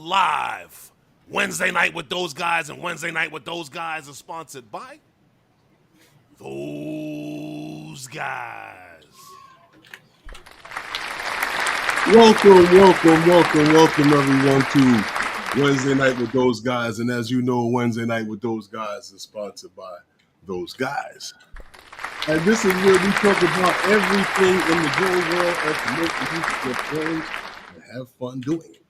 live. Wednesday Night with Those Guys and Wednesday Night with Those Guys is sponsored by Those Guys. Welcome everyone to Wednesday Night with Those Guys. And as you know, Wednesday Night with Those Guys is sponsored by Those Guys. And this is where we talk about everything in the drone world and promote the use of your drones and have fun doing it.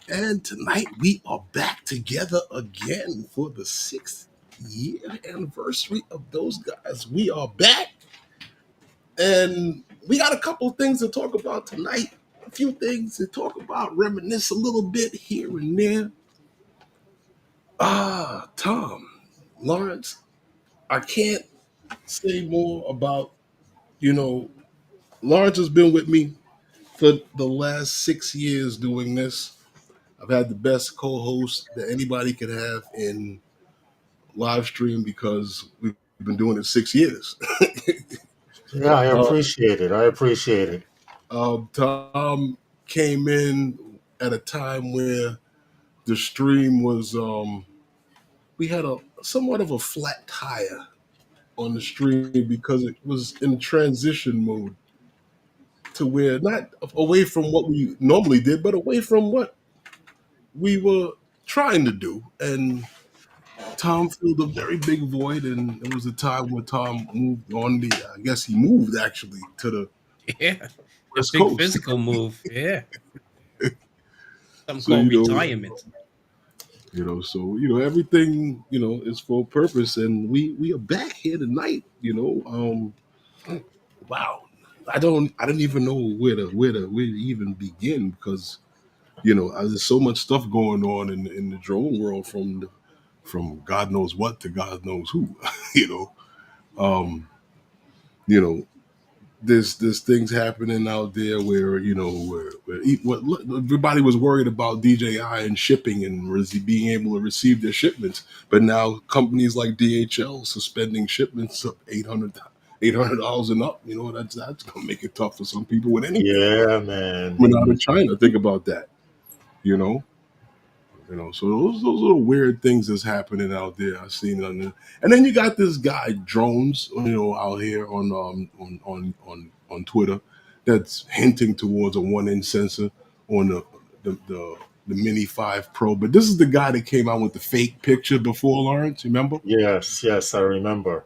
And tonight we are back together again for the 6th year anniversary of Those Guys. We are back. And we got a couple of things to talk about tonight. A few things to talk about, reminisce a little bit here and there. Tom, Lawrence, I can't say more about, Lawrence has been with me for the last 6 years doing this. I've had the best co-host that anybody could have in live stream because we've been doing it 6 years. Yeah, I appreciate it. Tom came in at a time where the stream was, we had a somewhat of a flat tire on the stream because it was in transition mode to where not away from what we normally did, but away from what we were trying to do. And Tom filled a very big void, and it was a time when Tom moved on I guess he moved actually to the West big Coast. Physical move. Yeah. Something called retirement. Everything, is for a purpose, and we are back here tonight, wow. I didn't even know where to even begin because, there's so much stuff going on in the drone world from God knows what to God knows who, there's things happening out there where everybody was worried about DJI and shipping and being able to receive their shipments, but now companies like DHL suspending shipments of $800 and up. That's gonna make it tough for some people with anything. Yeah, man. Coming out of China, think about that. So those little weird things that's happening out there. I've seen on the, and then you got this guy drones, out here on Twitter, that's hinting towards a 1-inch sensor on the Mini 5 Pro. But this is the guy that came out with the fake picture before, Lawrence. Remember? Yes, I remember.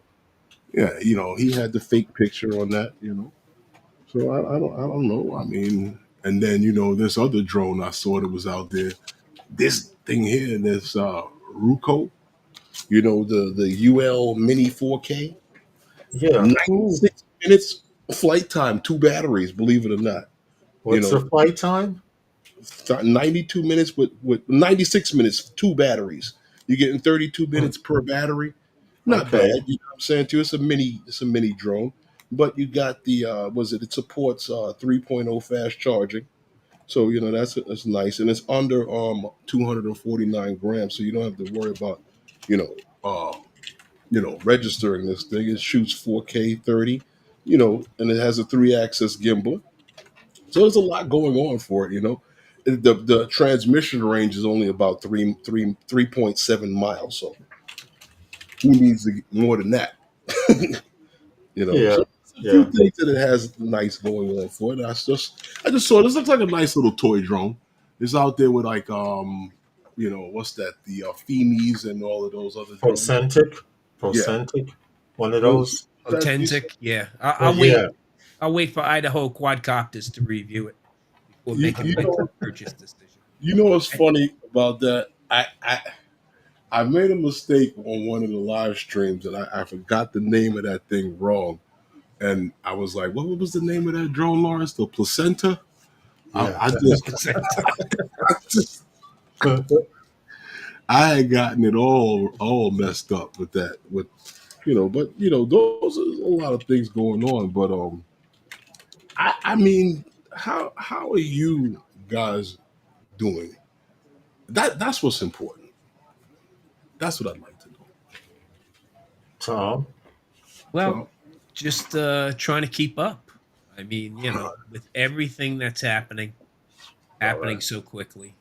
Yeah, he had the fake picture on that. So I don't know. I mean, and then this other drone I saw that was out there. This thing here, this Ruko, the UL Mini 4K. Yeah. 96 minutes flight time, 2 batteries, believe it or not. What's the flight time? 92 minutes with 96 minutes, 2 batteries. You're getting 32 minutes per battery. Not bad. You know what I'm saying to you? It's a mini drone. But you got the it supports 3.0 fast charging. So that's nice, and it's under 249 grams, so you don't have to worry about registering this thing. It shoots 4K 30, and it has a 3-axis gimbal. So there's a lot going on for it. The transmission range is only about 3.7 miles. So who needs more than that? Yeah. So, a few things that it has nice going on for it. I just saw this looks like a nice little toy drone. It's out there with like what's that? The Femies and all of those other drones. Procentic, one of those. Authentic, yeah. I'll wait for Idaho quadcopters to review it before making my purchase decision. You know what's funny about that? I made a mistake on one of the live streams and I forgot the name of that thing wrong. And I was like, what was the name of that drone, Lawrence? The placenta? Yeah. I had gotten it all messed up with that. But those are a lot of things going on. But I mean, how are you guys doing? That's what's important. That's what I'd like to know. Tom? Well, just trying to keep up. I mean, with everything that's happening so quickly.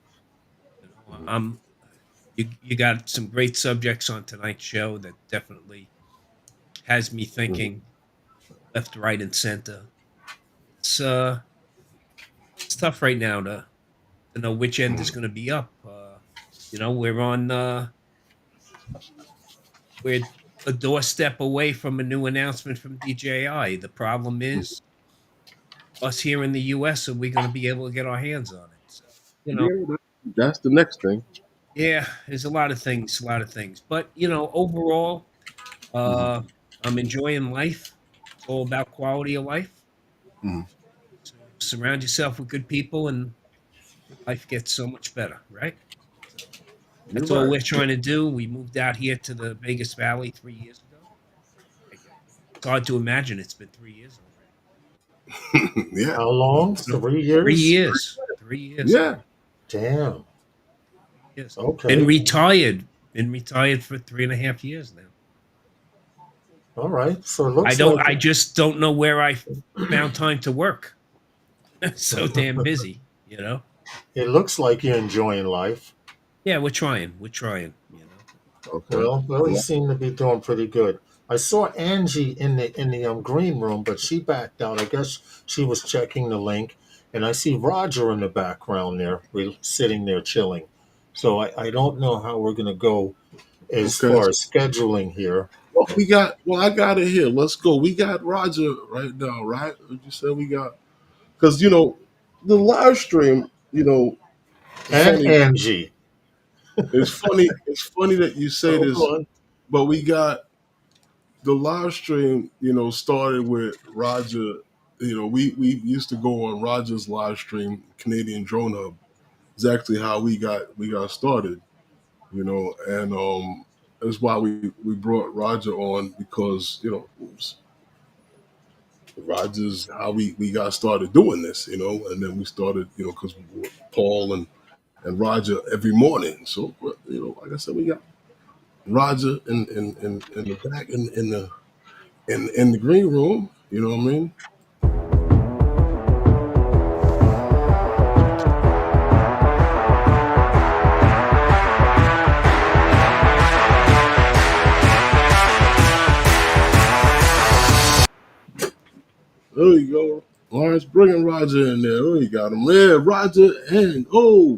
I'm you got some great subjects on tonight's show that definitely has me thinking left, right, and center. It's it's tough right now to know which end is going to be up. We're on we're a doorstep away from a new announcement from DJI. The problem is us here in the US, are we going to be able to get our hands on it? So, Yeah, that's the next thing. yeah, there's a lot of things. But, overall, Mhm. uh, I'm enjoying life. It's all about quality of life. Mhm. So surround yourself with good people and life gets so much better, right? So You're that's all right. we're trying to do. We moved out here to the Vegas Valley 3 years ago. It's hard to imagine it's been 3 years already. Yeah, How long? So, 3 years? 3 years. 3 years. yeah. Damn. Yes. Been Okay. retired. Been retired for 3.5 years now. All right. So it looks like I just don't know where I found time to work. So damn busy. it looks like you're enjoying life. Yeah, we're trying. We're trying. Okay. Well, you Well, seem to be doing pretty good. I saw Angie in the green room, but she backed out. I guess she was checking the link, and I see Roger in the background there, sitting there chilling. So I don't know how we're gonna go as okay. far as scheduling here. Well, I got it here. Let's go. We got Roger right now, right? You said we got, because, the live stream, And funny. Angie. It's funny that you say Hold this, on. but we got the live stream, started with Roger. We used to go on Roger's live stream, Canadian Drone Hub. It's actually how we got started, and that's why we brought Roger on, because Roger's how we got started doing this, and then we started, because Paul and Roger every morning. So, like I said, we got Roger in the back in the green room. You know what I mean? There you go. Lawrence bringing Roger in there. Oh, you got him. Yeah, Roger and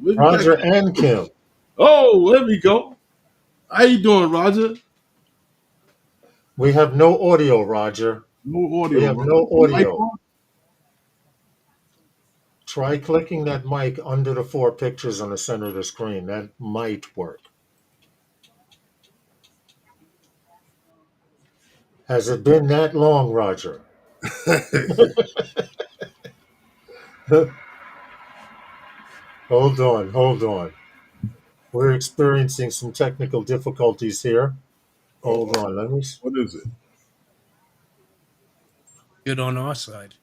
we got. Roger and Kim. Oh, there we go. How you doing, Roger? We have no audio, Roger. No We audio, have bro. no Mic audio. on? Try clicking that mic under the four pictures on the center of the screen. That might work. Has it been that long, Roger? Hold on, hold on. We're experiencing some technical difficulties here. Hold on, let me. What is it? Good on our side.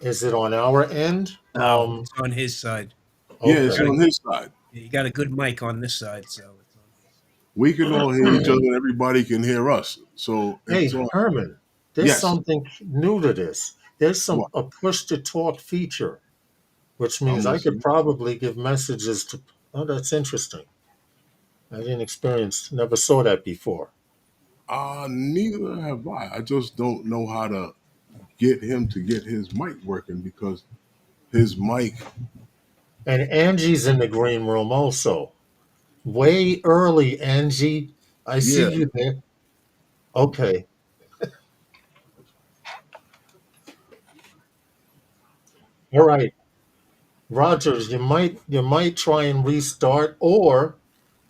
Is it on our end? No, it's on his side. Yeah, it's Okay. on his side. You got a good mic on this side, so it's on his side. We can all hear each other, and everybody can hear us. So Hey, it's on. Herman, there's Yes. something new to this. There's What? a push to talk feature, which means I'm I could listening. probably give messages to. Oh, that's interesting. I didn't never saw that before. Neither have I. I just don't know how to get him to get his mic working, because his mic. And Angie's in the green room also. Way early, Angie. I see Yeah. you there. Okay. All right. Rogers, you might try and restart, or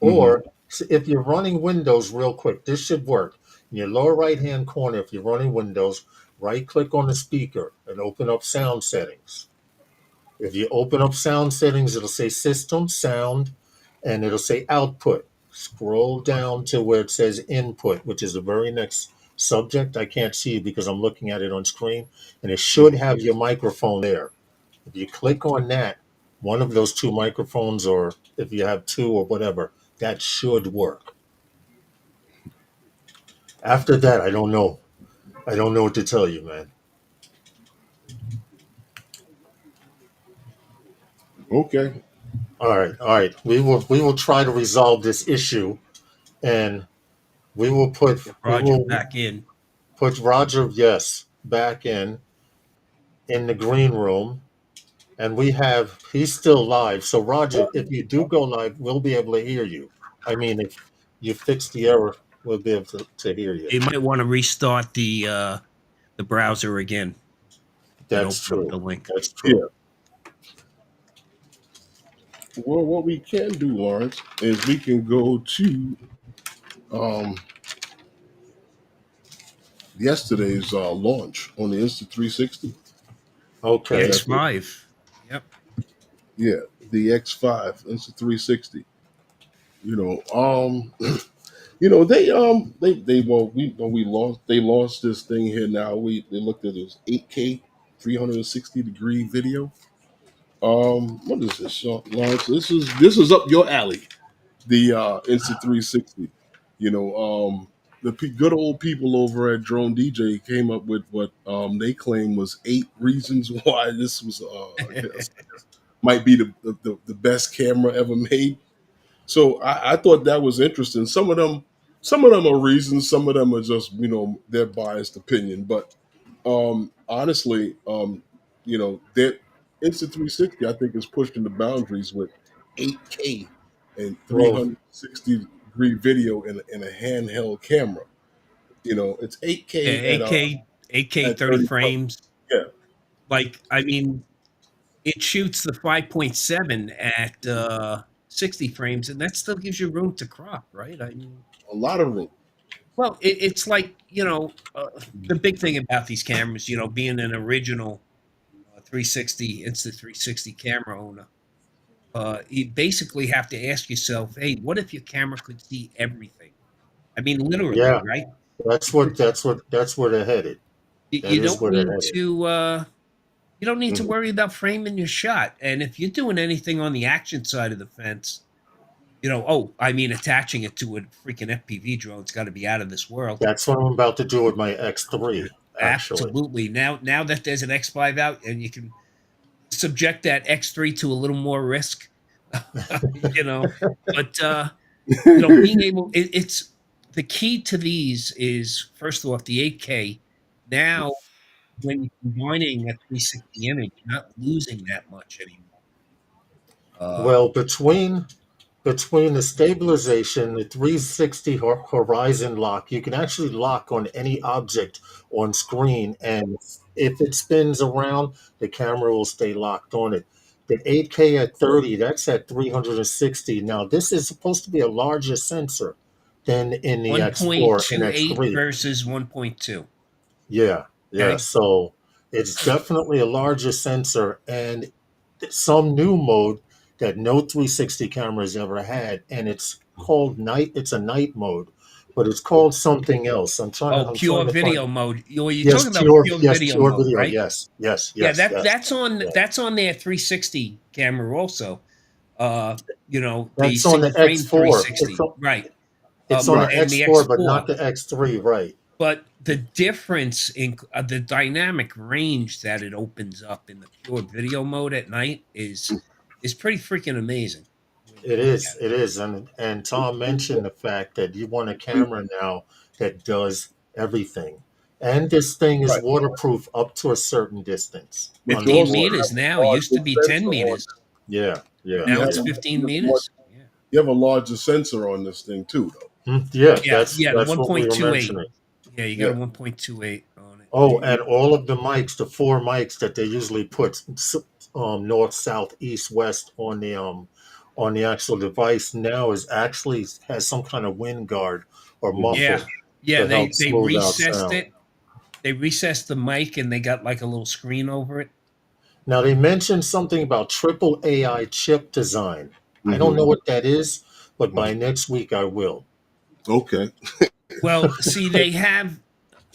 Hmm. if you're running Windows real quick, this should work. In your lower right hand corner, if you're running Windows, right click on the speaker and open up sound settings. If you open up sound settings, it'll say system sound and it'll say output. Scroll down to where it says input, which is the very next subject. I can't see because I'm looking at it on screen, and it should have your microphone there. If you click on that, one of those two microphones, or if you have two or whatever, that should work. After that, I don't know. I don't know what to tell you, man. Okay. All right. We will try to resolve this issue, and we will put Get we Roger will back in. put Roger, yes, back in the green room, and he's still live. So Roger, if you do go live, we'll be able to hear you. I mean, if you fix the error, we'll be able to hear you. You might want to restart the browser again and That's open up true. the link. That's true. Yeah. Well, what we can do, Lawrence, is we can go to um, yesterday's launch on the Insta 360. The Okay. That's it. X5. Yep. Yeah, the X5 Insta 360. You know, they well we lost they launched this thing here now. They looked at this 8K 360-degree video. What is this, Lawrence? This is up your alley. The Insta 360. You know, the good old people over at Drone DJ came up with what they claim was 8 reasons why this was I guess might be the best camera ever made. So I thought that was interesting. Some of them are reasons. Some of them are just their biased opinion. But honestly, that Insta 360 I think is pushing the boundaries with 8K and Well, 360-degree video in a handheld camera. It's Yeah, 8K 8K at 30 30. frames. Yeah, Like, I mean, it shoots the 5.7 at 60 frames, and that still gives you room to crop, right? I mean, a lot of room. well, it's like, the big thing about these cameras, being an original 360, Insta 360 camera owner, you basically have to ask yourself, hey, what if your camera could see everything? I mean, literally, yeah, right? that's where they're headed. You, That you is don't where they're need headed. to you don't need to Mhm. worry about framing your shot. And if you're doing anything on the action side of the fence, I mean, attaching it to a freaking FPV drone's got to be out of this world. That's what I'm about to do with my X3, actually. Absolutely. Now that there's an X5 out and you can subject that X3 to a little more risk, you know, but being able it's the key to these is first off the 8K. Now when you're combining a 360 image, you're not losing that much anymore. Uh, Well, between the stabilization, the 360 horizon lock, you can actually lock on any object on screen, and if it spins around, the camera will stay locked on it. The 8K at 30, that's at 360. Now, this is supposed to be a larger sensor than in the X4 and 1.28 X3. versus 1.2. Yeah, yeah. Okay. So it's definitely a larger sensor and some new mode that no 360 cameras ever had, and it's called night. It's a night mode, but it's called something else. Oh, I'm trying pure to find. video mode. You're talking about pure Yes, video pure mode, video. right? Yes, yes, Yeah, yes, yes. Yeah. that's on their 360 camera also. The That's on the single frame X4. 360, right? It's on Right. the And the X4, but not X4. the X3. Right. But the difference in the dynamic range that it opens up in the pure video mode at night is pretty freaking amazing when you It look is. at it. It is. And Tom mentioned the fact that you want a camera now that does everything. And this thing is Right. waterproof up to a certain distance. But you 15 also Underwater. meters have now. a It used to larger be 10 sensor on meters. this. Yeah, yeah, You Now have it's yeah. fifteen meters. Yeah. you have a larger sensor on this thing too, though. Yeah, Yeah, the that's what we were 1.28. mentioning. Yeah, you got a Yeah. 1.28 on it. Oh, and all of the mics, the four mics that they usually put north, south, east, west on the actual device now is actually has some kind of wind guard or Mhm. muffle Yeah. Yeah, to they help they smooth out recessed sound. it. They recessed the mic and they got like a little screen over it. Now they mentioned something about triple AI chip design. I don't Mhm. know what that is, but by Mhm. next week I will. Okay. Well, see, they have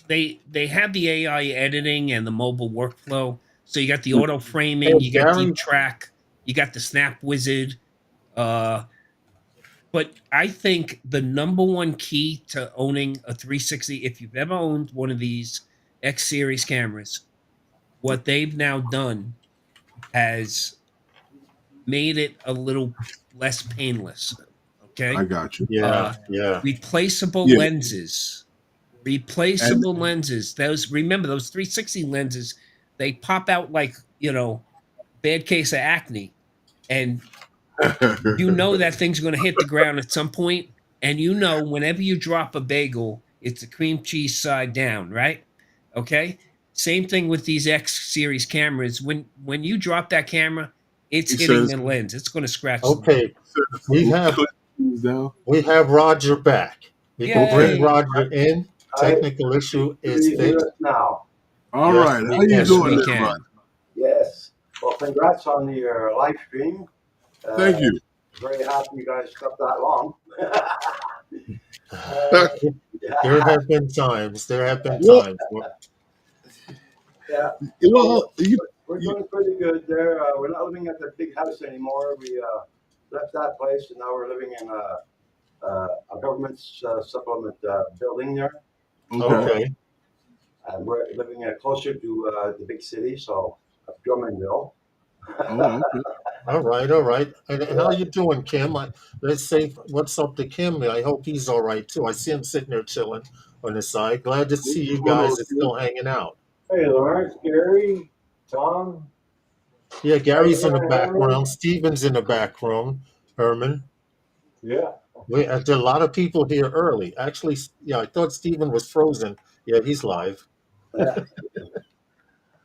the AI editing and the mobile workflow. So you got the auto framing, Oh, you got deep Darren, track, you got the snap wizard. Uh, but I think the number one key to owning a 360, if you've ever owned one of these X series cameras, what they've now done has made it a little less painless. I Okay. got you. Yeah, Uh, yeah. replaceable Yeah, lenses. and Replaceable lenses. Those, remember those 360 lenses, they pop out like, bad case of acne. And you know that thing's going to hit the ground at some point, and whenever you drop a bagel, it's the cream cheese side down, right? Okay. Same thing with these X series cameras. When you drop that camera, it's he hitting says, the lens. It's going to scratch the lens. Okay, we have click these down. we have Roger back. We can bring Yay! Roger in. I Technical issue do is you hear fixed. us now? All Yes, right, we how you can. Yes, doing we Uh, there, Rod? can. yes. Well, congrats on your live stream. Uh, Thank you. very happy you guys stuck that long. There Yeah, have been times. There have been Well, times. yeah. you So know, you, we're you, doing pretty good there. We're not living at the big house anymore. We left that place, and now we're living in a government supplement building there. okay. So Okay. we're living closer to the big city, so Drummondville. Oh, okay. All right. All right. And how Yeah, you doing, Kim? Let's say what's up to Kim. I hope he's all right too. I see him sitting there chilling on the side. Glad to see What's you going on, guys are kid? still hanging out. Hey, Lawrence, Gary, Tom, Yeah, how you Gary's in the doing, Herman? background. Steven's in the background. Herman. Yeah, There are a lot of people here early. Actually, yeah, I thought Steven was frozen. Yeah, he's live. yeah,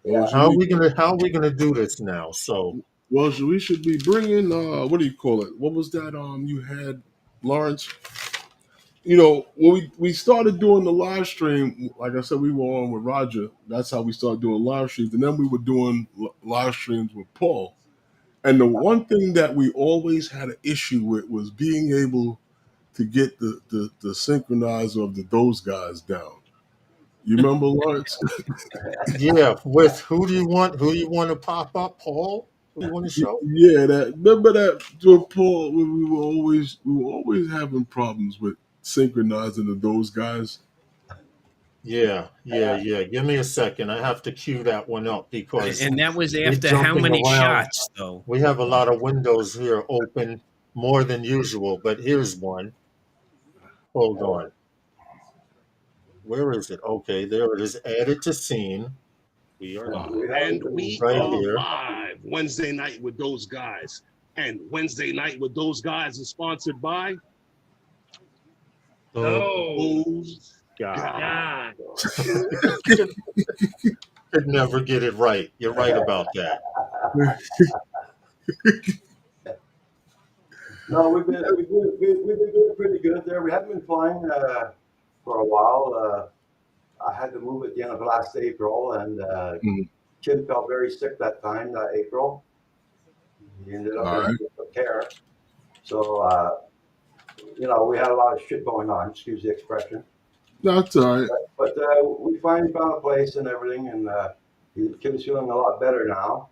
Well, yeah. should we? How are we gonna do this now? So Well, we should be bringing. What do you call it? What was that? You had Lawrence. When we started doing the live stream, like I said, we were on with Roger. That's how we started doing live streams, and then we were doing live streams with Paul. And the one thing that we always had an issue with was being able to get the synchronizer of those guys down. You remember, Lawrence? yeah, with who do you want? Who do you want to pop up? Paul? Who do you want to show? Yeah, that remember that with Paul when we were always having problems with synchronizing those guys. Yeah, yeah, yeah. Give me a second. I have to cue that one up because And that was we're after how jumping many around. shots, though? We have a lot of windows here open more than usual, but here's one. Hold on. Where is it? Okay, there it is. Added to scene. We are We live And haven't been. we right are here. live Wednesday night with those guys. And Wednesday night with those guys is sponsored by those God. guys. Could never get it right. You're right about that. No, we've been doing pretty good there. We haven't been flying for a while. I had to move at the end of last April, and Mhm. Kim felt very sick that time, that April. He ended up All in right, care. So, we had a lot of shit going on, excuse the expression. that's all right. But we finally found a place and everything, and Kim's feeling a lot better now.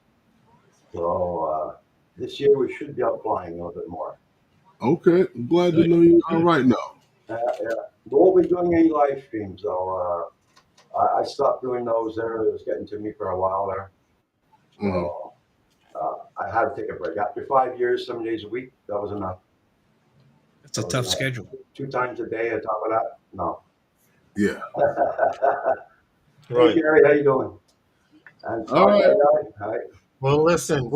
So this year we should be out flying a little bit more. Okay, I'm glad to Good. know you're all right now. Yeah. We won't be doing any live streams though. I stopped doing those there. It was getting to me for a while there. Mhm. So I had to take a break. After 5 years, 7 days a week, that was enough. That's a tough schedule. 2 times a day on top of that, no. Yeah. Hey Right. Gary, how you doing? And All right. Hi. Well, listen,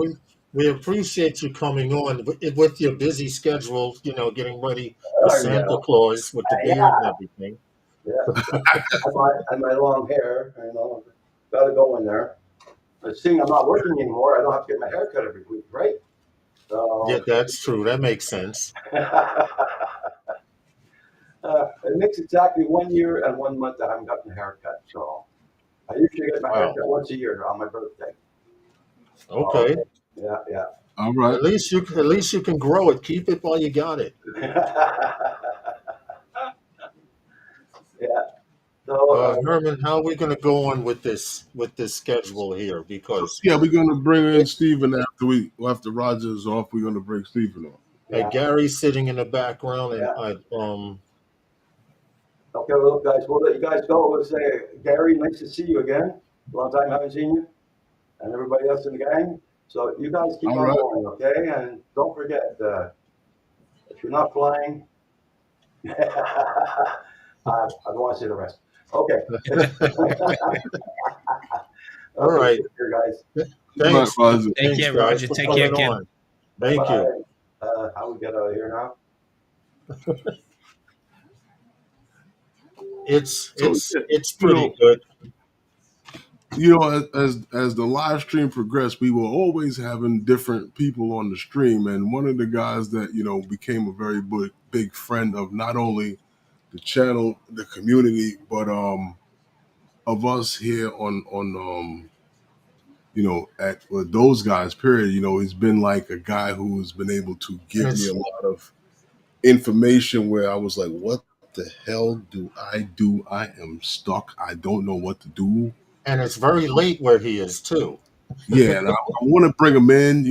we appreciate you coming on with your busy schedule, getting ready for Oh, Santa Claus with the beard and yeah, everything. yeah. And my long hair, gotta go in there. But seeing I'm not working anymore, I don't have to get my hair cut every week, right? Yeah, So that's true. That makes sense. it makes exactly 1 year and 1 month that I haven't gotten a haircut. So I usually get my Wow. haircut once a year on my birthday. Okay. Yeah. All right. At least you can grow it. Keep it while you got it. Yeah. So Herman, how are we going to go on with this schedule here? Because Yeah, we're gonna bring in Stephen after Rogers off. We're gonna bring Stephen on. yeah. Gary's sitting in the background, and Yeah. Okay, well, guys, we'll let you guys go. We'll say, Gary, nice to see you again. Long time haven't seen you, and everybody else in the gang. So you guys keep All on right. going, okay? And don't forget, if you're not flying, I don't want to say the rest. Okay. All Okay, right. take care, guys. All right, Thanks. Roger. Take Thanks, care, guys, Roger. for Take coming care, Kim. on. Thank you. How we get out of here now? It's So it's yeah, it's you pretty know, good. as the live stream progressed, we were always having different people on the stream, and one of the guys that became a very big friend of not only the channel, the community, but of us here on at with those guys. Period. He's been like a guy who has been able to And give me a it's lot of information where I was like, what the hell do I do? I am stuck. I don't know what to do. and it's very late where he is too. Yeah, and I want to bring him in.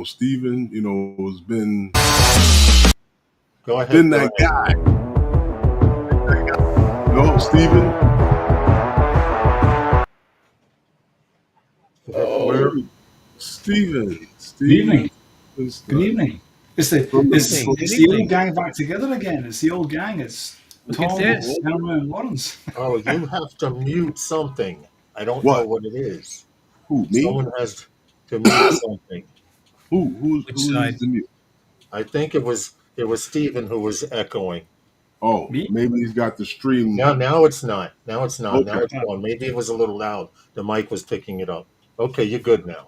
Steven, has Go ahead. been Go that ahead. guy. Steven. Where? Oh, Steven. Good Steven. evening. Good evening. It's the From the, it's Evening. from, Good it's the evening. old gang back together again. It's the old gang. It's Look at Tom, this. Herman, and Lawrence. Oh, you have to mute something. I don't know what? what it is. Who? Me? Someone has to mute something. Who? Which Who needs side? to mute? I think it was Stephen who was echoing. Oh, Me? maybe he's got the stream. Now it's not. Now it's not. Now Okay. it's gone. Maybe it was a little loud. The mic was picking it up. Okay, you're good now.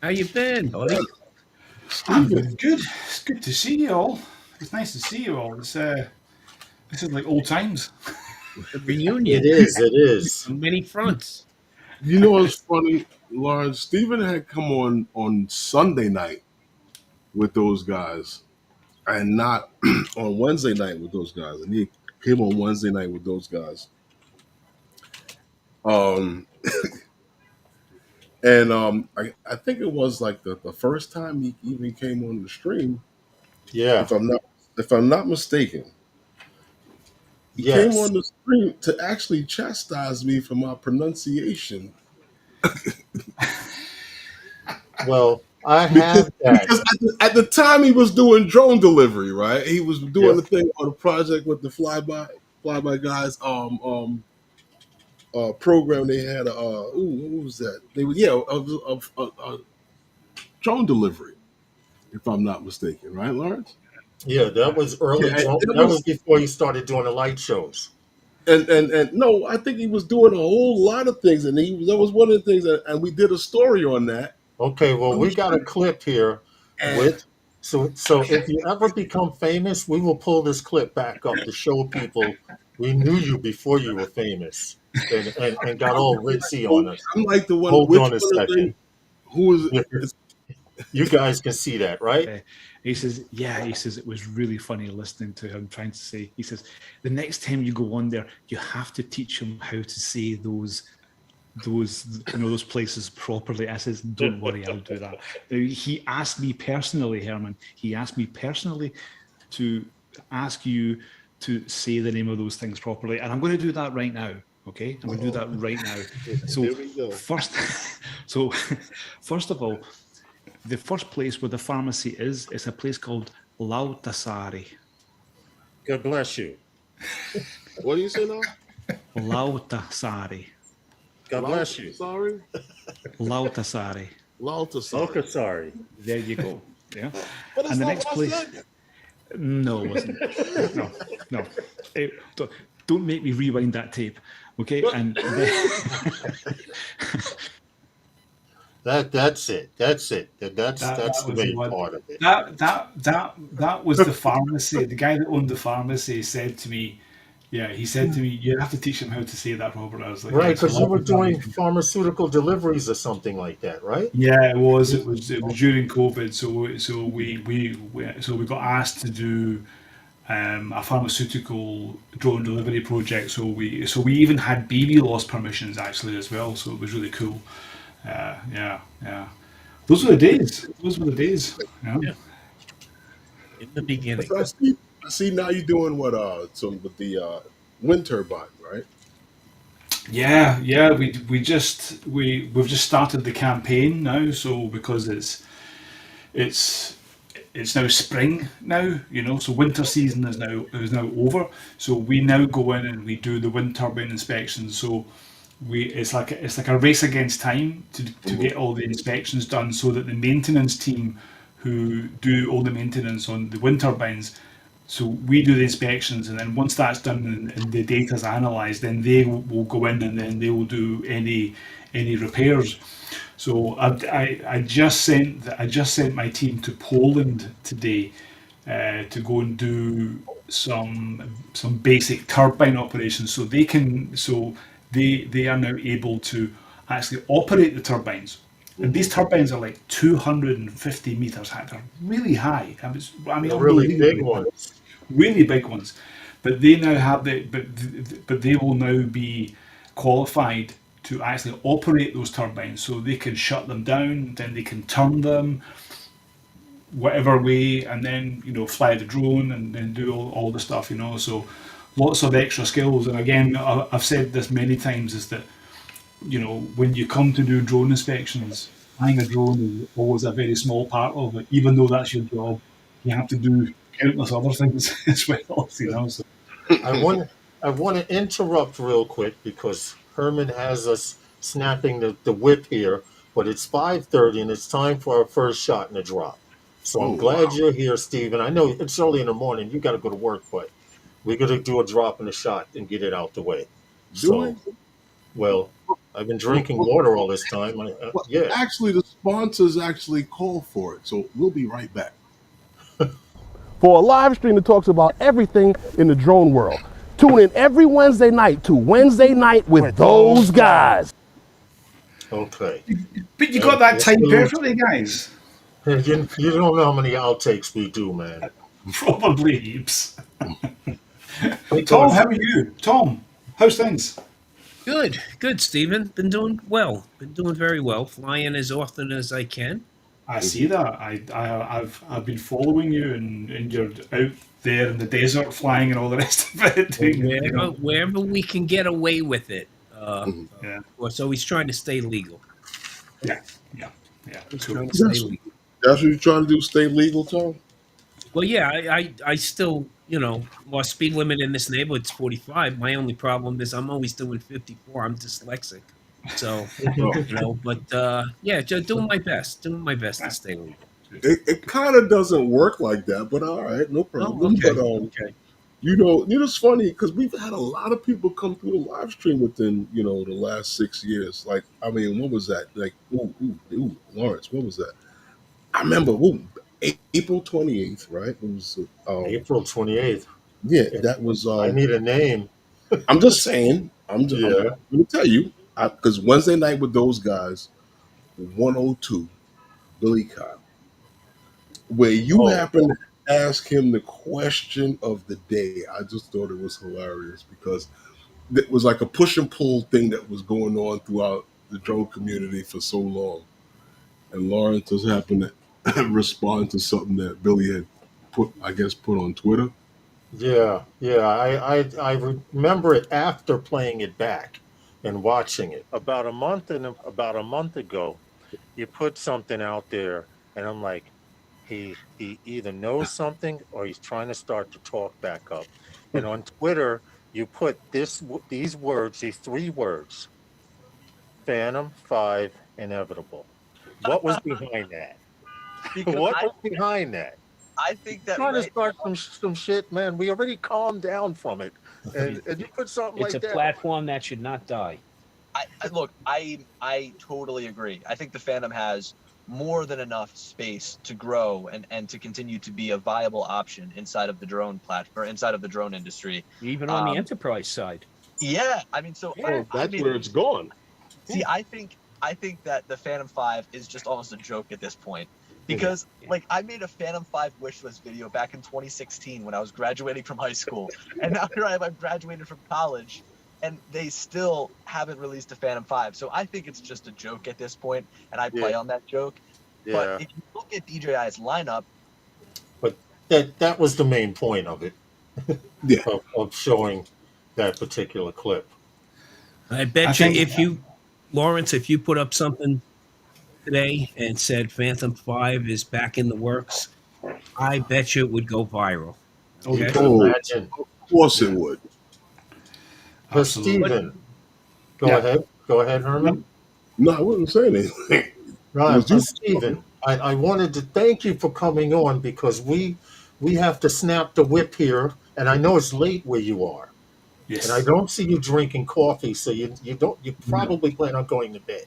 How you been, buddy? I'm Steven. doing good. It's good to see you all. It's nice to see you all. This is like old times. The It reunion is. It is. on many fronts. You know what's funny, Lawrence? Steven had come on Sunday night with those guys and not on Wednesday night with those guys. And he came on Wednesday night with those guys. Um and I think it was like the first time he even came on the stream, Yeah. if I'm not mistaken. He came Yes. on the stream to actually chastise me for my pronunciation. Well, I Because have that. at the time he was doing drone delivery, right? He was doing Yep. the thing on a project with the Flyby guys program they had what was that? They were drone delivery, if I'm not mistaken, right, Lawrence? Yeah, that was early. Yeah, it That was was before you started doing the light shows. and no, I think he was doing a whole lot of things, and that was one of the things and we did a story on that. Okay, well, we got a clip here And with so if you ever become famous, we will pull this clip back up to show people we knew you before you were famous and got all ritzy on us. I'm like the one. Hold Which on a one of them? second. Who is? It's, You guys can see that, right? He says, yeah, he says it was really funny listening to him trying to say, he says, the next time you go on there, you have to teach him how to say those those places properly. I says, don't worry, I'll do that. He asked me personally, Herman, he asked me personally to ask you to say the name of those things properly. And I'm going to do that right now. Okay, I'm going to do that right now. So there we go. first of all, the first place where the pharmacy is a place called Lautasari. God bless you. what do you say now? Lautasari. God bless you. Sorry, Lautasari. Lautasari. Okay, sorry. There you go. Yeah. But it's And the not next place. Barcelona. No, it wasn't. No. Don't make me rewind that tape. Okay. And That's it. That's That the was the main one. part of it. That was the pharmacy. The guy that owned the pharmacy said to me, he said to me, you have to teach him how to say that properly. I was like, Right, yeah, so because you were doing Lautasari. pharmaceutical deliveries or something like that, right? Yeah, it was. It was during COVID. So we got asked to do a pharmaceutical drone delivery project. So we even had baby loss permissions actually as well. So it was really cool. Yeah. Those were the days. Yeah. Yeah. In the beginning. So I see now you're doing what some with the wind turbine, right? Yeah. We've just started the campaign now, so because it's it's now spring now, so winter season is now over. So we now go in and we do the wind turbine inspections. So it's like a race against time to get all the inspections done, so that the maintenance team who do all the maintenance on the wind turbines, so we do the inspections, and then once that's done and the data's analysed, then they will go in and then they will do any repairs. So I just sent my team to Poland today to go and do some basic turbine operations, so they are now able to actually operate the turbines. And these turbines are like 250 meters high. They're really high. The really big unbelievably high, ones. really big ones. But they now have but they will now be qualified to actually operate those turbines, so they can shut them down, then they can turn them whatever way, and then fly the drone and then do all the stuff. So lots of extra skills. And again, I've said this many times, is that when you come to do drone inspections, flying a drone is always a very small part of it. Even though that's your job, you have to do countless other things as well. So I want to interrupt real quick because Herman has us snapping the whip here, but it's 5:30 and it's time for our first shot in the drop. So Oh I'm glad wow. you're here, Stephen. I know it's early in the morning. You got to go to work, but we're going to do a drop and a shot and get it out the way. Do So, we? well, I've been Well, drinking well, water all this time. well, Yeah. actually, the sponsors actually call for it, so we'll be right back. For a live stream that talks about everything in the drone world. Tune in every Wednesday night to Wednesday Night with those guys. Okay. but you got that Let's time do. perfectly, guys. You don't know how many outtakes we do, man. Probably heaps. Tom, Because how are you? Tom, how's things? Good, Stephen. Been doing well. Been doing very well. Flying as often as I can. I see that. I've been following you, and you're out there in the desert flying and all the rest of it. Wherever we can get away with it. Mhm. Yeah, Of course, always trying to stay legal. yeah, yeah, yeah. Always Cool. trying to stay That's, legal. that's what you're trying to do. Stay legal, Tom. Well, yeah, I still, our speed limit in this neighborhood's 45. My only problem is I'm always doing 54. I'm dyslexic. So, Oh, but yeah, doing my best to stay legal. it kind of doesn't work like that, but all right, no Oh, problem. But okay. Okay. it's funny because we've had a lot of people come through the live stream within the last 6 years. Like, I mean, what was that? Like, Lawrence, what was that? I remember, April 28th, right? It was, April 28th. yeah, that was. I need a name. I'm just saying. I'm Yeah. going to tell you because Wednesday night with those guys, 102, Billy Kyle, where you Oh, happen to ask him the question of the day. I just thought it was hilarious because it was like a push and pull thing that was going on throughout the drone community for so long. And Lawrence just happened to respond to something that Billy had put on Twitter. yeah. I remember it after playing it back and watching it. About a month ago, you put something out there, and I'm like, he either knows something or he's trying to start to talk back up. And on Twitter, you put these three words: Phantom 5 inevitable. What was behind that? because What was behind that? I think that Trying to right start now, some shit, man. We already calmed down from it, and you put something It's like a that. platform that should not die. look, I totally agree. I think the Phantom has more than enough space to grow and to continue to be a viable option inside of the drone platform, inside of the drone industry. Even on the enterprise side. Yeah, I mean, so Oh, I that's mean, where it's going. see, I think that the Phantom 5 is just almost a joke at this point. Because like I made a Phantom 5 wish list video back in 2016 when I was graduating from high school. And now here I am, I've graduated from college and they still haven't released a Phantom 5. So I think it's just a joke at this point, and I play Yeah, on that joke. yeah. But if you look at DJI's lineup, But that was the main point of it, Yeah. of showing that particular clip. I bet I you think- if you, Lawrence, if you put up something today and said Phantom 5 is back in the works, I bet you it would go viral. You Okay. can Oh, imagine. of course it Yeah. would. But Absolutely. Stephen, go Yeah. ahead. Go ahead, Herman. No, I wasn't saying anything. It Right, was you. Stephen, I wanted to thank you for coming on because we have to snap the whip here, and I know it's late where you are, Yes. and I don't see you drinking coffee, so you No. probably plan on going to bed.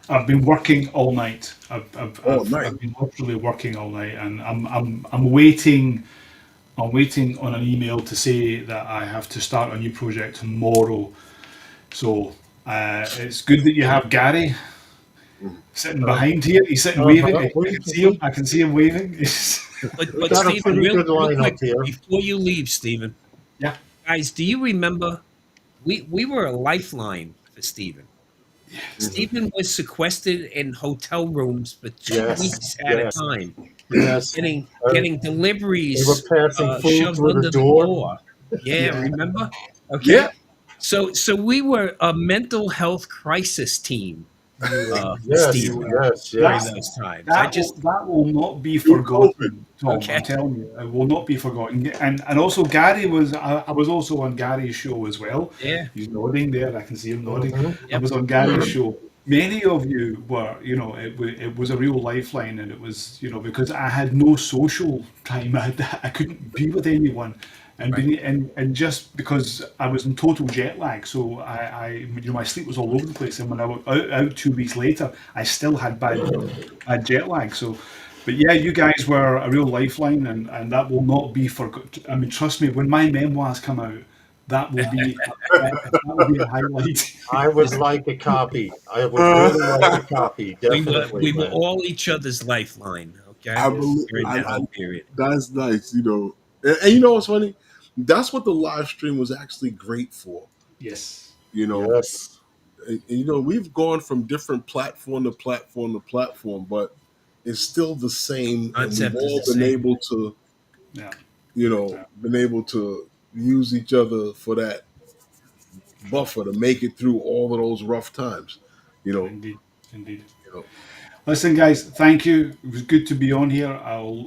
I've been working all night. All night. I've been literally working all night, and I'm waiting. I'm waiting on an email to say that I have to start a new project tomorrow. So it's good that you have Gary sitting behind here. He's sitting waving. I can see him. I can see him waving. But got a Stephen, pretty real good lineup quick, here. before you leave, Stephen, Yeah. guys, do you remember we were a lifeline for Stephen? Stephen was sequestered in hotel rooms for 2 Yes, weeks at yes. a time, Yes, getting they deliveries were passing food shoved through under the the door. door. Yeah, Yeah. remember? Okay. Yeah. So we were a mental health crisis team. Yes, Stephen, yes, during yes. those times. That will not be You're forgotten, Tom. Okay. I'm telling you, it will not be forgotten. And also Gary was. I was also on Gary's show as well. Yeah. He's nodding there. I can see him nodding. Mhm. I was on Gary's show. Many of you were, it was a real lifeline, and it was, because I had no social time. I couldn't be with anyone, and and just because I was in total jet lag, so my sleep was all over the place. And when I was out 2 weeks later, I still had bad jet lag. So, but yeah, you guys were a real lifeline, and that will not be forgotten. I mean, trust me, when my memoirs come out, that will be a highlight. I would like a copy. I would really like a copy. Definitely, we were man. all each other's lifeline. Okay. I believe During that whole period. that's nice. And you know what's funny? That's what the live stream was actually great for. Yes. Yes. And, we've gone from different platform to platform to platform, but it's still the same. Concept and we've all is the been same. able to, Yeah. been able to use each other for that buffer to make it through all of those rough times. Indeed. Listen, guys, thank you. It was good to be on here.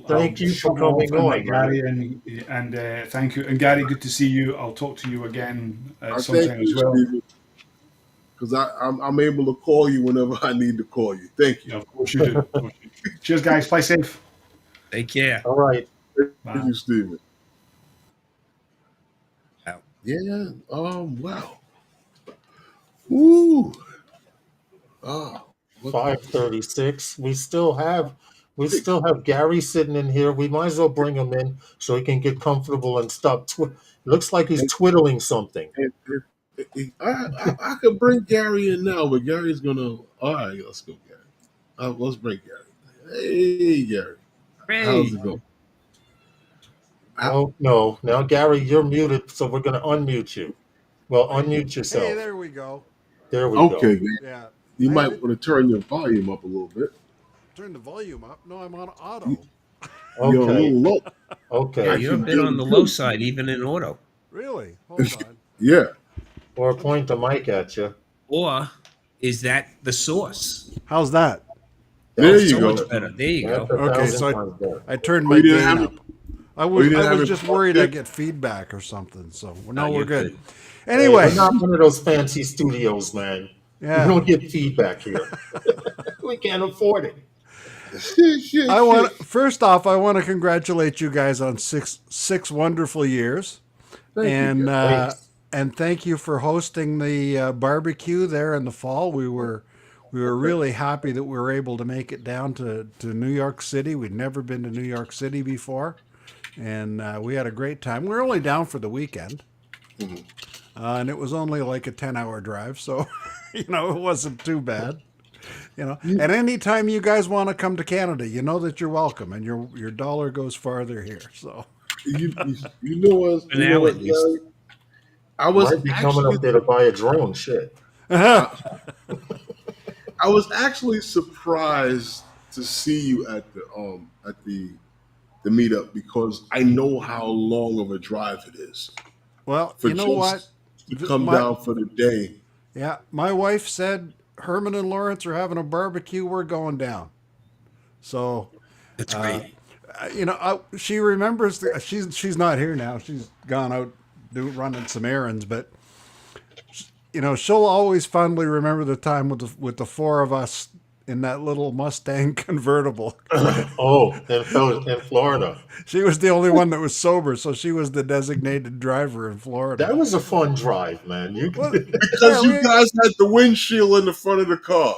Thank you for coming on, let Gary, and thank you. And Gary, good to see you. I'll talk to you again sometime as well. Because I'm able to call you whenever I need to call you. Thank you. Yeah, of course you do. Cheers, guys. Play safe. Take care. All right. Thank you, Stephen. Out. Yeah. Wow. Woo. Oh. 5:36. We still have Gary sitting in here. We might as well bring him in so he can get comfortable and stop. Looks like he's twiddling something. I could bring Gary in now, but Gary's gonna. All right, let's go, Gary. Let's bring Gary. Hey, Gary. Hey. How's it going? Oh no! Now, Gary, you're muted, so we're going to unmute you. Well, unmute yourself. Hey, there we go. There we go. Okay, Yeah. you might want to turn your volume up a little bit. Turn the volume up. No, I'm on auto. You're a Okay. little low. Okay. Yeah, you're a bit on the low side, even in auto. Really? Hold on. Yeah. Or point the mic at you. Or is that the source? How's that? There That's you So go. much better. There you That's go. 1,000 Okay, so times better. I turned Oh, my you didn't gain have up. it- I you was didn't have it just plugged worried in? I'd get feedback or something. So now No, we're you're good. good. Anyway, We're not one of those fancy studios, man. Yeah. We don't get feedback here. We can't afford it. First off, I want to congratulate you guys on six wonderful years, Thank you, and thank you for hosting the barbecue there in the fall. We were really happy that we were able to make it down to New York City. We'd never been to New York City before, and we had a great time. We were only down for the weekend, and it was only like a 10-hour drive, so it wasn't too bad. And anytime you guys want to come to Canada, you know that you're welcome, and your dollar goes farther here. So you know what? For now, at least. Gary? I was Might be coming actually up there to buy a drone. Shit. I was actually surprised to see you at the meetup because I know how long of a drive it is. well, For you know what? to come down for the day Yeah, my wife said Herman and Lawrence are having a barbecue. We're going down. So, That's great. she remembers. She's not here now. She's gone out running some errands. But she'll always fondly remember the time with the four of us in that little Mustang convertible. Oh, in Florida. She was the only one that was sober, so she was the designated driver in Florida. That was a fun drive, man. Because you guys had the windshield in the front of the car.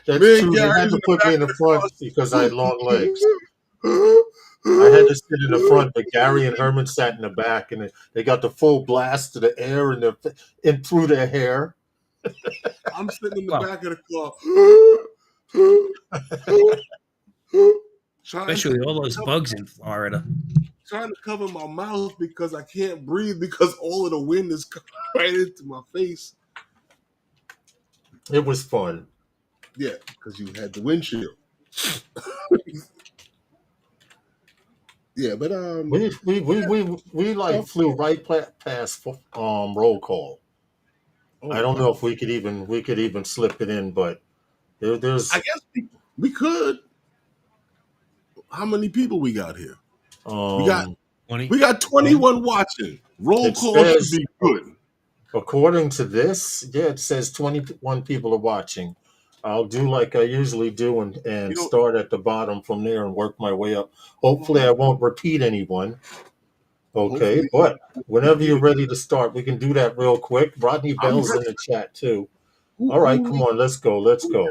That's Me and true. They Gary had to in the put me back in the of front because I had long legs. I had to sit in the front, but Gary and Herman sat in the back, and they got the full blast of the air and through their hair. I'm sitting in the Well, back of the car. especially all those bugs in Florida. Trying to cover my mouth because I can't breathe because all of the wind is coming right into my face. It was fun. Yeah, because you had the windshield. Yeah, but we like flew right past roll call. I don't know if we could even slip it in, but there's. I guess we could. How many people we got here? We got 20. We got 21 watching. Roll call should be good. According to this, yeah, it says 21 people are watching. I'll do like I usually do and start at the bottom from there and work my way up. Hopefully, I won't repeat anyone. Okay, but whenever you're ready to start, we can do that real quick. Rodney Bell's in the chat too. All right, come on, let's go.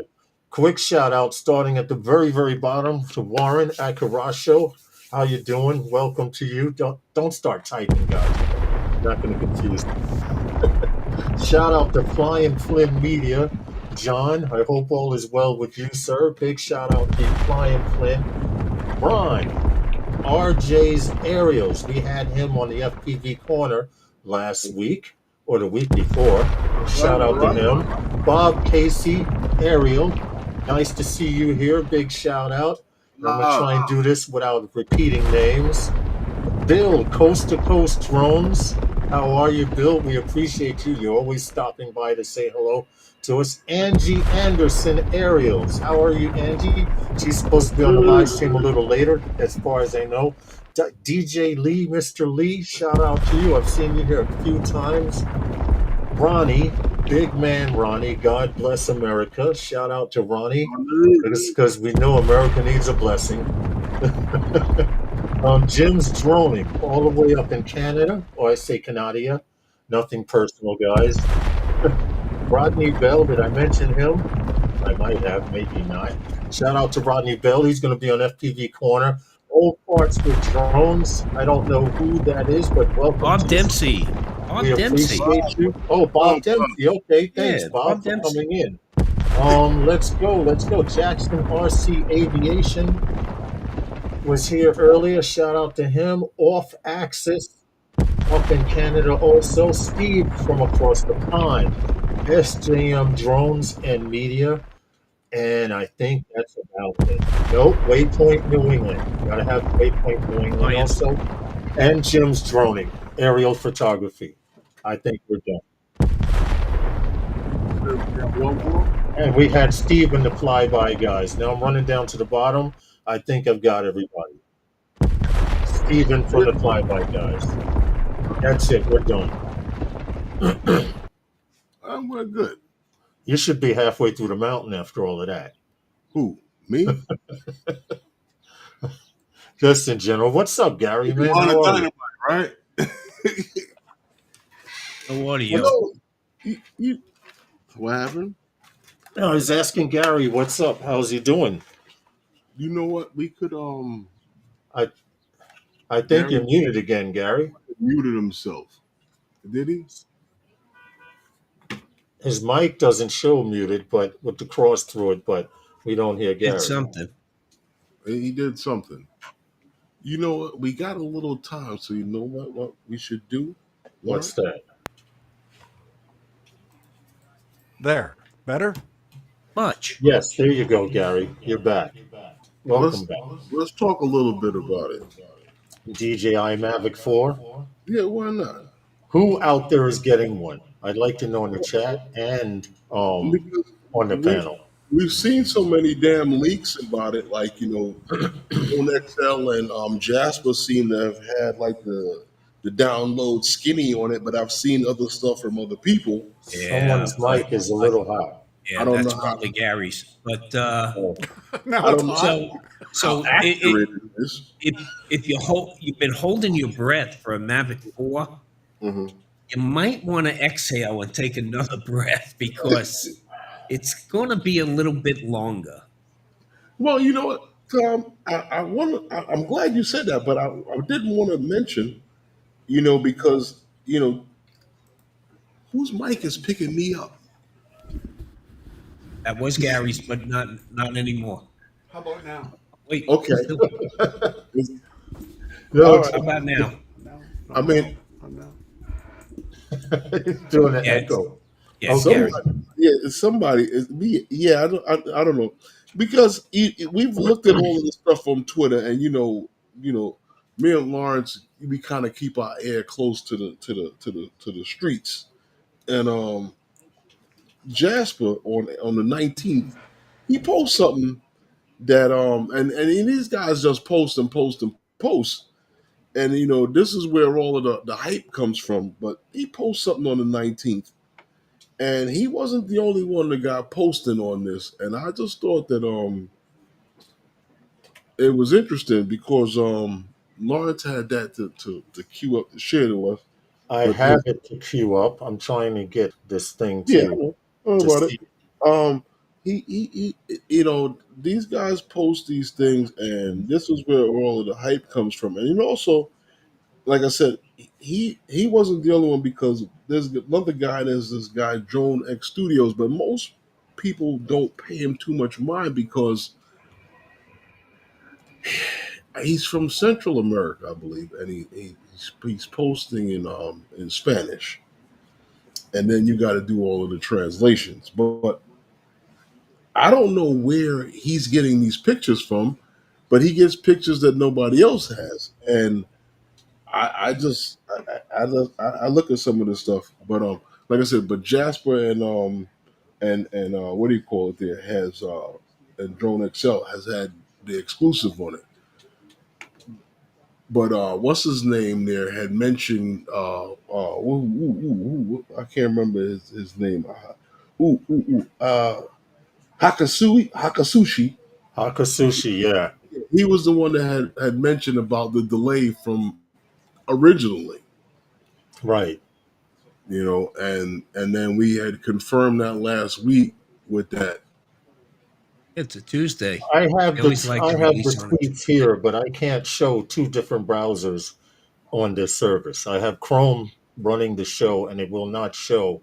Quick shout out starting at the very, very bottom to Warren Acarascio. How you doing? Welcome to you. Don't start typing, guys. I'm not going to confuse you. Shout out to Flying Flynn Media. John, I hope all is well with you, sir. Big shout out to Flying Flynn. Ron, RJ's Aerials. We had him on the FPV Corner last week or the week before. Shout out to him. Bob Casey, Ariel. Nice to see you here. Big shout out. I'm going to try and do this without repeating names. Bill, Coast to Coast Drones. How are you, Bill? We appreciate you. You're always stopping by to say hello to us. Angie Anderson Aerials. How are you, Angie? She's supposed to be on the live stream a little later, as far as I know. DJ Lee, Mr. Lee, shout out to you. I've seen you here a few times. Ronnie, big man Ronnie, God bless America. Shout out to Ronnie, because we know America needs a blessing. Jim's Droning, all the way up in Canada, or I say Canada. Nothing personal, guys. Rodney Bell, did I mention him? I might have, maybe not. Shout out to Rodney Bell. He's going to be on FPV Corner. Old Parts with Drones. I don't know who that is, but welcome. Bob Dempsey. We appreciate you. Oh, Bob Dempsey. Okay, thanks, Bob, for coming in. Let's go. Jackson RC Aviation was here earlier. Shout out to him. Off Axis up in Canada also. Steve from across the pond. SJM Drones and Media. And I think that's about it. Nope, Waypoint New England. Gotta have Waypoint New England also. And Jim's Droning, aerial photography. I think we're done. And we had Steve and the Flyby guys. Now I'm running down to the bottom. I think I've got everybody. Steven from the Flyby guys. That's it. We're done. We're good. You should be halfway through the mountain after all of that. Who? Me? Just in general. What's up, Gary? Man, on a dynamite, right? No audio. What happened? No, I was asking Gary, what's up? How's he doing? You know what? We could I think you're muted again, Gary. Muted himself. Did he? His mic doesn't show muted, but with the cross through it, but we don't hear Gary. Did something. He did something. You know what? We got a little time, so you know what we should do? What's that? There. Better? Much. Yes, there you go, Gary. You're back. Welcome back. Let's talk a little bit about it. DJI Mavic 4? Yeah, why not? Who out there is getting one? I'd like to know in the chat and Because on the we panel. we've seen so many damn leaks about it. Like Drone XL and Jasper seem to have had like the download skinny on it, but I've seen other stuff from other people. Yeah, Someone's but mic is a little hot. I yeah, don't that's know how probably Gary's. But Now I it's don't know hot. how so accurate it is. if you've been holding your breath for a Mavic 4, Hmm. you might want to exhale and take another breath because it's going to be a little bit longer. Well, you know what, Tom, I'm glad you said that, but I didn't want to mention, because whose mic is picking me up? That was Gary's, but not anymore. How about now? Wait, Okay. still, No, All it's right. how about now? No, I mean, no. doing an Yeah, echo. yeah, it's Okay. Gary. somebody is me. Yeah, I don't know, because we've looked at all of this stuff on Twitter, and me and Lawrence, we kind of keep our ear close to the streets, and Jasper on the 19th, he posts something that and these guys just post and post and post. And this is where all of the hype comes from. But he posts something on the 19th, and he wasn't the only one that got posting on this. And I just thought that it was interesting because Lawrence had that to queue up to share to us. I But have it to queue up. I'm trying to get this thing yeah, I to know to about it. see. He these guys post these things, and this is where all of the hype comes from. And also, like I said, he wasn't the only one, because there's another guy. There's this guy, Drone X Studios, but most people don't pay him too much mind because he's from Central America, I believe, and he's posting in Spanish, and then you got to do all of the translations. But I don't know where he's getting these pictures from, but he gets pictures that nobody else has, and I look at some of this stuff, but like I said, but Jasper and what do you call it? There has and Drone XL has had the exclusive on it. But what's his name there had mentioned I can't remember his name. Hakasushi. Hakasushi, yeah. He was the one that had mentioned about the delay from originally. Right. And then we had confirmed that last week with that. It's a Tuesday. I have They always like to the release on a tweets here, but I can't show two different browsers on this service. I have Chrome running the show, and it will not show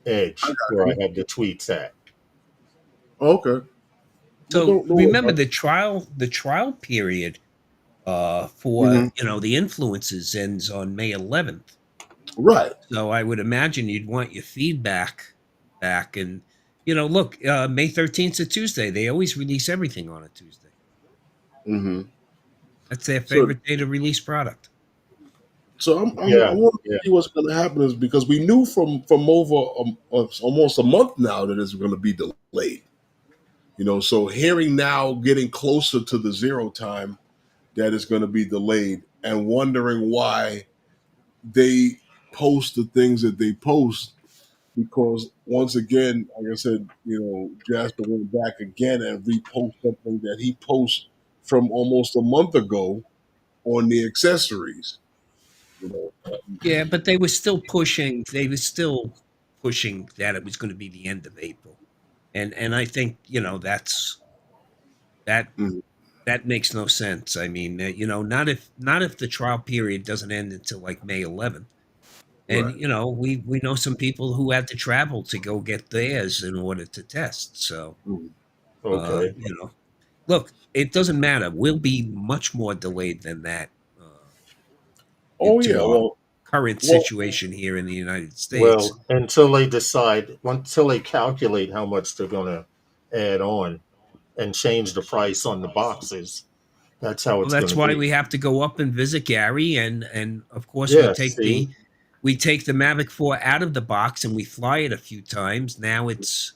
Edge where I have the tweets at. Okay. So Don't remember the trial period for Mhm. the influences ends on May 11th. Right. So I would imagine you'd want your feedback back, and look, May 13th is a Tuesday. They always release everything on a Tuesday. Mm-hmm. That's their So, favorite day to release product. so I'm Yeah, I want to yeah. see what's going to happen, is because we knew from over almost a month now that it's going to be delayed. So hearing now, getting closer to the zero time, that it's going to be delayed, and wondering why they post the things that they post, because once again, like I said, Jasper went back again and repost something that he posted from almost a month ago on the accessories. Yeah, but they were still pushing. They were still pushing that it was going to be the end of April, and I think that Mhm. that makes no sense. I mean, not if the trial period doesn't end until like May 11th. And Right. we know some people who had to travel to go get theirs in order to test. So Mhm. Okay. look, it doesn't matter. We'll be much more delayed than that Oh into yeah. our Well, current well, situation here in the United States. Well, until they calculate how much they're going to add on and change the price on the boxes, that's how Well, it's going that's to why be. we have to go up and visit Gary, and of course we Yeah, take the see? we take the Mavic 4 out of the box and we fly it a few times. Now it's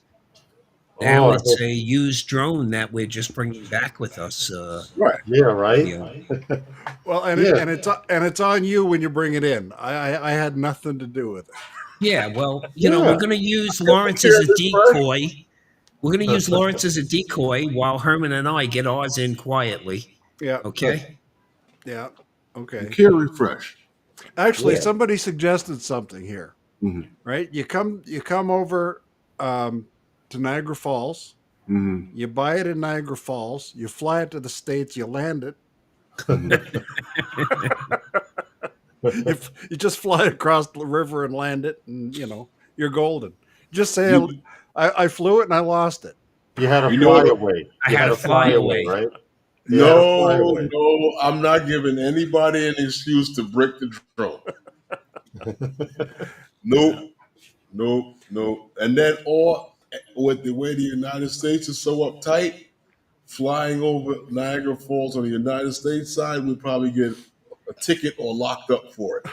Oh, a used drone that we're just bringing back with us. Right. yeah, right. You know. Well, and Yeah. it's on you when you bring it in. I had nothing to do with it. Yeah, well, you know, Yeah. we're going to use Lawrence as a decoy. We're going to use Lawrence as a decoy while Herman and I get ours in quietly. Yeah. Okay. Yeah. Okay. Care refresh. Actually, Yeah. somebody suggested something here. Mhm. Right? You come over to Niagara Falls. Mm-hmm. You buy it in Niagara Falls. You fly it to the States. You land it. You just fly across the river and land it, and you're golden. Just say I flew it and I lost it. You had a You know what? flyaway. I You had a flyaway. right? You had a flyaway. No, I'm not giving anybody an excuse to brick the drone. Nope. And then, or with the way the United States is so uptight, flying over Niagara Falls on the United States side, we'd probably get a ticket or locked up for it.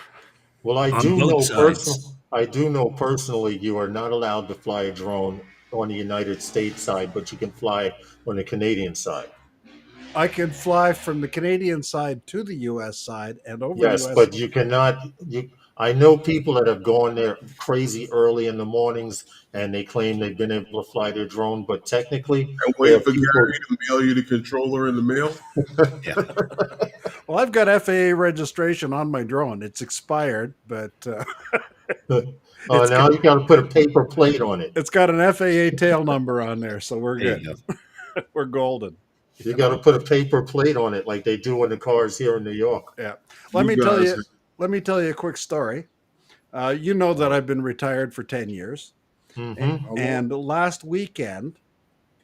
Well, I On do both know sides. I do know personally you are not allowed to fly a drone on the United States side, but you can fly on the Canadian side. I can fly from the Canadian side to the U.S. side and over Yes, U.S. but you cannot. I know people that have gone there crazy early in the mornings, and they claim they've been able to fly their drone, but technically, And there wait are for people. Gary to mail you the controller in the mail. Well, I've got FAA registration on my drone. It's expired, but Oh, It's now got- you got to put a paper plate on it. it's got an FAA tail number on there, so we're There good. you go. We're golden. You got to put a paper plate on it, like they do in the cars here in New York. Yeah. Let me tell you a quick story. You know that I've been retired for 10 years. Mm-hmm. And last weekend,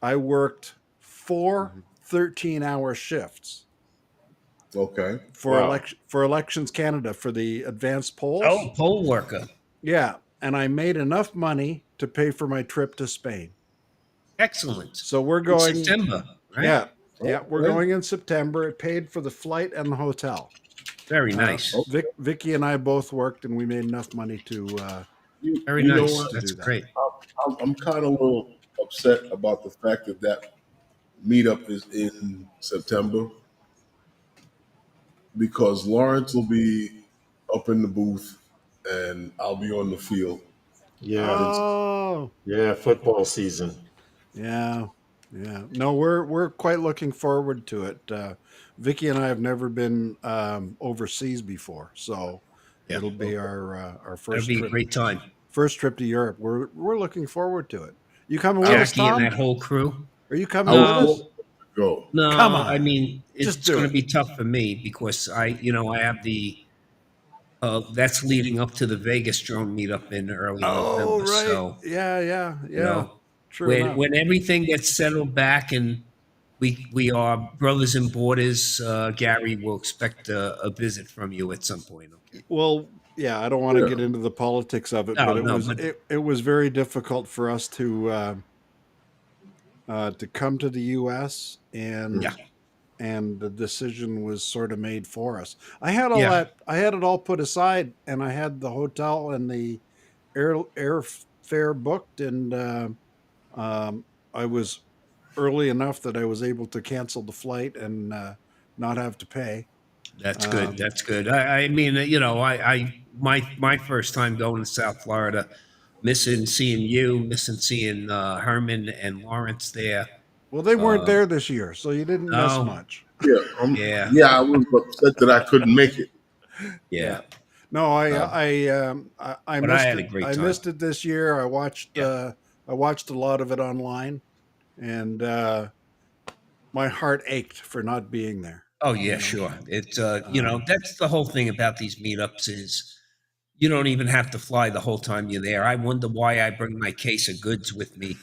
I worked 4 13-hour shifts Okay. for Wow. for Elections Canada for the advanced polls. Oh, poll worker. Yeah, and I made enough money to pay for my trip to Spain. Excellent. So we're In going September, right? Yeah, we're Okay. going in September. It paid for the flight and the hotel. Very nice. Vicky and I both worked, and we made enough money to. Very you know nice. what? That's do that. great. I'm kind of a little upset about the fact that meetup is in September because Lawrence will be up in the booth and I'll be on the field. Yeah, Oh, yeah, football season. yeah. No, we're quite looking forward to it. Vicky and I have never been overseas before, so Yeah. it'll be our That'd first be a trip. great time. First trip to Europe. We're looking forward to it. You coming with us, Jackie and Tom? that whole crew. Are you coming No. with us? Go. No, Come on. I mean Just it's do going it. to be tough for me because I have the that's leading up to the Vegas drone meetup in early Oh, November. right. So Yeah. you know, True enough. when everything gets settled back and we are brothers and borders, Gary will expect a visit from you at some point. Okay. Well, yeah, I don't want to get into the politics of it, No, but no, but- it was very difficult for us to come to the U.S. and the decision was sort of made for us. I had I had it all put aside, and I had the hotel and the airfare booked, and I was early enough that I was able to cancel the flight and not have to pay. That's good. That's good. I mean, my first time going to South Florida, missing seeing you, missing seeing Herman and Lawrence there. Well, they weren't there this year, so you didn't miss No. much. Yeah, I was upset that I couldn't make it. Yeah. No, I But missed I had a it. great I time. missed it this year. I watched a lot of it online, and my heart ached for not being there. Oh yeah, sure. It's that's the whole thing about these meetups is you don't even have to fly the whole time you're there. I wonder why I bring my case of goods with me.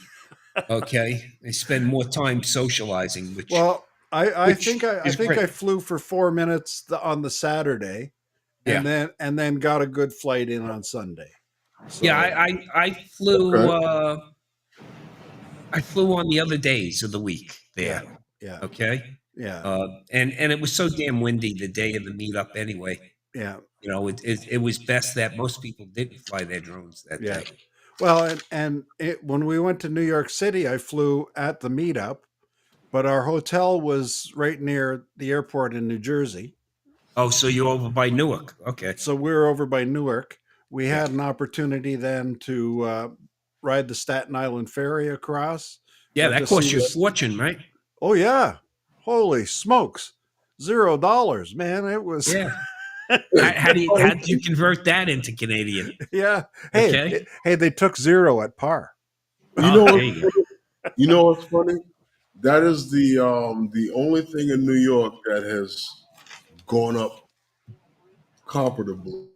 Okay, I spend more time socializing. Which Well, I which think I is think great. I flew for 4 minutes on the Saturday, and then got a good flight in on Sunday. So, Yeah, I flew I flew on the other days of the week there. yeah, Okay. yeah. And it was so damn windy the day of the meetup anyway. Yeah. You know, it was best that most people didn't fly their drones that Yeah. day. Well, when we went to New York City, I flew at the meetup, but our hotel was right near the airport in New Jersey. Oh, so you're over by Newark? Okay. So we were over by Newark. We Yeah. had an opportunity then to ride the Staten Island ferry across. Yeah, Got that to cost see you a the- fortune, right? Oh yeah, holy smokes, $0, man! It was Yeah. How do you convert that into Canadian? yeah. Hey, Okay. hey, they took 0 at par. You know, there you go. you know what's funny? That is the only thing in New York that has gone up comparably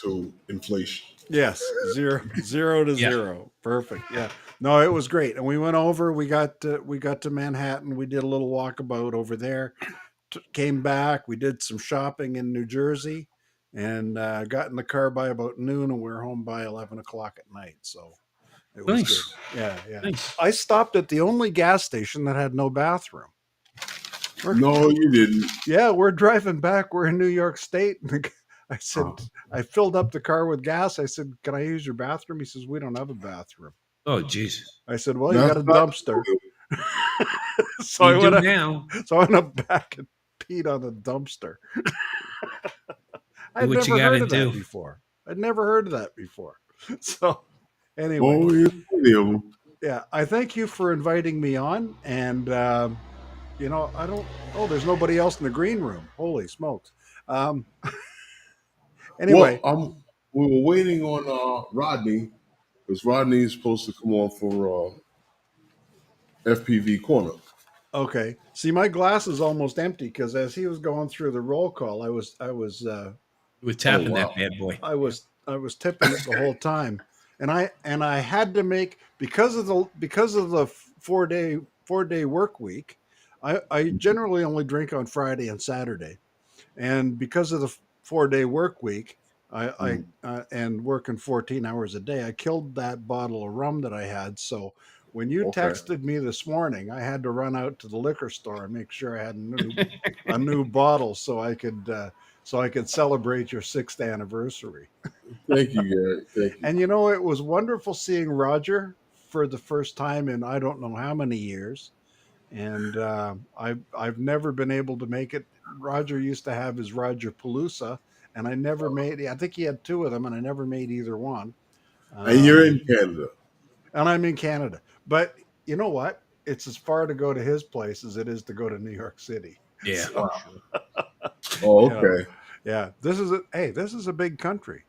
to inflation. Yes, zero to Yeah. 0. Perfect. Yeah. No, it was great, and we went over. We got to Manhattan. We did a little walkabout over there. Came back. We did some shopping in New Jersey, and got in the car by about noon, and we were home by 11 o'clock at night. So it was Nice. good. Yeah, yeah. Nice. I stopped at the only gas station that had no bathroom. No, you didn't. Yeah, we're driving back. We're in New York State. I said, I filled up the car with gas. I said, "Can I use your bathroom?" He says, "We don't have a bathroom." Oh, jeez. I said, "Well, you That's got a not- dumpster." So You I do went up, now. so I went up back and peed on the dumpster. I'd what you never heard gotta of that do. before. I'd never heard of that before. So anyway, Oh, yeah, plenty of them. yeah, I thank you for inviting me on. And you know, I don't. Oh, there's nobody else in the green room. Holy smokes! Anyway, Well, we were waiting on Rodney because Rodney is supposed to come on for FPV Corner. okay. See, my glass is almost empty because as he was going through the roll call, You were tapping wow. that bad boy. I was tipping it the whole time, and I had to make because of the 4-day work week. I generally only drink on Friday and Saturday, and because of the 4-day work week, I and working 14 hours a day, I killed that bottle of rum that I had. So when you Okay. texted me this morning, I had to run out to the liquor store and make sure I had a new bottle so I could celebrate your 6th anniversary. Thank you, Gary. Thank you. And you know, it was wonderful seeing Roger for the first time in I don't know how many years. And I've never been able to make it. Roger used to have his Roger Palooza, and I never made. I think he had 2 of them, and I never made either one. And you're in Canada. And I'm in Canada. But you know what? It's as far to go to his place as it is to go to New York City. Yeah. So, Oh, you know, okay. yeah. This is a big country.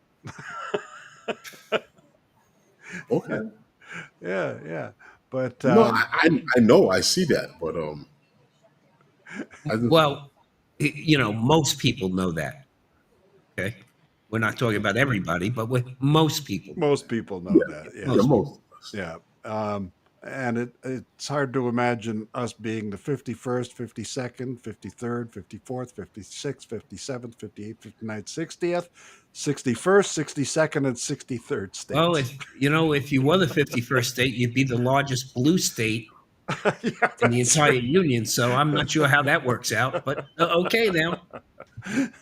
Okay. Yeah, yeah. But No, I know. I see that, but I just, Well, you know, most people know that. Okay. We're not talking about everybody, but most people. most people know that. Yeah. yeah, most of us. Yeah. And it's hard to imagine us being the 51st, 52nd, 53rd, 54th, 56th, 57th, 58th, 59th, 60th, 61st, 62nd, and 63rd states. Well, if you were the 51st state, you'd be the largest blue state Yeah, in the that's entire right. union. So I'm not sure how that works out, but okay now.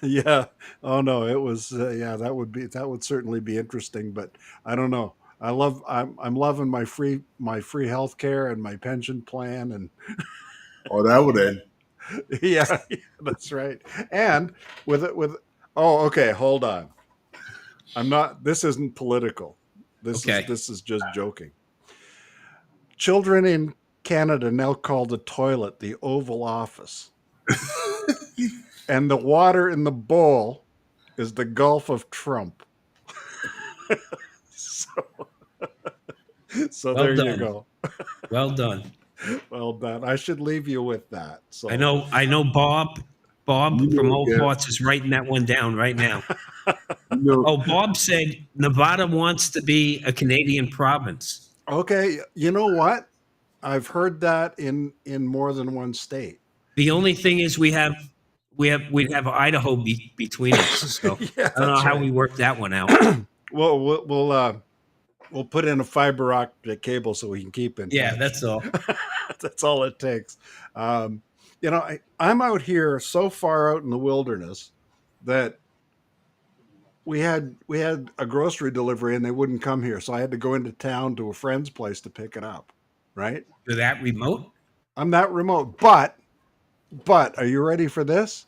Yeah. Oh no, it was yeah, that would certainly be interesting, but I don't know. I'm loving my free health care and my pension plan, and Oh, that would end. yeah, that's right. And oh, okay, hold on. This isn't political. Okay. This is just joking. Children in Canada now call the toilet the Oval Office. And the water in the bowl is the Gulf of Trump. So Well there you done. go. Well done. Well done. I should leave you with that. So I know Bob You from know, Old Gary, Parts is writing that one down right now. you know, Oh, Bob said Nevada wants to be a Canadian province. Okay, you know what? I've heard that in more than one state. The only thing is we'd have Idaho between us. So Yeah, I don't know that's how right. we work that one out. Well, we'll put in a fiber optic cable so we can keep in Yeah, touch. that's all. That's all it takes. You know, I'm out here so far out in the wilderness that we had a grocery delivery and they wouldn't come here, so I had to go into town to a friend's place to pick it up. Right? You're that remote? I'm not remote, but are you ready for this?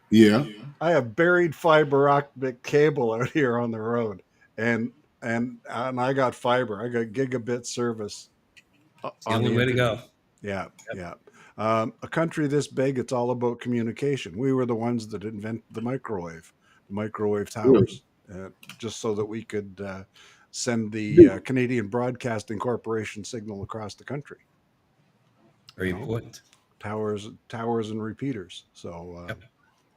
Yeah. I have buried fiber optic cable out here on the road, and I got fiber. I got gigabit service It's the on only the way to internet. go. Yeah, yeah. A country this big, it's all about communication. We were the ones that invented the microwave towers, just so that we could send the Canadian Broadcasting Corporation signal across the country. Very You know? important. Towers, and repeaters. So, Yep.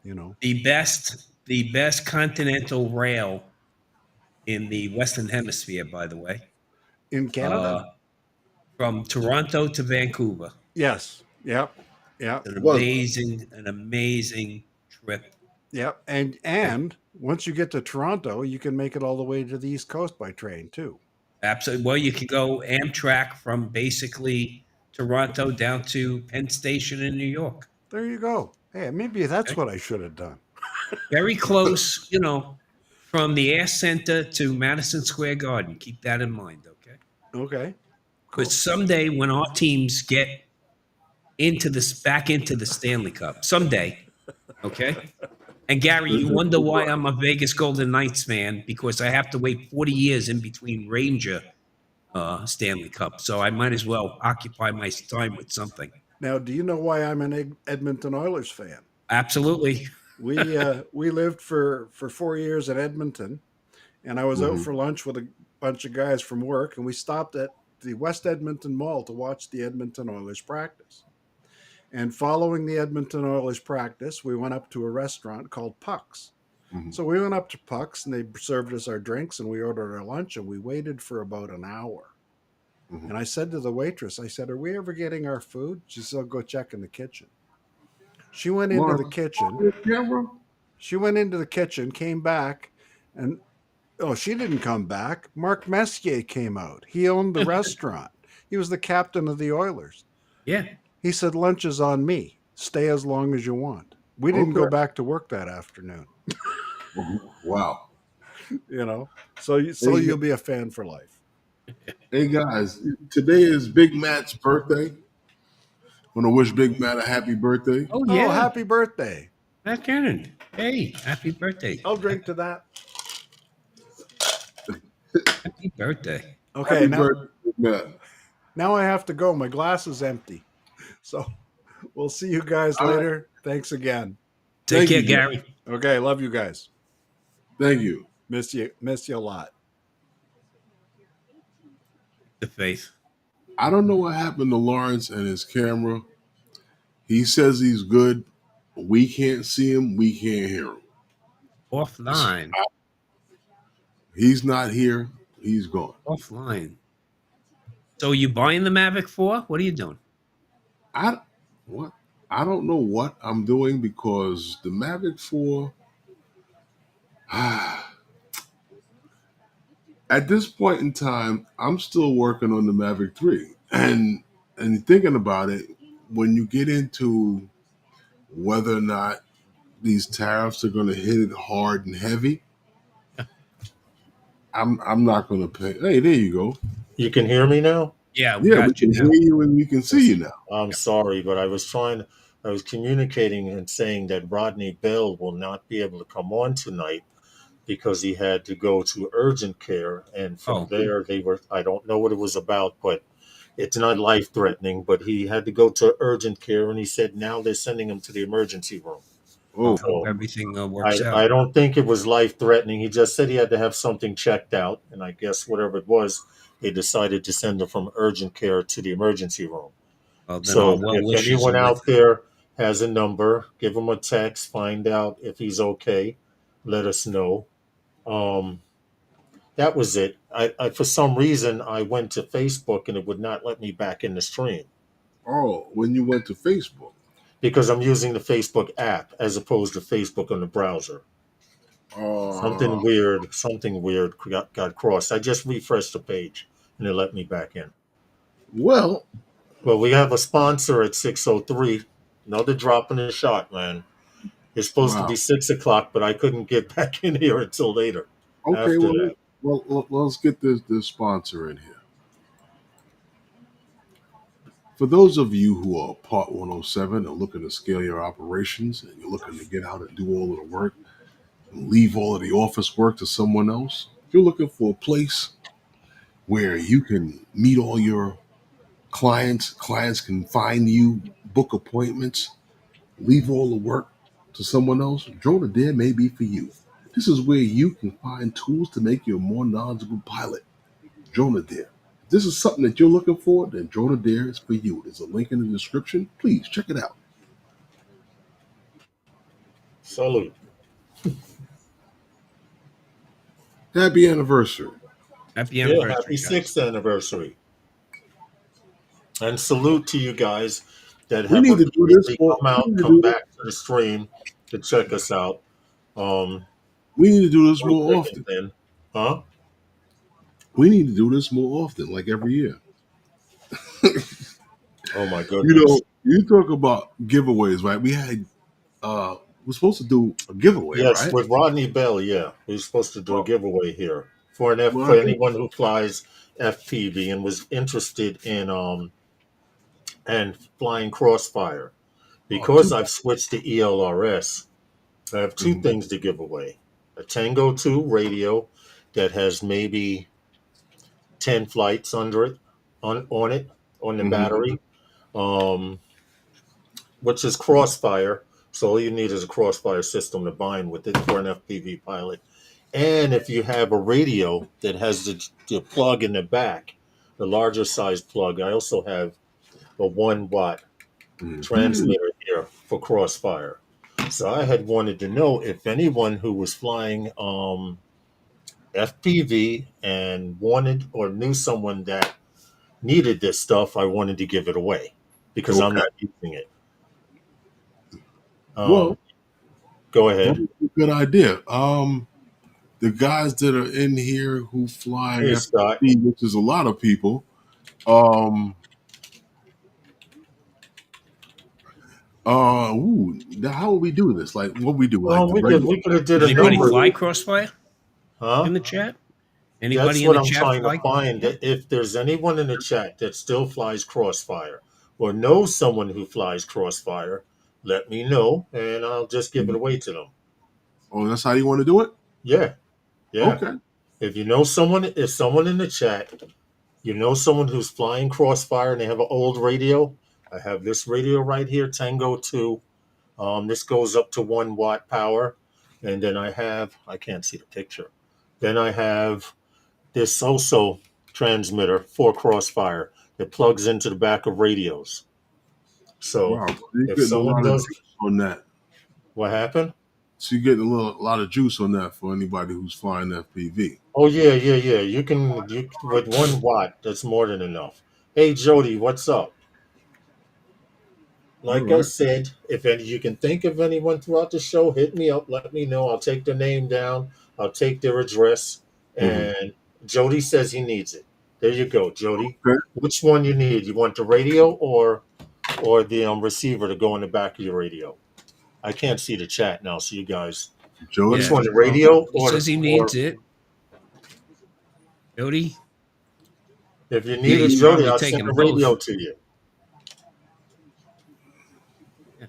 you know, The best continental rail in the Western Hemisphere, by the way, in Canada. From Toronto to Vancouver. Yes. Yep. Yep. An Was amazing trip. Yep. And once you get to Toronto, you can make it all the way to the East Coast by train too. Absolutely. Well, you can go Amtrak from basically Toronto down to Penn Station in New York. There you go. Hey, maybe that's what I should have done. Very close, from the Air Center to Madison Square Garden. Keep that in mind, okay? Okay. Because someday when our teams get back into the Stanley Cup, someday, okay? And Gary, you wonder why I'm a Vegas Golden Knights fan, because I have to wait 40 years in between Ranger Stanley Cup. So I might as well occupy my time with something. Now, do you know why I'm an Edmonton Oilers fan? Absolutely. We lived for 4 years in Edmonton, and I was out for lunch with a bunch of guys from work, and we stopped at the West Edmonton Mall to watch the Edmonton Oilers practice. And following the Edmonton Oilers practice, we went up to a restaurant called Puck's. So we went up to Puck's, and they served us our drinks, and we ordered our lunch, and we waited for about an hour. And I said to the waitress, I said, "Are we ever getting our food?" She said, "I'll go check in the kitchen." She went into the kitchen. She went into the kitchen, came back, and she didn't come back. Mark Messier came out. He owned the restaurant. He was the captain of the Oilers. Yeah. He said, "Lunch is on me. Stay as long as you want." We didn't go back to work that afternoon. Wow. So you'll be a fan for life. Hey guys, today is Big Matt's birthday. Want to wish Big Matt a happy birthday. Oh, yeah. Oh, happy birthday. Matt Cannon. Hey, happy birthday. I'll drink to that. Happy birthday. Okay, Happy birthday, Big Matt. Now I have to go. My glass is empty. So we'll see you guys later. Thanks again. Take care, Gary. Okay, love you guys. Thank you. Miss you a lot. The faith. I don't know what happened to Lawrence and his camera. He says he's good. We can't see him. We can't hear him. Offline. He's not here. He's gone. Offline. So you buying the Mavic 4? What are you doing? I don't know what I'm doing, because the Mavic 4, at this point in time, I'm still working on the Mavic 3. And thinking about it, when you get into whether or not these tariffs are going to hit it hard and heavy, I'm not going to pay. Hey, there you go. You can hear me now? Yeah, we can hear you and we can see you now. I'm sorry, but I was communicating and saying that Rodney Bell will not be able to come on tonight because he had to go to urgent care. And from there, I don't know what it was about, but it's not life-threatening, but he had to go to urgent care, and he said now they're sending him to the emergency room. So everything works out. I don't think it was life-threatening. He just said he had to have something checked out, and I guess whatever it was, they decided to send him from urgent care to the emergency room. So if anyone out there has a number, give him a text, find out if he's okay, let us know. That was it. I for some reason, I went to Facebook and it would not let me back in the stream. Oh, when you went to Facebook? Because I'm using the Facebook app as opposed to Facebook on the browser. Something weird got crossed. I just refreshed the page and it let me back in. Well, we have a sponsor at 6:03. Another drop in the shot, man. It's supposed to Wow. be 6 o'clock, but I couldn't get back in here until later. Okay, After well, that. let's get this sponsor in here. For those of you who are Part 107 and looking to scale your operations, and you're looking to get out and do all of the work and leave all of the office work to someone else, if you're looking for a place where you can meet all your clients can find you, book appointments, leave all the work to someone else, Drone a Dare may be for you. This is where you can find tools to make you a more knowledgeable pilot. Drone a Dare. If this is something that you're looking for, then Drone a Dare is for you. There's a link in the description. Please check it out. Salute. Happy anniversary. Happy Yeah, anniversary, happy guys. 6th anniversary. And salute to you guys that We have need to do this immediately more. come back to the stream to check us out. We need to do this Real more quick often. and then, huh? We need to do this more often, like every year. Oh my You goodness. know, you talk about giveaways, right? We're supposed to do a giveaway, Yes, right? with Rodney Bell, yeah. We're supposed to do a Well, giveaway here for well, for I think anyone who flies FPV and was interested in and flying Crossfire. Because two. I've switched to ELRS, I have two Mhm, things to give away. A Tango 2 radio that has maybe 10 flights under it, on it, on the mhm. battery, um, which is Crossfire. So all you need is a Crossfire system to bind with it for an FPV pilot. And if you have a radio that has the plug in the back, the larger size plug, I also have a 1 watt Mhm. transmitter here for Crossfire. So I had wanted to know if anyone who was flying FPV and wanted or knew someone that needed this stuff, I wanted to give it away because I'm Okay. not using it. Well, Go that ahead. would be a good idea. The guys that are in here who fly Hey, Scott. FPV, which is a lot of people, um, now how would we do this? Like, what we do? Like Well, the we could regular? we could have did Does a anybody number, fly Crossfire huh? in the chat? That's Anybody in what the I'm chat trying to fly? find. That if there's anyone in the chat that still flies Crossfire or knows someone who flies Crossfire, let me know and I'll just give it away to them. Oh, that's how you want to do it? Yeah, yeah. Okay. If you know someone, if someone in the chat, you know someone who's flying Crossfire and they have an old radio, I have this radio right here, Tango 2. This goes up to 1 watt power. And then I can't see the picture. Then I have this also transmitter for Crossfire that plugs into the back of radios. So Wow. So you're if getting a someone lot of does, juice on that. what happened? So you're getting a lot of juice on that for anybody who's flying FPV. Oh yeah, yeah, yeah. You with 1 watt, that's more than enough. Hey Jody, what's up? All Like I right. said, if any, you can think of anyone throughout the show, hit me up. Let me know. I'll take their name down. I'll take their address. Mhm. And Jody says he needs it. There you go, Jody. Okay. Which one you need? You want the radio or the receiver to go in the back of your radio? I can't see the chat now, so you guys. Jody. Which Yeah. one, the radio He or says he needs it. Jody, if you yeah, need it, he's Jody, probably I'll send taking the both. radio to you. Yeah.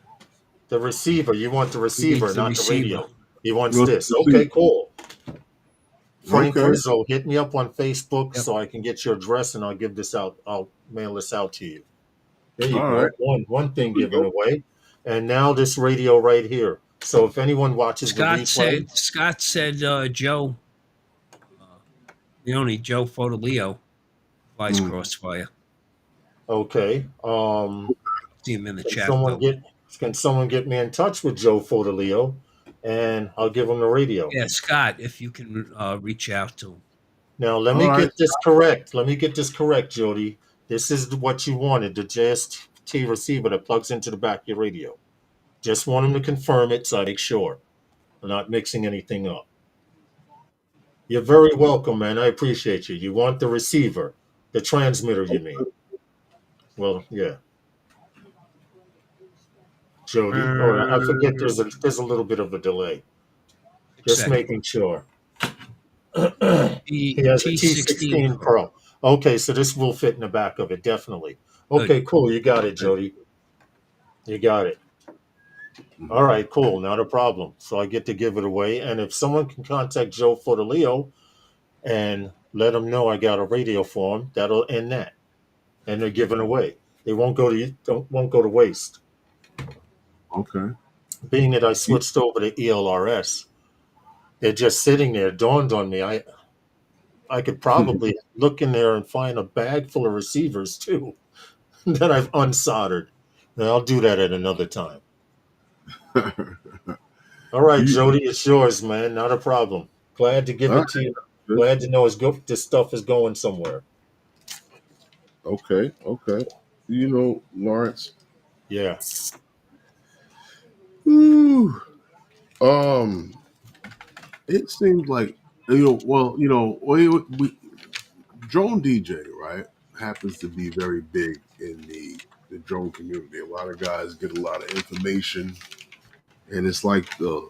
The receiver. You want the He receiver, needs the not the receiver. radio. He wants Well, this. let's see. Okay, cool. Frank Okay. Rizzo, hit me up on Facebook Yep. so I can get your address and I'll give this out. I'll mail this out to you. There you All go. right. One thing There we given go. away. And now this radio right here. So if anyone watches the replay, Scott said Joe Joe Fodolio flies Mm. Crossfire. okay. See him in the Can chat someone though. get me in touch with Joe Fodolio and I'll give him the radio. Yeah, Scott, if you can reach out to him. Now let All me right. get this correct. Let me get this correct, Jody. This is what you wanted, the JST receiver that plugs into the back of your radio. Just want him to confirm it so I make sure I'm not mixing anything up. You're very welcome, man. I appreciate you. You want the receiver, the transmitter, you mean? Well, yeah. Jody. Oh, I forget. There's a little bit of a delay. Just Second. making sure. The He has a T16 T16 Pro. Okay, so this will fit in the back of it, definitely. Good. Okay, cool. You got it, Jody. You got it. All right, cool. Not a problem. So I get to give it away. And if someone can contact Joe Fortaleo and let him know I got a radio for him, that'll end that. And they're giving away. They won't go to waste. Okay. Being that I switched over to ELRS, they're just sitting there. It dawned on me. I could probably look in there and find a bag full of receivers too that I've unsoldered. And I'll do that at another time. All right, Jody, it's yours, man. Not a problem. Glad to give it to you. Glad to know this stuff is going somewhere. Okay. Lawrence. Yeah. Ooh. It seems like we drone DJ, right, happens to be very big in the drone community. A lot of guys get a lot of information, and it's like the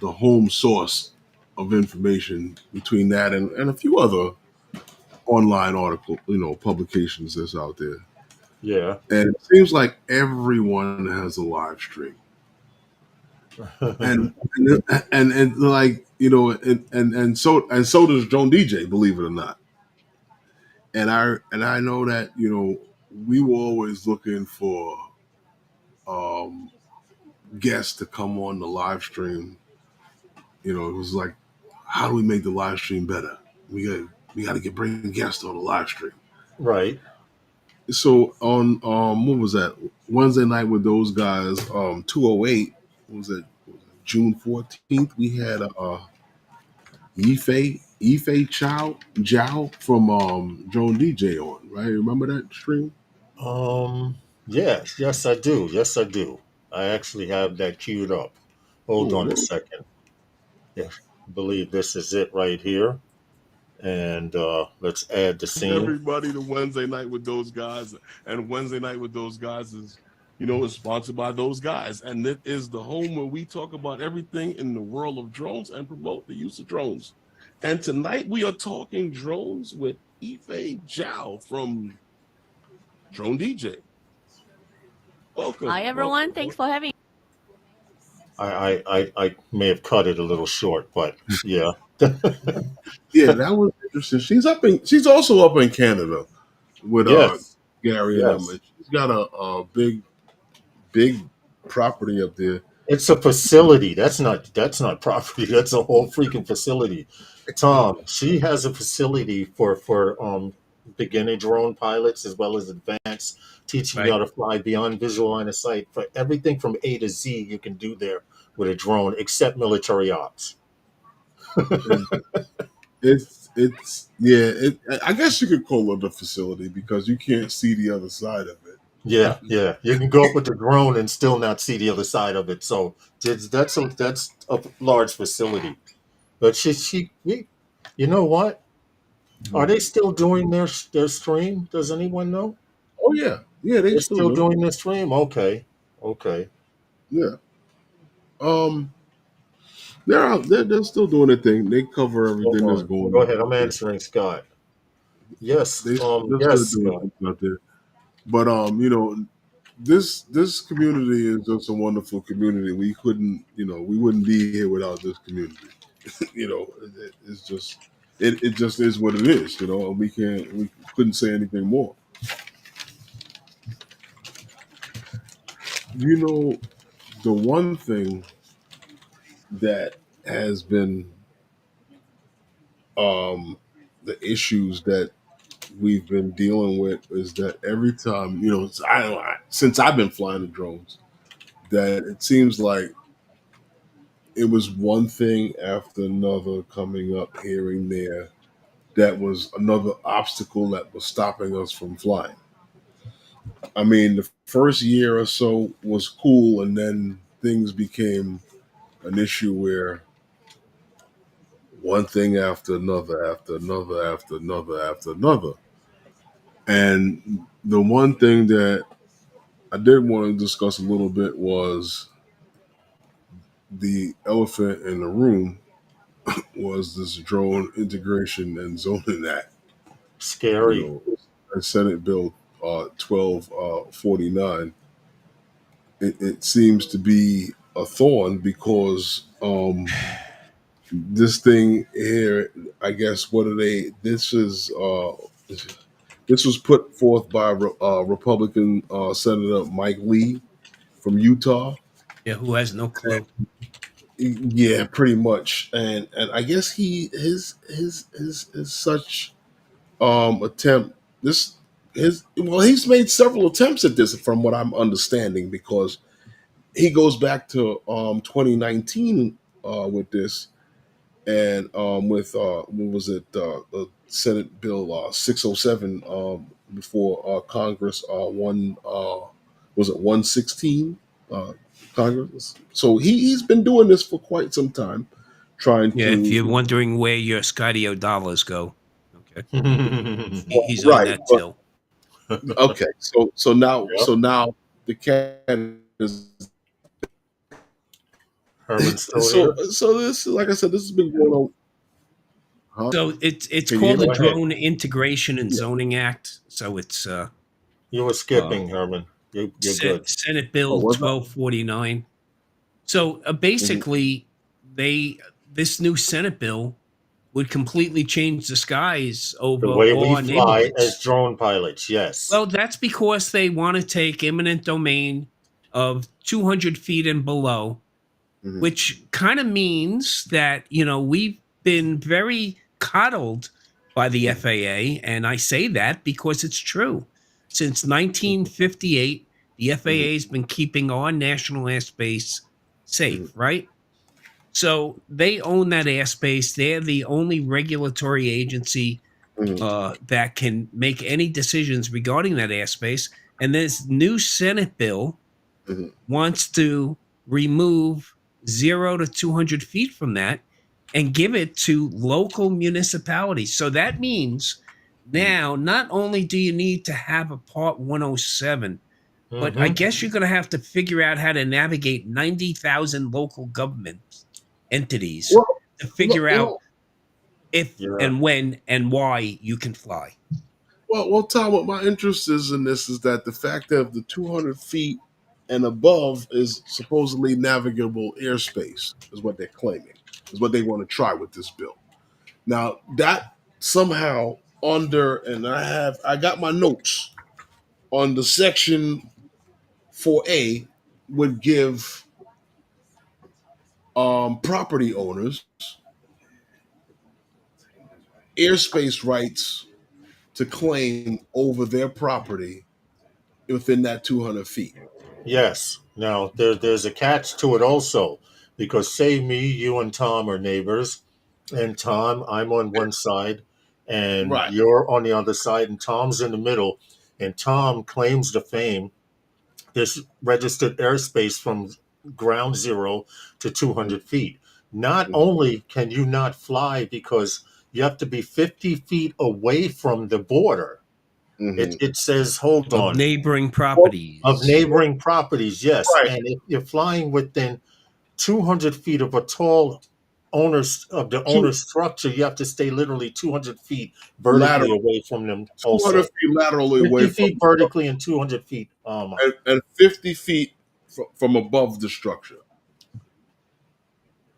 home source of information between that and a few other online article, publications that's out there. Yeah. And it seems like everyone has a live stream. and like and so does Drone DJ, believe it or not. And I know that we were always looking for guests to come on the live stream. It was like, how do we make the live stream better? We got to bring guests on the live stream. Right. So on what was that, Wednesday night with those guys, 208, what was it, June 14th, we had Ife Chow from Drone DJ on, right? Remember that stream? Yes, I do. Yes, I do. I actually have that queued up. Hold on a second. Yeah, I believe this is it right here. And let's add the scene. Everybody to Wednesday night with those guys, and Wednesday night with those guys is sponsored by those guys, and it is the home where we talk about everything in the world of drones and promote the use of drones. And tonight we are talking drones with Ife Zhao from Drone DJ. Welcome. Hi everyone, thanks for having me. I may have cut it a little short, but yeah. Yeah, that was interesting. She's also up in Canada with Gary and Emma. She's got a big property up there. It's a facility. That's not property. That's a whole freaking facility. Tom, she has a facility for beginner drone pilots as well as advanced, teaching you how to fly beyond visual line of sight for everything from A to Z you can do there with a drone, except military ops. I guess you could call it a facility because you can't see the other side of it. Yeah. You can go up with the drone and still not see the other side of it. So that's a large facility. But you know what? Are they still doing their stream? Does anyone know? Oh yeah, they're still doing their stream. Okay. Yeah. They're still doing their thing. They cover everything that's going on. Go ahead. I'm answering Scott. Yes. Yes, Scott. Out there. But this community is just a wonderful community. We wouldn't be here without this community. It's just it just is what it is. We couldn't say anything more. The one thing that has been the issues that we've been dealing with is that every time, since I've been flying the drones, that it seems like it was one thing after another coming up here and there that was another obstacle that was stopping us from flying. I mean, the first year or so was cool, and then things became an issue where one thing after another, after another, after another, after another. And the one thing that I did want to discuss a little bit was the elephant in the room was this Drone Integration and Zoning Act. Scary. Senate Bill 1249. It seems to be a thorn because this thing here, I guess, what are they? This was put forth by Republican Senator Mike Lee from Utah. Yeah, who has no clue? Yeah, pretty much, and I guess his such attempt he's made several attempts at this from what I'm understanding, because he goes back to 2019 with this, and with what was it, Senate Bill 607 before Congress was it 116 Congress. So he's been doing this for quite some time, trying Yeah, to. if you're wondering where your Skydio dollars go, okay, he's on Right, that but- till. Okay, so now the cat is Herman's still so here. so this, like I said, this has been going on. Huh? So it's Can you called the hear me? Drone Integration and Yeah. Zoning Act. So it's You were skipping, Herman. You're good. Senate Bill was I? 1249. So basically, this new Senate bill would completely change the skies over The way all we our fly neighborhoods. as drone pilots, yes. Well, that's because they want to take eminent domain of 200 feet and below, Mhm. which kind of means that, we've been very coddled by the FAA. And I say that because it's true. Since 1958, the FAA has been keeping our national airspace safe, right? So they own that airspace. They're the only regulatory agency that can make any decisions regarding that airspace. And this new Senate bill wants to remove 0 to 200 feet from that and give it to local municipalities. So that means now not only do you need to have a Part 107, but I guess you're going to have to figure out how to navigate 90,000 local government entities to figure out if and when and why you can fly. Well, Tom, what my interest is in this is that the fact that the 200 feet and above is supposedly navigable airspace, is what they're claiming, is what they want to try with this bill. Now, that somehow and I got my notes on the section 4A would give property owners airspace rights to claim over their property within that 200 feet. Yes. Now, there's a catch to it also, because say me, you, and Tom are neighbors, and Tom, I'm on one side, and Right. you're on the other side, and Tom's in the middle, and Tom claims the fame, this registered airspace from ground zero to 200 feet. Not only can you not fly because you have to be 50 feet away from the border. It says, hold on. Of neighboring properties. Of neighboring properties, yes. Right. And if you're flying within 200 feet of a tall owner's structure, you have to stay literally 200 feet vertically away from them. 200 feet laterally 50 away feet from vertically and 200 feet. And 50 feet from above the structure.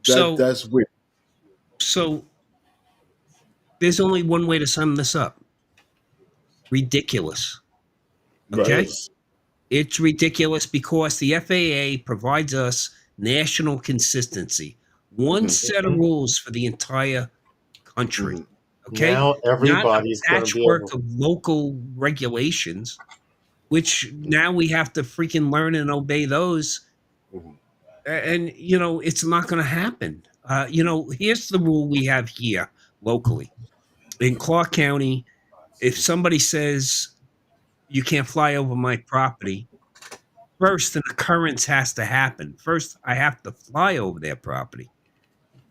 That's weird. So there's only one way to sum this up. Ridiculous. Okay? Right. It's ridiculous because the FAA provides us national consistency. One set of rules for the entire country. Okay? Now everybody's not a going to be patchwork able. of local regulations, which now we have to freaking learn and obey those. And, it's not going to happen. Here's the rule we have here locally. In Clark County, if somebody says you can't fly over my property, first an occurrence has to happen. First, I have to fly over their property.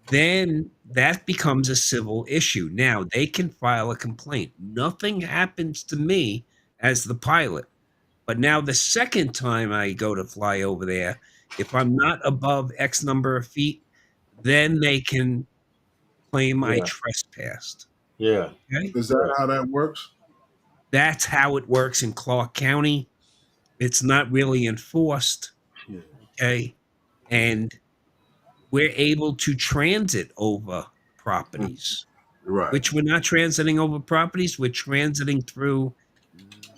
Then that becomes a civil issue. Now they can file a complaint. Nothing happens to me as the pilot. But now the second time I go to fly over there, if I'm not above X number of feet, then they can claim I Yeah. trespassed. Yeah. Okay? Is that how that works? That's how it works in Clark County. It's not really enforced. Yeah. Okay? And we're able to transit over properties, Right. which we're not transiting over properties. We're transiting through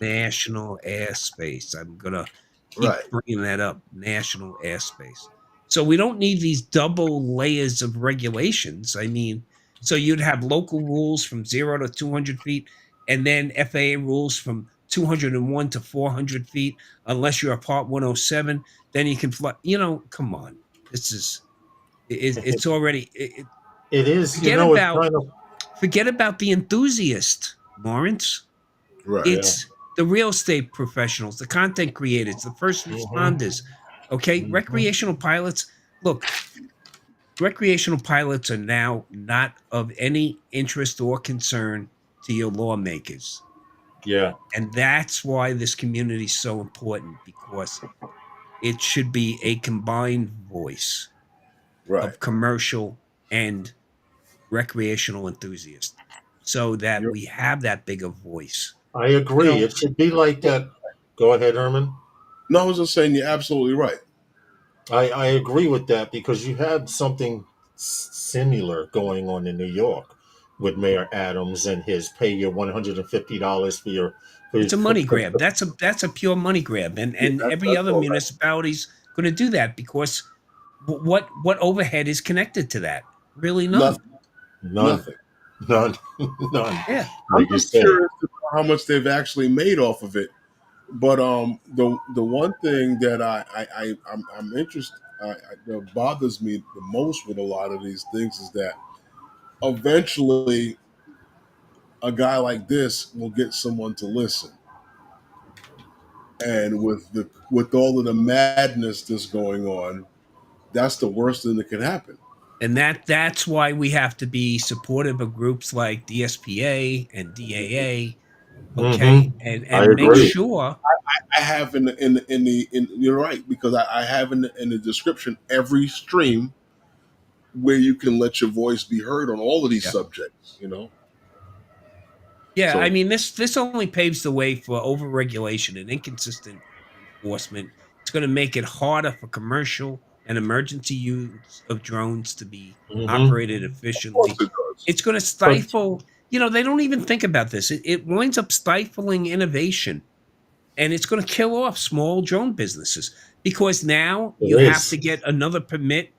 national airspace. I'm going to keep Right. bringing that up, national airspace. So we don't need these double layers of regulations. I mean, so you'd have local rules from 0 to 200 feet, and then FAA rules from 201 to 400 feet, unless you're a Part 107, then you can fly. Come on. This is it's already It is, forget it's about kind of, forget about the enthusiast, Lawrence. Right. yeah. It's the real estate professionals, the content creators, the first Mhm. responders. Okay, recreational pilots. Look, recreational pilots are now not of any interest or concern to your lawmakers. Yeah. And that's why this community is so important, because it should be a combined voice Right. of commercial and recreational enthusiasts, so that You're, we have that bigger voice. I You agree. know, It should be like that. Go ahead, Herman. no, I was just saying you're absolutely right. I agree with that because you have something similar going on in New York with Mayor Adams and his pay your $150 for your for it's his a for, money for, grab. That's a pure money grab, and Yeah, and every that's other all right. municipality's going to do that, because what overhead is connected to that? Really none. Nothing. none, Nothing. none, none. Yeah. I'm Like you just say, curious to know how much they've actually made off of it. But the one thing that I'm interested that bothers me the most with a lot of these things is that eventually a guy like this will get someone to listen. And with all of the madness that's going on, that's the worst thing that can happen. And that's why we have to be supportive of groups like DSPA and DAA, okay? hmm I And make agree. sure. I have in you're right, because I have in the description every stream where you can let your voice be heard on all of these Yeah. subjects. Yeah, I So mean, this only paves the way for overregulation and inconsistent enforcement. It's going to make it harder for commercial and emergency use of drones to be hmm operated of course efficiently. it does. It's going to But stifle, they don't even think about this. It winds up stifling innovation, and it's going to kill off small drone businesses, because now it you have to is. get another permit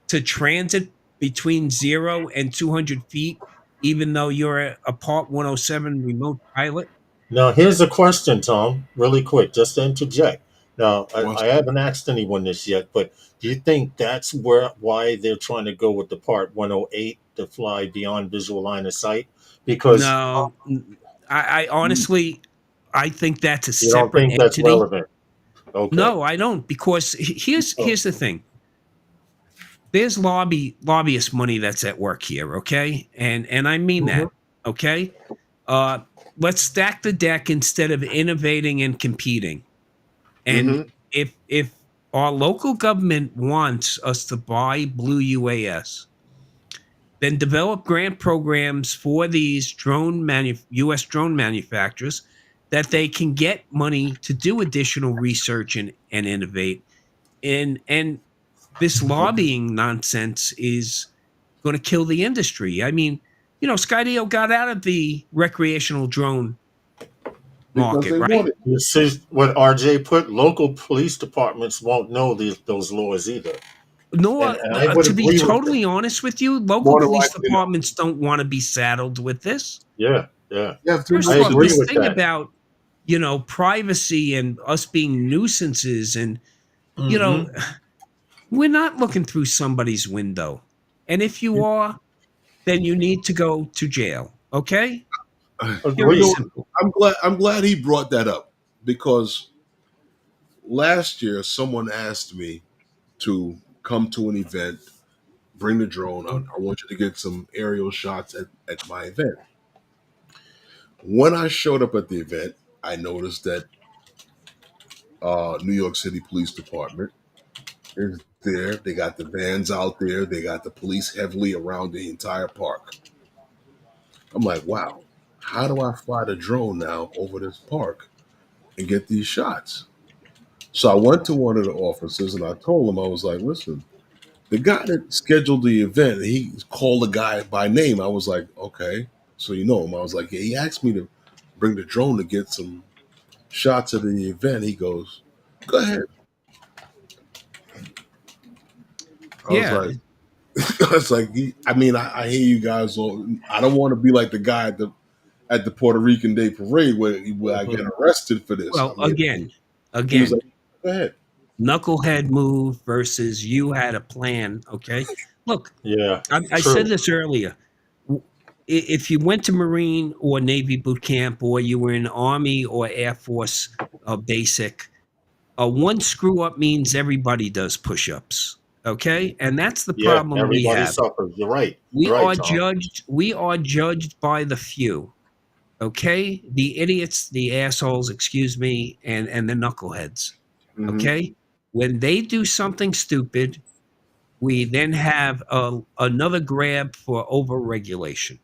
to transit between 0 and 200 feet, even though you're a Part 107 remote pilot. Now, here's a question, Tom, really quick, just to interject. Now, I Once haven't asked anyone this yet, but do you think that's why they're trying to go with the Part 108 to fly beyond visual line of sight? Because No, I honestly, I think that's a you don't separate think that's entity. relevant. Okay. No, I don't. Because Oh, here's the thing. There's lobbyist money that's at work here, okay? And I mean hmm that, okay? Uh, let's stack the deck instead of innovating and competing. And hmm if our local government wants us to buy Blue UAS, then develop grant programs for these U.S. drone manufacturers, that they can get money to do additional research and innovate. And this lobbying nonsense is going to kill the industry. I mean, Skydio got out of the recreational drone because market, they right? wanted. this is what RJ put. Local police departments won't know those laws either. Nor, And I would to be agree with that. totally honest with you, local More than police likely not. departments don't want to be saddled with this. Yeah, yeah. You have too First I much of all, to agree do. this with thing that. about, privacy and us being nuisances, and, you know, hmm we're not looking through somebody's window. And if you are, then you need to go to jail. Okay? Pure You and know, Agreed. simple. I'm glad he brought that up, because last year someone asked me to come to an event, bring the drone out. I want you to get some aerial shots at my event. When I showed up at the event, I noticed that New York City Police Department is there. They got the vans out there. They got the police heavily around the entire park. I'm like, wow, how do I fly the drone now over this park and get these shots? So I went to one of the officers and I told him, I was like, listen, the guy that scheduled the event, he called the guy by name. I was like, okay, so you know him. I was like, yeah, he asked me to bring the drone to get some shots of the event. He goes, go ahead. I was Yeah. like, I was like, I mean, I hear you guys. I don't want to be like the guy at the Puerto Rican Day Parade where I get arrested for this. Well, I mean, again, he was like, go ahead. knucklehead move versus you had a plan. Okay, look, Yeah, I said this earlier. If you went to Marine or Navy boot camp, or you were in Army or Air Force basic, one screw up means everybody does push-ups. Okay, and that's the yeah. problem we Everybody have. suffers. You're right. We You're right, are Tom. judged. We are judged by the few. Okay, the idiots, the assholes, excuse me, and the knuckleheads. Mhm. Okay, when they do something stupid, we then have another grab for overregulation.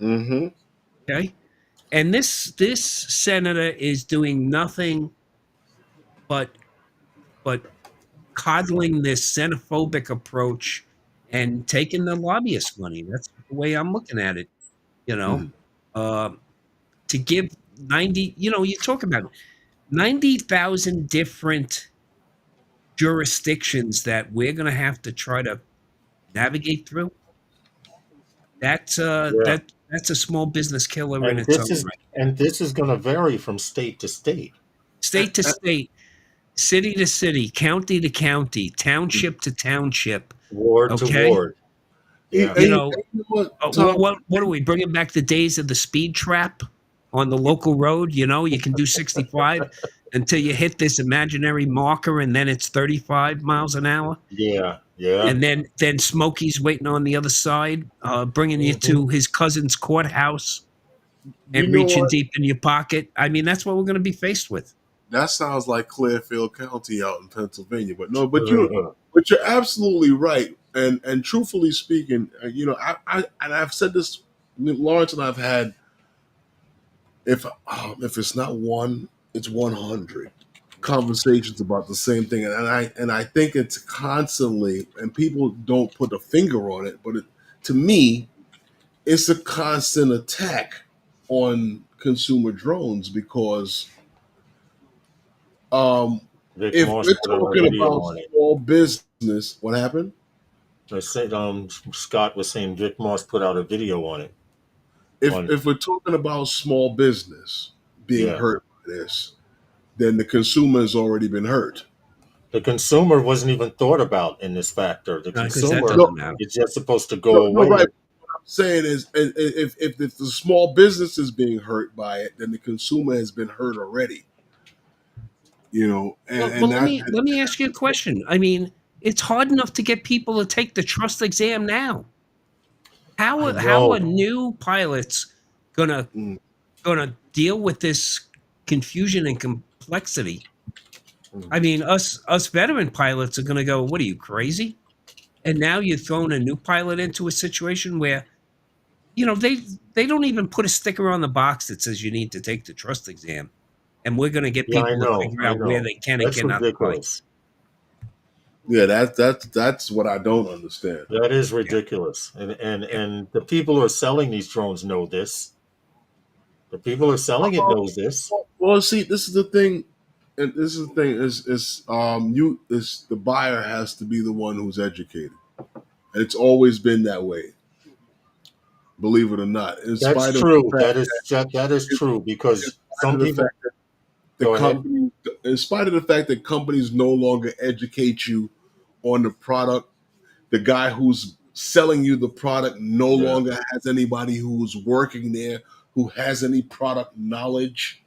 Mm-hmm. Okay, and this senator is doing nothing but coddling this xenophobic approach and taking the lobbyist money. That's the way I'm looking at it. You know, to give 90. You know, you talk about 90,000 different jurisdictions that we're going to have to try to navigate through. That's Yeah. that's a small business killer in And its this own is right. this is going to vary from state to state. State to state, city to city, county to county, township to township. Ward to Okay, ward. Yeah. you know what, what are we bringing back the days of the speed trap on the local road? You know, you can do 65 until you hit this imaginary marker, and then it's 35 miles an hour. Yeah. Yeah. And then Smokey's waiting on the other side, bringing you to his cousin's courthouse and You know reaching what? deep in your pocket. I mean, that's what we're going to be faced with. That sounds like Clearfield County out in Pennsylvania, but no, but you're absolutely right. And truthfully speaking, you know, I've said this. Lawrence and I've had, if it's not one, it's 100 conversations about the same thing, and I think it's constantly, and people don't put a finger on it, but to me, it's a constant attack on consumer drones because. If Moss we're put out a talking video about on it. small business, what happened? I said Scott was saying Vic Moss put out a video on it. If we're talking about small business being hurt by this, then the consumer has already been hurt. The consumer wasn't even thought about in this factor. The 'cause that consumer doesn't matter. is just supposed to go away. Right. What I'm saying is, if the small business is being hurt by it, then the consumer has been hurt already. You know, Well, let me ask you a question. I mean, it's hard enough to get people to take the trust exam now. How are new pilots gonna deal with this confusion and complexity? I mean, us veteran pilots are gonna go, "What are you, crazy?" And now you're throwing a new pilot into a situation where, you know, they don't even put a sticker on the box that says you need to take the trust exam. And we're going to get people to figure out where they can and cannot fly. Yeah, that's what I don't understand. That is ridiculous. And the people who are selling these drones know this. The people who are selling it knows this. Well, see, this is the thing, and this is the thing is the buyer has to be the one who's educated, and it's always been that way. Believe it or not, That's true. That is true because some people. In spite of the fact that companies no longer educate you on the product, the guy who's selling you the product no longer has anybody who's working there who has any product knowledge.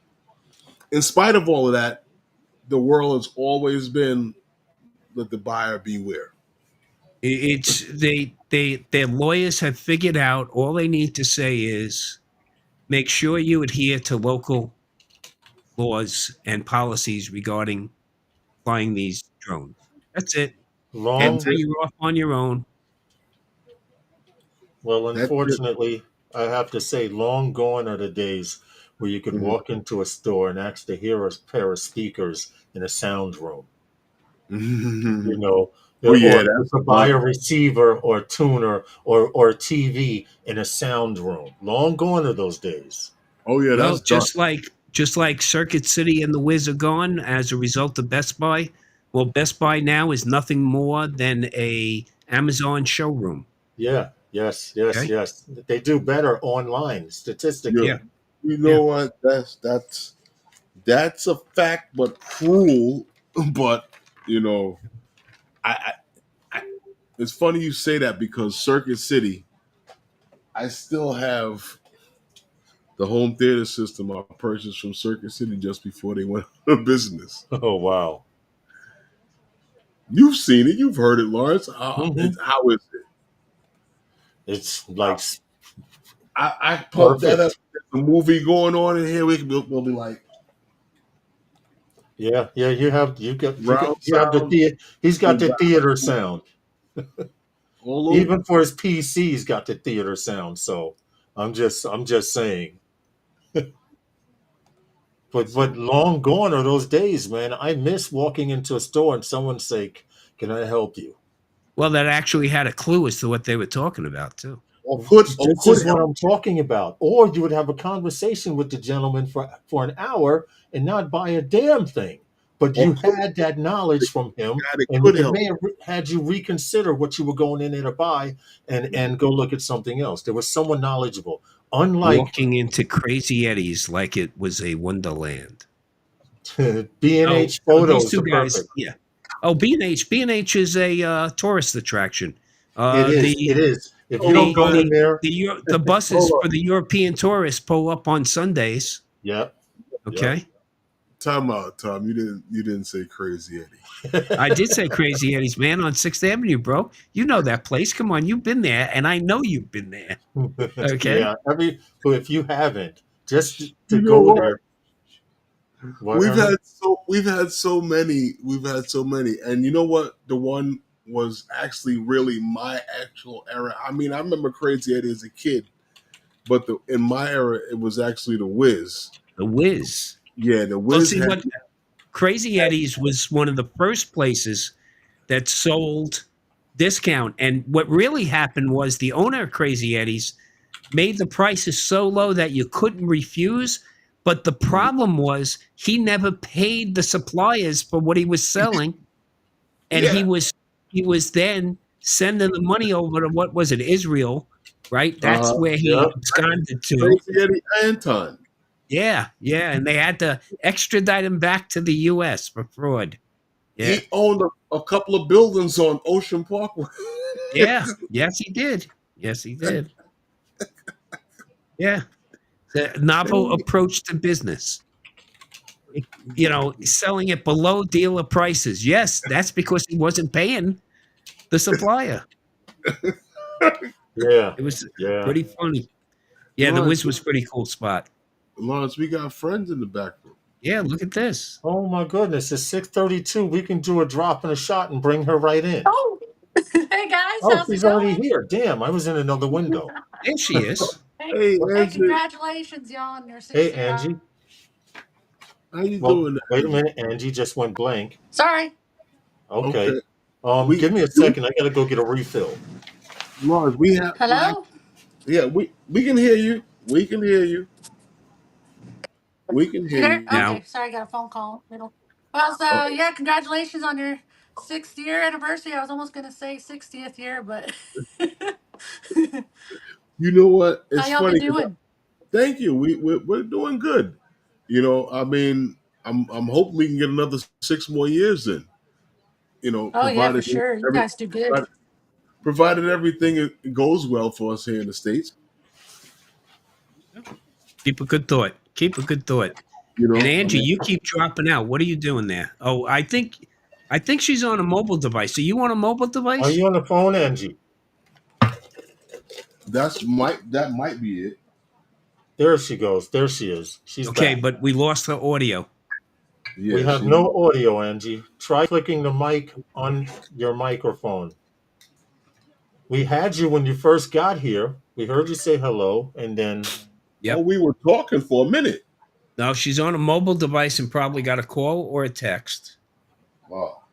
In spite of all of that, the world has always been let the buyer beware. It's their lawyers have figured out all they need to say is make sure you adhere to local laws and policies regarding flying these drones. That's it. Long, After you're off on your own. well, That's it. unfortunately, I have to say, long gone are the days where you could Mhm. walk into a store and actually hear a pair of speakers in a sound room. You know, Oh yeah, or you that's could buy done. a receiver or tuner or TV in a sound room. Long gone are those days. Oh yeah, Well, that's done. just like Circuit City and the Wiz are gone as a result of Best Buy. Well, Best Buy now is nothing more than a Amazon showroom. Yeah, yes, yes, Okay. yes. They do better online You, statistically. Yeah. you Yeah. know what? That's a fact, but cruel. But you know, I it's funny you say that because Circuit City, I still have the home theater system I purchased from Circuit City just before they went out of business. Oh wow. You've seen it, you've heard it, Lawrence. Hmm. How is it? It's like I pump that up. perfect. There's a movie going on in here. We'll be like Yeah, yeah. round You have the sound, he's got the theater sound. all over. Even for his PC, he's got the theater sound. So I'm just saying. But So long gone are those days, man. I miss walking into a store and someone say, "Can I help you?" Well, that actually had a clue as to what they were talking about too. This could is what help. I'm talking about. Or you would have a conversation with the gentleman for an hour and not buy a damn thing. But Or you could had that knowledge from him, God, it and could it help. may have had you reconsider what you were going in there to buy and go look at something else. There was someone knowledgeable. Unlike Walking into Crazy Eddie's like it was a wonderland. Oh, B&H so these photos two are guys, perfect. yeah. Oh, B&H is a tourist attraction. It is. The It is. If you Hold don't on, go guys. in there, the buses Hold for on. the European tourists pull up on Sundays. yep, yep. Okay, Time out, Tom. You didn't say Crazy Eddie. I did say Crazy Eddie's, man, on 6th Avenue, bro. You know that place. Come on, you've been there, and I know you've been there. Okay. Yeah. If you haven't, just to You know go what? there. What, Ernie? We've had so many, and you know what? The one was actually really my actual era. I mean, I remember Crazy Eddie as a kid, but in my era, it was actually the Wiz. The Wiz. Yeah, the Well, Wiz see had what Crazy Eddie's was one of the first places that sold discount. And what really happened was the owner of Crazy Eddie's made the prices so low that you couldn't refuse. But the problem was he never paid the suppliers for what he was selling, and yeah. he was then sending the money over to what was it, Israel, right? That's Uh-huh. where he Yep. absconded to. Crazy Eddie Anton. Yeah, yeah, and they had to extradite him back to the U.S. for fraud. Yeah, He owned a couple of buildings on Ocean Parkway. yeah, yes, he did. Yes, he did. Yeah, the novel approach to business. Selling it below dealer prices. Yes, that's because he wasn't paying the supplier. Yeah. It was Yeah. pretty funny. Yeah, the Lawrence, Wiz was pretty cool spot. we got friends in the back room. Yeah, look at this. Oh my goodness! It's 6:32. We can do a drop and a shot and bring her right in. Oh, hey guys, Oh, how's it she's already going? here. Damn, I was in another window. There she is. Hey, Hey, hey, Angie, congratulations, y'all, on your Hey, 6th year. Angie. how you Well, doing? wait a Angie? minute. Angie just went blank. Sorry. Okay. Okay, we Give me a second. I gotta go get a refill. Lawrence, we have Hello? yeah, we can hear you. We can hear you. We can hear You you. there? Now, Okay, sorry, I got a phone call. Middle. Well, so Okay. yeah, congratulations on your 6th year anniversary. I was almost gonna say 60th year, but You know what? how It's y'all been funny because doing? thank you. We're doing good. I mean, I'm hoping we can get another 6 more years in. Oh yeah, for sure. You every guys do good. provided provided everything goes well for us here in the States. keep a good thought. Keep a good thought. And I Angie, mean, you keep dropping out. What are you doing there? Oh, I think she's on a mobile device. Are you on a mobile Are device? you on the phone, Angie? that might be it. There she goes. There she is. She's Okay, back. but we lost the audio. Yeah, We have she, no audio, Angie. Try clicking the mic on your microphone. We had you when you first got here. We heard you say hello, and then Oh, Yep. we were talking for a minute. No, she's on a mobile device and probably got a call or a text. Wow.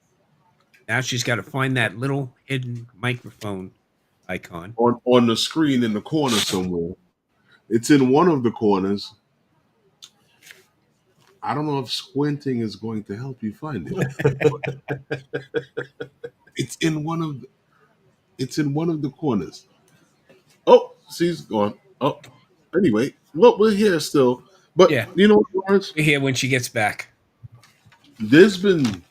Now she's got to find that little hidden microphone icon. On the screen in the corner somewhere. It's in one of the corners. I don't know if squinting is going to help you find it. It's in one of the corners. Oh, she's gone. Oh, anyway, well, we're here still. But Yeah, you know, Lawrence, we're here when she gets back. there's been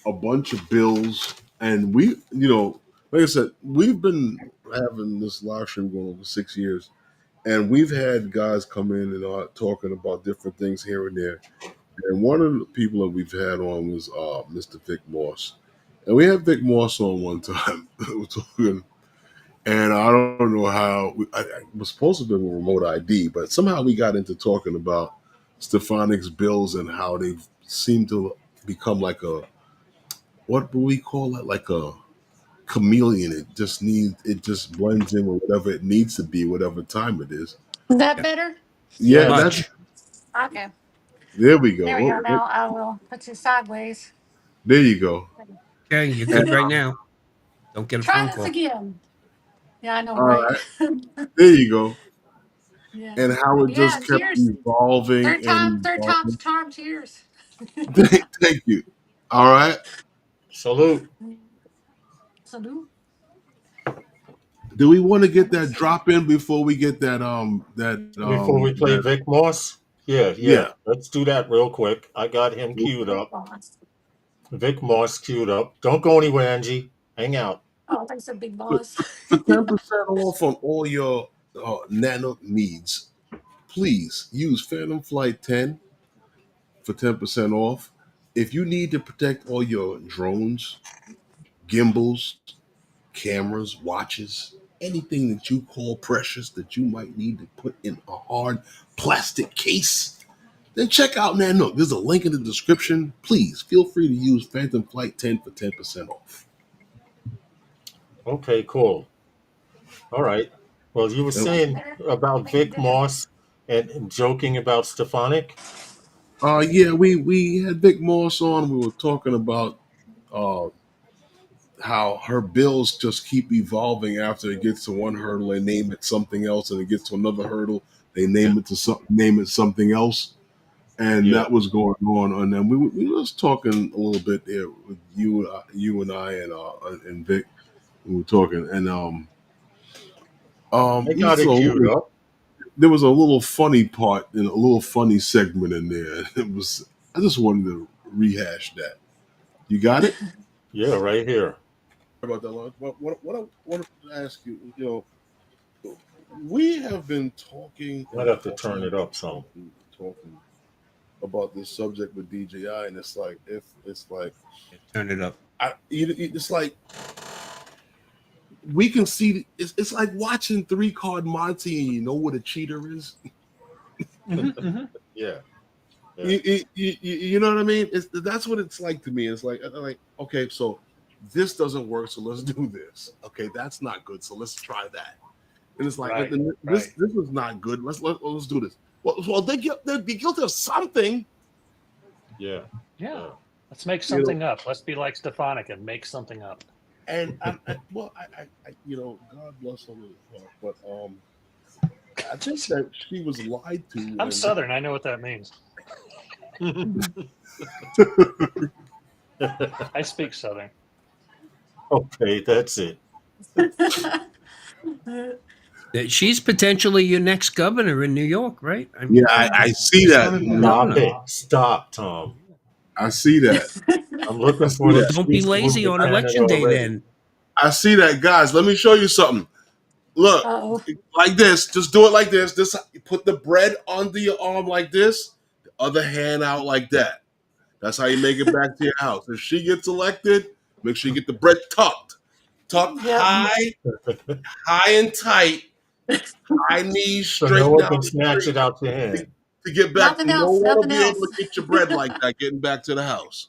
a bunch of bills, and we, like I said, we've been having this live stream going over 6 years, and we've had guys come in and talking about different things here and there. And one of the people that we've had on was Mr. Vic Moss, and we had Vic Moss on one time. We're talking, and I don't know how I was supposed to be with remote ID, but somehow we got into talking about Stephanic's bills and how they seem to become like a, what do we call it? Like a chameleon. It just blends in with whatever it needs to be, whatever time it is. Is that Yeah. better? Yeah, that's Much. Okay. there we go. There we go. Now I will put you sideways. There you go. Okay, you're And, good right now. Don't get a Try phone this call. again. Yeah, I know, all right? right, there you go. Yeah. And how it Yeah, just kept cheers. evolving Third and time's evolving. charm, cheers. Thank you. All right. salute. Salute. Do we want to Let get me that see. drop in before we get Before we play that Vic Moss, yeah. yeah. Let's do that real quick. I got him queued Big up. boss. Vic Moss queued up. Don't go anywhere, Angie. Hang out. Oh, thanks a big For boss. 10% off on all your nano needs, please use Phantom Flight 10 for 10% off. If you need to protect all your drones, gimbals, cameras, watches, anything that you call precious that you might need to put in a hard plastic case, then check out Nanook. There's a link in the description. Please feel free to use Phantom Flight 10 for 10% off. Okay, cool. All right. Well, you were That's saying better. about Make it Vic bigger. Moss and joking about Stefanik. Yeah, we had Vic Moss on. We were talking about uh, how her bills just keep evolving. After it gets to one hurdle, they name it something else, and it gets to another hurdle, they name it something else. And Yeah. that was going on. And then we was talking a little bit there with you and I and Vic. We were talking, and I we got it saw queued up. there was a little funny part and a little funny segment in there. It was, I just wanted to rehash that. You got it? Yeah, right here. About that, Lawrence. What I want to ask you, we have been talking Might have to turn it up some. talking about this subject with DJI, and it's like Turn it up. it's like we can see it's like watching 3-card Monty, and you know what a cheater is. Yeah. You know what I mean? That's what it's like to me. It's like okay, so this doesn't work, so let's do this. Okay, that's not good, so let's try that. And it's like Right, this is not good. Let's do this. Well, they'd be guilty of something. Yeah. Yeah. Let's make something up. Let's be like Stefanik and make something up. And I God bless her heart, but I think that she was lied to. I'm Southern. I know what that means. I speak Southern. Okay, that's it. She's potentially your next governor in New York, right? I mean, Yeah, I see that. Stop it. Stop, Tom. I see that. I'm looking see for that. the Don't be speech lazy movement on candidate election day already. then. I see that, guys. Let me show you something. Look, Uh-oh. like this. Just do it like this. You put the bread under your arm like this. The other hand out like that. That's how you make it back to your house. If she gets elected, make sure you get the bread tucked Yep. high and tight, high knees So no straight one down can the snatch street it out your hand. to get back. Nothing No else. one will Nothing be able else. to get your bread like that getting back to the house.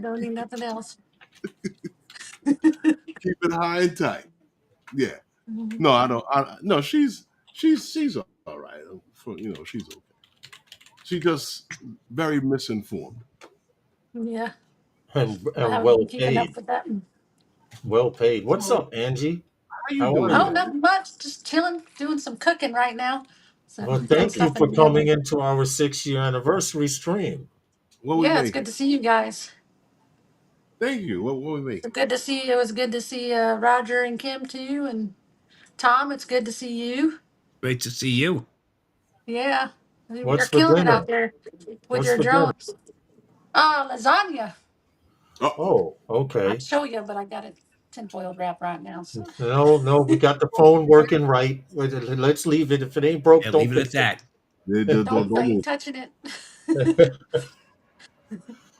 Don't need nothing else. Keep it high and tight. Yeah. No, I don't. No, she's all right. She's okay. She just very misinformed. Yeah, I And haven't well been keeping up paid. with that. Well paid. What's So, up, Angie? how you How are doing, Oh, you? man? nothing much. Just chilling, doing some cooking right now. So Well, putting thank you stuff in for the oven. coming into our 6-year anniversary stream. What we Yeah, it's good making? to see you guys. Thank you. What we It's making? good to see. It was good to see Roger and Kim too, and Tom. It's good to see you. Great to see you. Yeah, you're What's for killing it out dinner? there with What's your for dinner? drones. Lasagna. Oh, Oh, I'd okay. show you, but I got it tinfoil wrap right now. So No, we got the phone working right. Let's leave it. If it ain't broke, Yeah, don't leave it at fix that. don't I ain't move. touching it. it.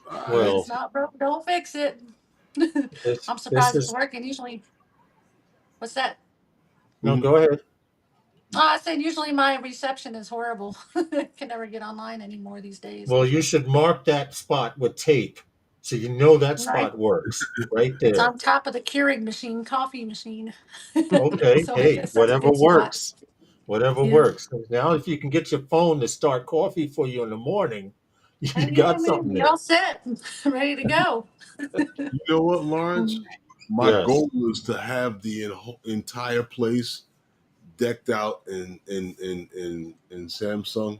All If right. Well, it's not broke, don't fix it. I'm this surprised it's is working. Usually, what's that? no. Mhm. Go ahead. Oh, I said usually my reception is horrible. Can never get online anymore these days. Well, you should mark that spot with tape so you know that Right. spot works right It's there. on top of the Keurig machine, coffee machine. Okay, So hey, that's a whatever good spot. works. Whatever Yeah. works. Now, if you can get your phone to start coffee for you in the morning, you Yeah, got man, something be there. all set, ready to go. You know what, Lawrence? My Yes. goal is to have the entire place decked out in Samsung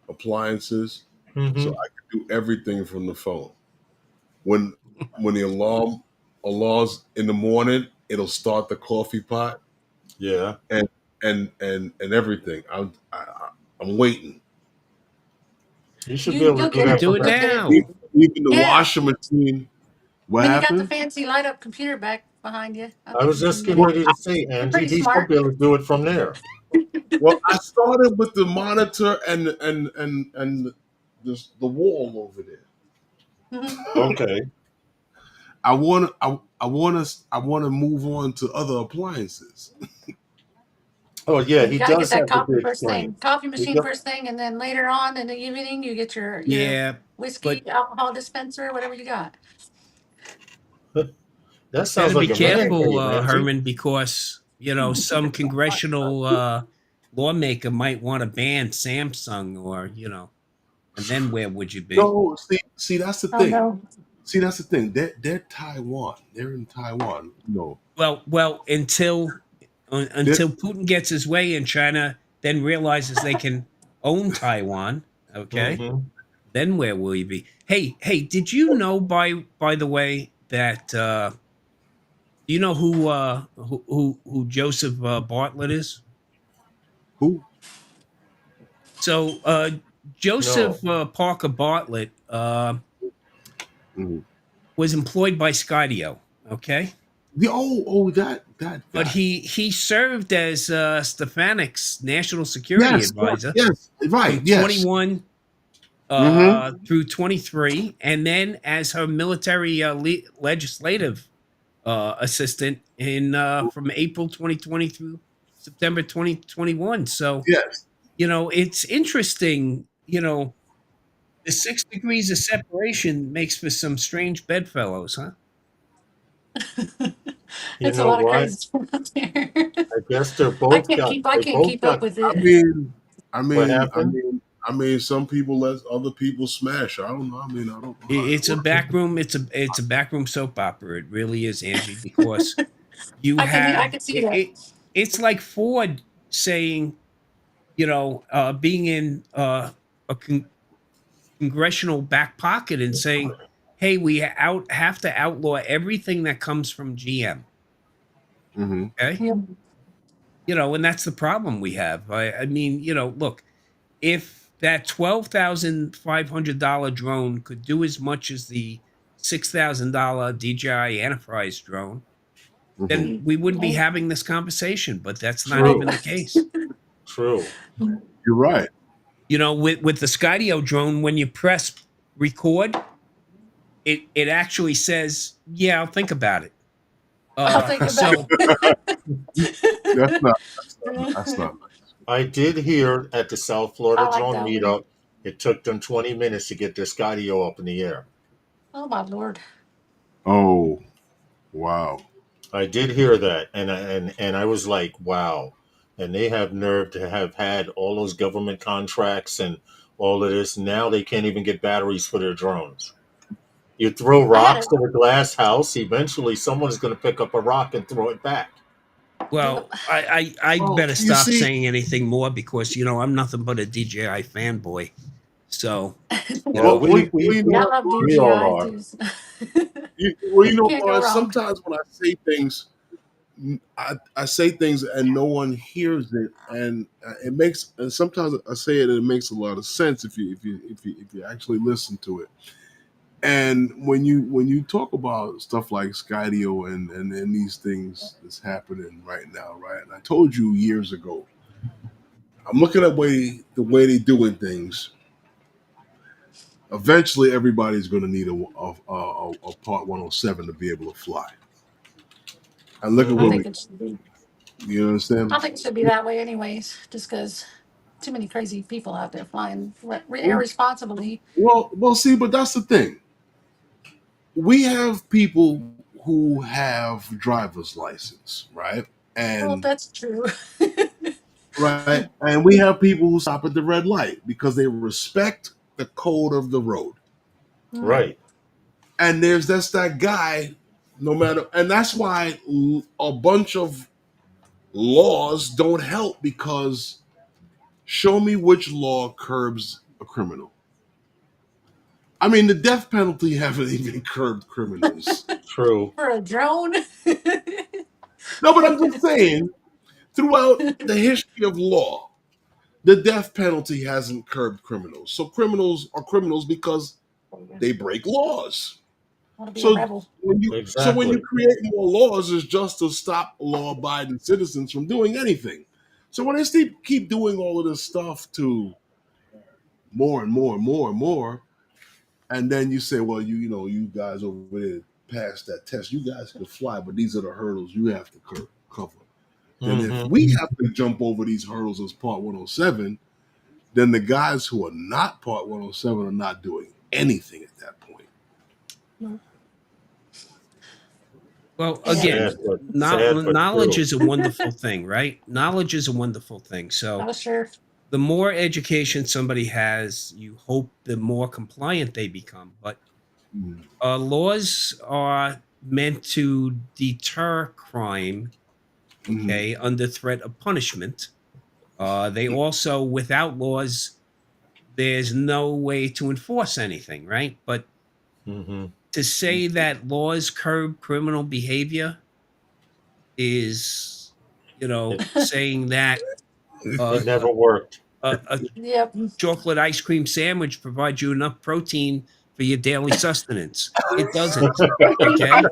appliances, so Mm-hmm. I can do everything from the phone. When the alarms in the morning, it'll start the coffee pot Yeah. and and everything. I'm waiting. You should be able You'll to do get that it. Do from it that. You'll get it. now. Even the Yeah. washer machine. What When you got the happened? fancy light up computer back behind you, I I think was you just can getting get it. Well, ready to say, You're Angie, pretty he should smart. be able to do it from there. well, I started with the monitor and the wall over there. Mhm. Okay. I want to move on to other appliances. Oh yeah, You he gotta get does that have the coffee big first thing. screen. Coffee He machine does. first thing, and then later on in the evening, you get your Yeah, whiskey, but alcohol dispenser, whatever you got. That sounds better be like a man careful, cave, Angie. Herman, because some congressional lawmaker might want to ban Samsung, or and then where would you be? No, see, that's the Oh thing. no. See, that's the thing. They're Taiwan. They're in Taiwan. No, Well, they're, until Putin gets his way in China, then realizes they can own Taiwan. Okay, Mm-hmm. then where will you be? Hey, did you know by the way that do you know who Joseph Bartlett is? who? So No. Joseph Parker Bartlett Mhm. was employed by Skydio. Okay, That but guy. he served as Stefanik's national security Yes, advisor yes, right, from yes. 21 Mm-hmm. through 23, and then as her military legislative assistant in from April 2020 through September 2021. So Yes. it's interesting. The 6 degrees of separation makes for some strange bedfellows, huh? You It's a know lot of what? crazy stuff out there. I guess they're I both can't got. keep. I They can't both keep up got. with I it. mean, I What mean, I happened? mean, I mean, some people let other people smash. I don't know. I mean, I don't know how that It's a works. backroom. It's a backroom soap opera. It really is, Angie, because you I have can see that. it's like Ford saying, being in a congressional back pocket and saying, "Hey, we have to outlaw everything that comes from GM." Mm-hmm. Okay, Yeah. and that's the problem we have. I mean, look, if that $12,500 drone could do as much as the $6,000 DJI Enterprise drone, Mm-hmm. then we wouldn't be having this conversation. But that's not Right. even the case. True. You're right. With the Skydio drone, when you press record, it actually says, "Yeah, I'll think about it." I'll think about So That's not nice. I did hear at the South I Florida like drone Dowling. meetup, it took them 20 minutes to get their Skydio up in the air. Oh my lord. Oh, wow. I did hear that, and I was like, wow. And they have nerve to have had all those government contracts and all of this. Now they can't even get batteries for their drones. You throw I had rocks it. at a glass house, eventually someone's going to pick up a rock and throw it back. well, Yep. I Well, better you stop see, saying anything more because I'm nothing but a DJI fanboy. So Well, you know I what, love we Lawrence? all DJI are. too. You know, Can't go Lawrence, wrong. sometimes when I say things, I say things and no one hears it, and it makes. And sometimes I say it and it makes a lot of sense if you actually listen to it. And when you talk about stuff like Skydio and these things that's happening right now, right? And I told you years ago, I'm looking at the way they're doing things. Eventually, everybody's going to need a Part 107 to be able to fly. And look at I where Mhm. we, think it should be. you understand? I think it should be that way anyways, just because too many crazy people out there flying Well, irresponsibly. see, but that's the thing. We have people who have driver's license, right? Well, And that's true. right, and we have people who stop at the red light because they respect the code of the road. Mhm. Right. And there's just that guy, no matter, and that's why a bunch of laws don't help because show me which law curbs a criminal. I mean, the death penalty haven't even curbed criminals. True. For a drone. No, but I'm just saying, throughout the history of law, the death penalty hasn't curbed criminals. So criminals are criminals because they break laws. Want to be a So rebel? when you Exactly. create more laws, it's just to stop law-abiding citizens from doing anything. So when they keep doing all of this stuff to more and more and more and more, and then you say, well, you guys over there passed that test. You guys can fly, but these are the hurdles you have to cover. Then if Hmm. we have to jump over these hurdles as Part 107, then the guys who are not Part 107 are not doing anything at that point. No. well, Yeah. again, Sad but knowledge true. is a wonderful thing, right? Knowledge is a wonderful thing. So Oh, sure. the more education somebody has, you hope the more compliant they become. But Mm. laws are meant to deter crime, Mhm. okay, under threat of punishment. They also, without laws, there's no way to enforce anything, right? But Hmm. to say that laws curb criminal behavior is, It, saying that it uh, never worked. a Yep. chocolate ice cream sandwich provides you enough protein for your daily sustenance. It doesn't. Okay?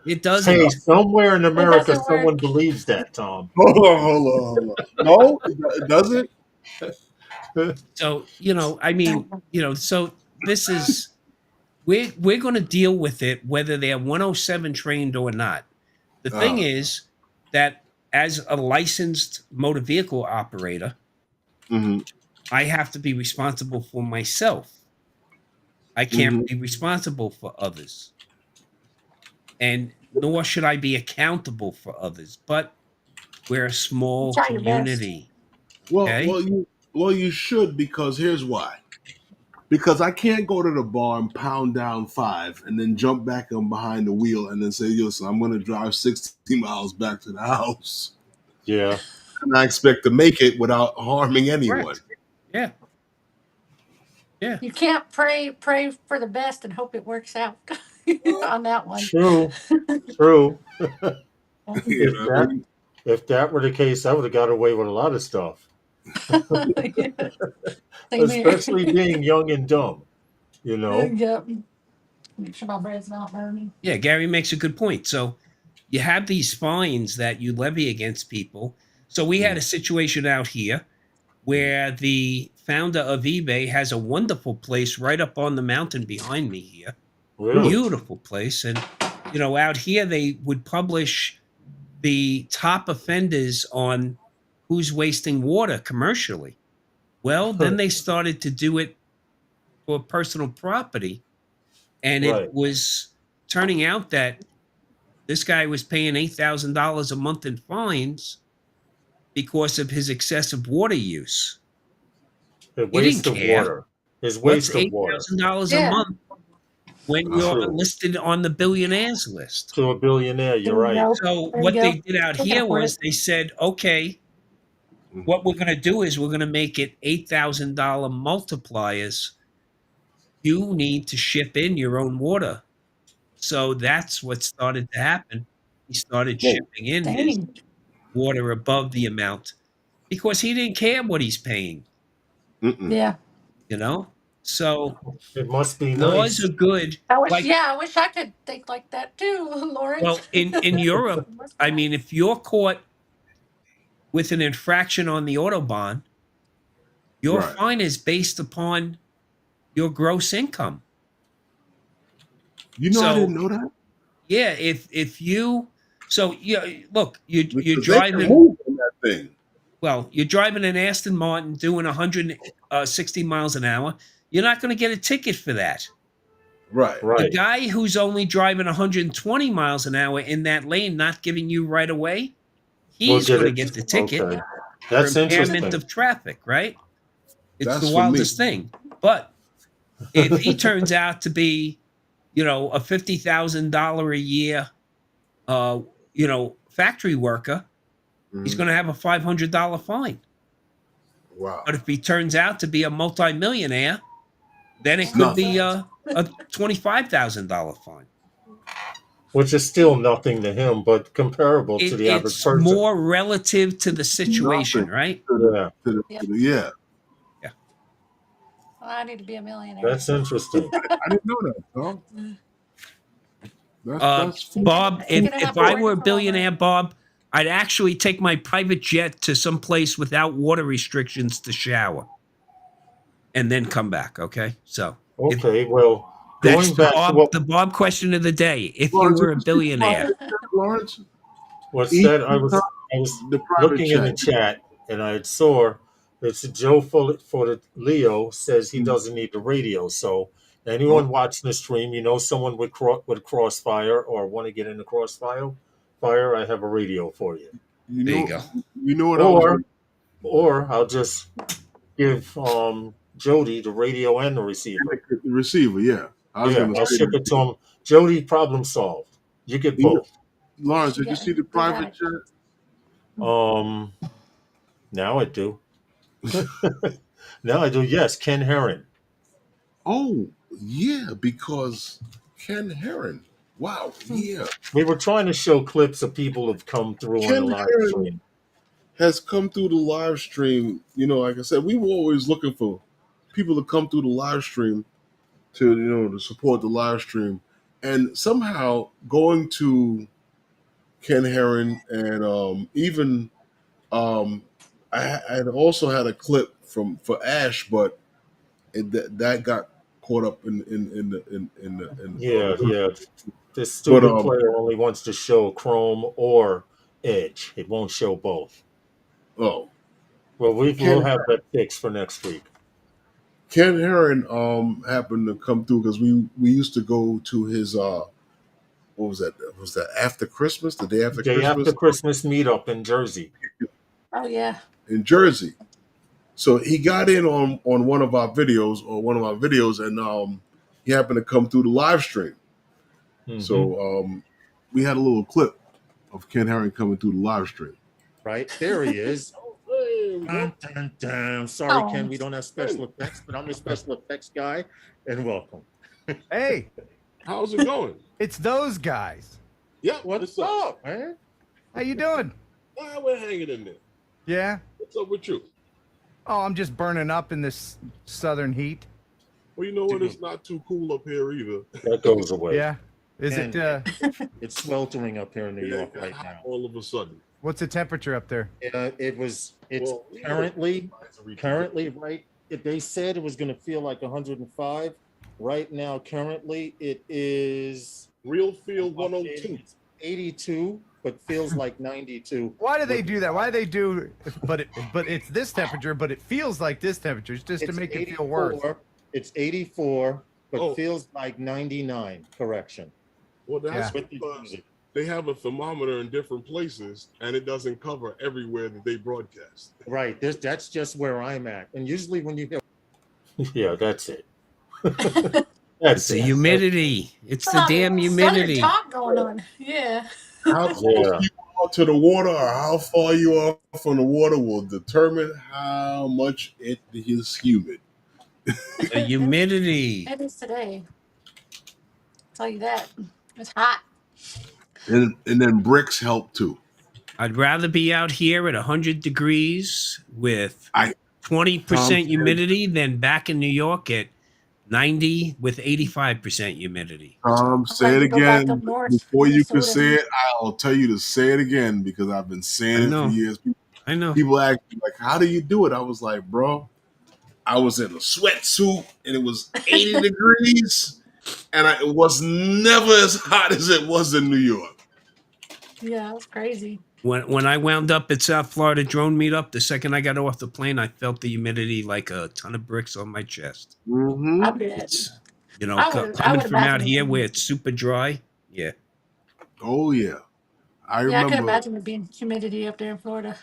It Hey, doesn't. somewhere in It America, doesn't someone work. believes that, Tom. Hold on. No, it doesn't. So, I mean, so this is we're going to deal with it whether they're 107 trained or not. The thing Ah, is that as a licensed motor vehicle operator, hmm I have to be responsible for myself. I hmm can't be responsible for others. And nor should I be accountable for others. But we're a small Try your best. community. Well, Okay? you should because here's why. Because I can't go to the bar and pound down 5 and then jump back on behind the wheel and then say, listen, I'm going to drive 60 miles back to the house. Yeah. And I expect to make it without harming anyone. Correct. Yeah. Yeah. You can't pray for the best and hope it works out on that one. True. True. You If know? if that were the case, I would have got away with a lot of stuff, Same here. especially being young and dumb. You know. Yep. Make sure my bread's not burning. Yeah. Gary makes a good point. So you have these fines that you levy against people. So we had a situation out here where the founder of eBay has a wonderful place right up on the mountain behind me here. Really. Beautiful place. And out here they would publish the top offenders on who's wasting water commercially. Well, then they started to do it for personal property, and it Right. was turning out that this guy was paying $8,000 a month in fines because of his excessive water use. The He didn't waste of care. water. His What's waste of water. $8,000 a Yeah. month when you're True. listed on the billionaires list? To a billionaire, you're There you right. go. So There you what go. they did out They can here afford was it. they said, okay, what we're going to do is we're going to make it $8,000 multipliers. You need to ship in your own water. So that's what started to happen. He started Whoa. shipping in his Dang. water above the amount because he didn't care what he's paying, Yeah. So It must be laws nice. are good. I wish. Like, Yeah, I wish I could think like that too, Lawrence. well, in Europe, Must be I nice. mean, if you're caught with an infraction on the Autobahn, your Right. fine is based upon your gross income. You know, I didn't know that. Yeah, if you look, you're Because they can driving. move on that thing. Well, you're driving an Aston Martin doing 160 miles an hour. You're not going to get a ticket for that. Right. The Right. guy who's only driving 120 miles an hour in that lane, not giving you right away, We'll he's get going to it. get the ticket Okay. for That's impairment interesting. of traffic, right? It's That's the for me. wildest thing. But if he turns out to be, a $50,000 a year, factory worker, he's Mhm. going to have a $500 fine. Wow. But if he turns out to be a multimillionaire, then it It's could nothing. be a $25,000 fine. Which is still nothing to him, but comparable to the average It's person. more relative to the situation, Nothing. right? Yeah. Yep. Yeah. I need to be a millionaire. That's interesting. I didn't know that, Tom. That's Bob, You're gonna if have to I work were a for all billionaire, that. Bob, I'd actually take my private jet to some place without water restrictions to shower and then come back. Okay. So Okay, well, that's going back to what the Bob question of the day. If you Lawrence, were a did you see the billionaire, private jet, Lawrence? what's Each that? I was the private looking in the jet. chat and I saw it's Joe for the Leo says he doesn't need the radio. So anyone watching the stream, someone with Crossfire or want to get into Crossfire, I have a radio for you. You there know, you go. you know what I was. Or I'll just give Jody the radio and the receiver. The receiver, yeah. I was Yeah, gonna I'll say ship that. it to him. Jody, problem solved. You get both. Lawrence, You did you got see it. the You got private it. jet? Now I do. Now I do. Yes, Ken Herron. Oh, yeah, because Ken Herron. Wow, yeah. We were trying to show clips of people who've come through on the Ken live Herron stream. has come through the live stream. Like I said, we were always looking for people to come through the live stream to support the live stream. And somehow going to Ken Herron and even I had also had a clip for Ash, but that got caught up in the Yeah. The stupid player only wants to show Chrome or Edge. It won't show both. Oh, well, we'll have that fixed for next week. Ken Herron happened to come through because we used to go to his what was that? Was that after Christmas? The day after Christmas? After Christmas meetup in Jersey. Oh yeah. In Jersey. So he got in on one of our videos and he happened to come through the live stream. Mm-hmm. So we had a little clip of Ken Herron coming through the live stream. Right, there he is. Dun, dun, dun. Sorry, Ken, we don't have special effects, but I'm the special effects guy, and welcome. Hey, how's it going? It's those guys. Yeah, what's up, man? How you doing? We're hanging in there. Yeah. What's up with you? Oh, I'm just burning up in this southern heat. Well, you know what? It's not too cool up here either. That goes away. Yeah. Is And it? It's sweltering up here in New York right now. All of a sudden. What's the temperature up there? It's currently right. If they said it was going to feel like 105, right now currently it is Real feel I'm 102. updating. It's 82, but feels like 92. Why do they do that? Why do they do? But it's this temperature, but it feels like this temperature, just to It's make it feel worse. 84. It's 84, but Oh. feels like 99. Correction. Well, that's Yeah. because they have a thermometer in different places, and it doesn't cover everywhere that they broadcast. Right. That's just where I'm at. And usually when you hear, yeah, that's it. It's the humidity. It's the damn humidity. Southern talk going on. Yeah. How close you are to the water or how far you are from the water will determine how much it is humid. The humidity. It is today. I'll tell you that. It's hot. And then bricks help too. I'd rather be out here at 100 degrees with Tom 20% humidity than back in New York at 90 with 85% humidity. Say it to go back again. up north, Before you can Minnesota. say it, I'll tell you to say it again because I've been saying it for years. I know. People ask me, like, how do you do it? I was like, bro, I was in a sweatsuit and it was 80 degrees and it was never as hot as it was in New York. Yeah, that's crazy. When I wound up at South Florida drone meetup, the second I got off the plane, I felt the humidity like a ton of bricks on my chest. I bet. It's, you know, I would coming from out imagine here it. where it's super dry. Yeah. Oh, yeah. I Yeah, I can remember. imagine it being humidity up there in Florida.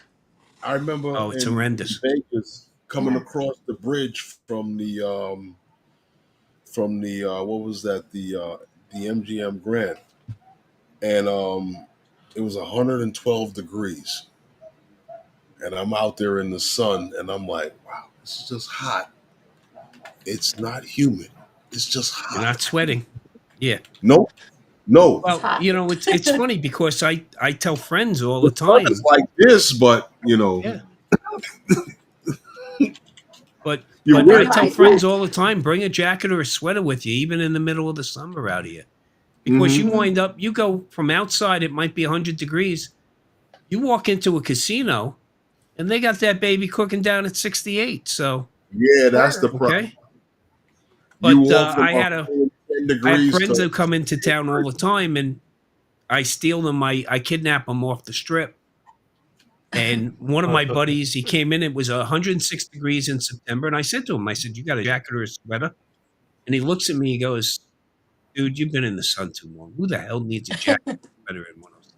I remember. Oh, it's in horrendous. Vegas coming Yeah. across the bridge from the what was that, the MGM Grand, and it was 112 degrees, and I'm out there in the sun, and I'm like, wow, this is just hot. It's not humid. It's just hot. You're not sweating. Yeah. No. Well, you know, it's funny because I tell friends all the The sun time. is like this, but you know. Yeah. But You're I wearing tell my friends hat. all the time, bring a jacket or a sweater with you, even in the middle of the summer out here. Because you wind up, you go from outside, it might be 100 degrees. You walk into a casino, and they got that baby cooking down at 68. So Yeah, that's the problem. okay. But I I have friends that come into town all the time, and I steal them. I kidnap them off the strip. And one of my buddies, he came in. It was 106 degrees in September, and I said to him, "I said, you got a jacket or a sweater?" And he looks at me. He goes, "Dude, you've been in the sun too long. Who the hell needs a jacket or sweater in 106?"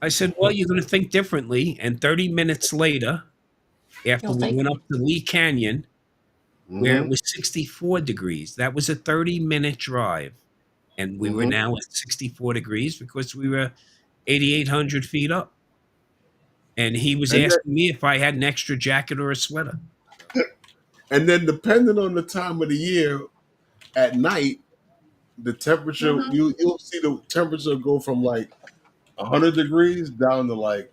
I said, "Well, you're going to think differently." And 30 minutes later, after You'll we think- went up to Lee Canyon, where it was 64 degrees, that was a 30-minute drive, and we were now at 64 degrees because we were 8,800 feet up. And he was And asking me if I had an extra jacket or a sweater. And then, depending on the time of the year, at night, the temperature you'll see the temperature go from like 100 degrees down to like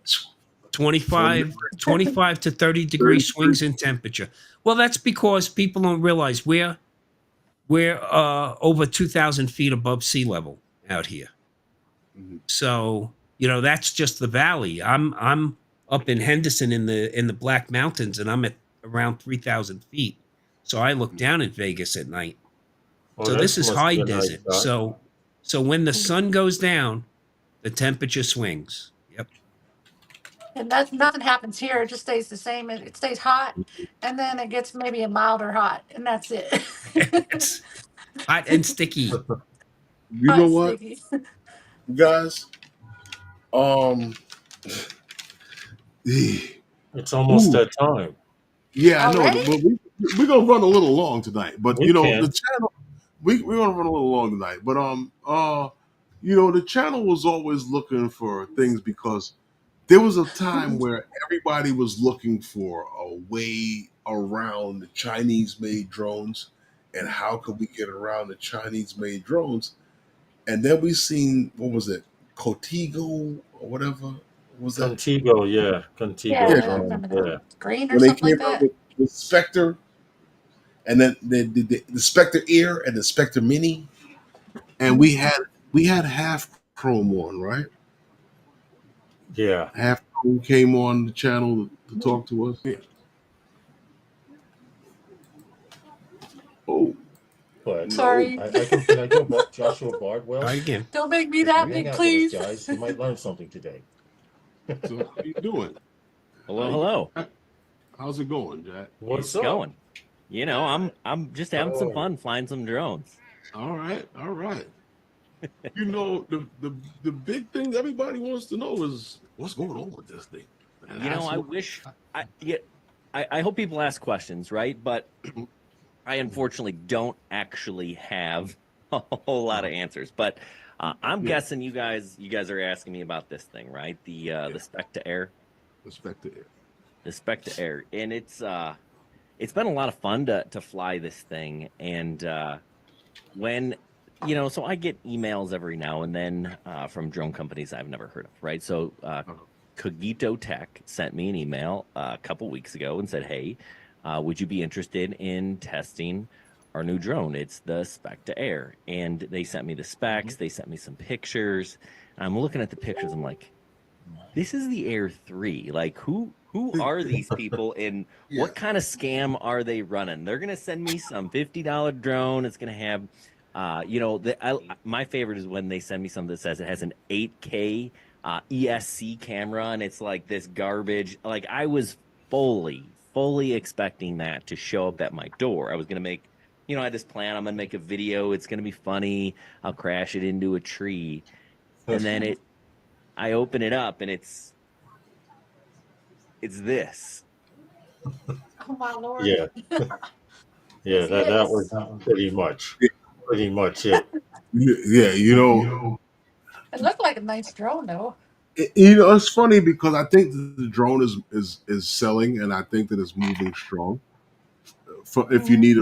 25 to 30 degree swings in temperature. Well, that's because people don't realize we're over 2,000 feet above sea level out here. So, you know, that's just the valley. I'm up in Henderson in the Black Mountains, and I'm at around 3,000 feet. So I look down at Vegas at night. Well, So that this is must high be a nice desert. shot. So when the sun goes down, the temperature swings. Yep. And nothing happens here. It just stays the same. It stays hot, and then it gets maybe a milder hot, and that's it. It's hot and sticky. You know what, guys? It's almost that time. Yeah, I know. Already? But we're gonna run a little long tonight. But We you know, can. the channel we're gonna run a little long tonight. But you know, the channel was always looking for things because there was a time where everybody was looking for a way around the Chinese-made drones and how could we get around the Chinese-made drones. And then we seen, what was it, Contigo or whatever? Was that Contigo, yeah. Contigo. Yeah, I drone, remember that. yeah. Green or when they something came like out that. with Spectre, and then the Spectre Air and the Spectre Mini, and we had half chrome on, right? Yeah. Half chrome came on the channel to talk to us. Oh, But Sorry. can I go back, Joshua Bardwell? Try again. Don't make me If that you big, hang out with us, please. guys, you might learn something today. So how you doing? Hello, hello. How's it going, Jack? What's It's up? going. You know, I'm just having some Oh. fun flying some drones. All right, all right. You know, the big thing everybody wants to know is what's going on with this thing. And You know, that's I what- wish I hope people ask questions, right? But I unfortunately don't actually have a whole lot of answers. But I'm guessing you guys are asking me about this thing, right? The Spec to Air. The Spec to Air. The Spec to Air, and it's been a lot of fun to fly this thing. And when so I get emails every now and then from drone companies I've never heard of, right? So Cogito Tech sent me an email a couple weeks ago and said, "Hey, would you be interested in testing our new drone? It's the Spec to Air." And they sent me the specs. They sent me some pictures. And I'm looking at the pictures. I'm like, this is the Air 3. Like, who are these people, and what kind of scam are they running? They're gonna send me some $50 drone. It's gonna have, my favorite is when they send me something that says it has an 8K ESC camera, and it's like this garbage. Like, I was fully expecting that to show up at my door. I was gonna make, I had this plan. I'm gonna make a video. It's gonna be funny. I'll crash it into a tree, and then I open it up, and it's this. Oh my lord. Yeah. Yeah, that was pretty much it. Yeah, you know, It looked like a nice drone though. it's funny because I think the drone is selling, and I think that it's moving strong. If you need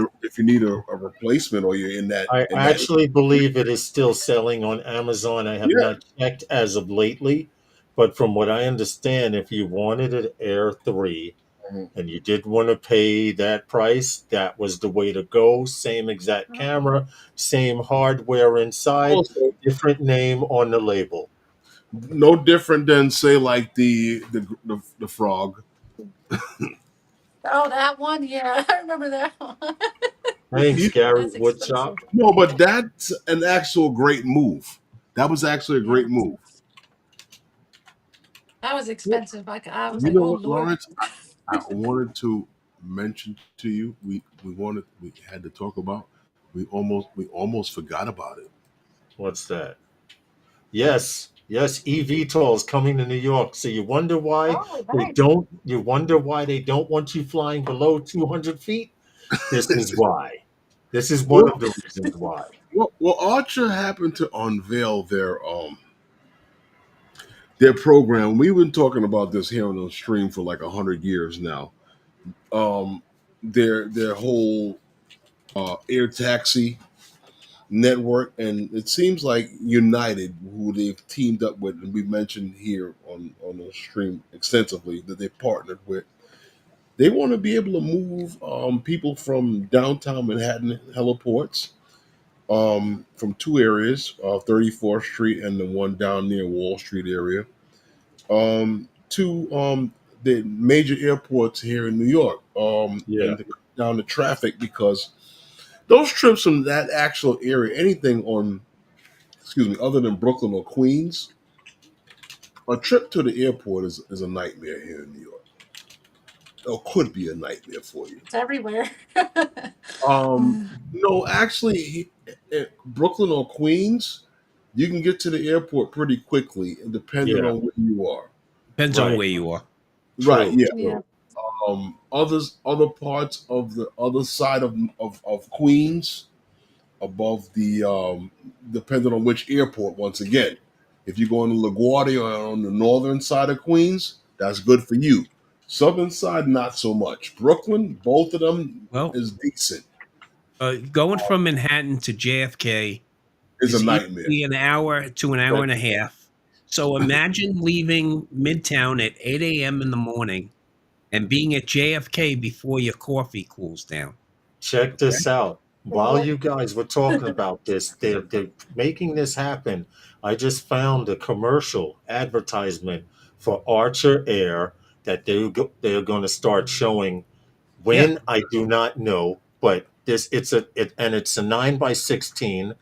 a replacement, or you're in that, I actually believe it is still selling on Amazon. I have Yeah. not checked as of lately, but from what I understand, if you wanted an Air 3 and you did want to pay that price, that was the way to go. Same exact camera, same hardware inside, Also, different name on the label. no different than say like the frog. Oh, that one? Yeah, I remember that one. Thanks, Gary That's Woodchop. expensive. No, but that's an actual great move. That was actually a great move. That was expensive. I was You like, know oh what, lord. Lawrence? I wanted to mention to you. We had to talk about. We almost forgot about it. What's that? Yes, eVTOL is coming to New York. So you wonder why Oh, they nice. don't. You wonder why they don't want you flying below 200 feet. This is why. This is one of the reasons why. Well, Archer happened to unveil their program. We've been talking about this here on the stream for like 100 years now. Their whole air taxi network, and it seems like United, who they've teamed up with, and we mentioned here on the stream extensively that they partnered with. They want to be able to move people from downtown Manhattan heliports from two areas, 34th Street and the one down near Wall Street area, to the major airports here in New York, and to cut down the traffic, because those trips from that actual area, anything other than Brooklyn or Queens, a trip to the airport is a nightmare here in New York. Or could be a nightmare for you. It's everywhere. No, actually, Brooklyn or Queens, you can get to the airport pretty quickly, depending on where you are. Depends on where you are. Right? Yeah. Yeah. Other parts of the other side of Queens, above the depending on which airport. Once again, if you're going to LaGuardia or on the northern side of Queens, that's good for you. Southern side, not so much. Brooklyn, both of them is decent. Going from Manhattan to JFK Is a nightmare. easily an hour to an hour and a half. So imagine leaving Midtown at 8 a.m. in the morning and being at JFK before your coffee cools down. Check this out. While you guys were talking about this, they're making this happen. I just found a commercial advertisement for Archer Air that they're going to start showing when, I do not know, but it's a 9x16.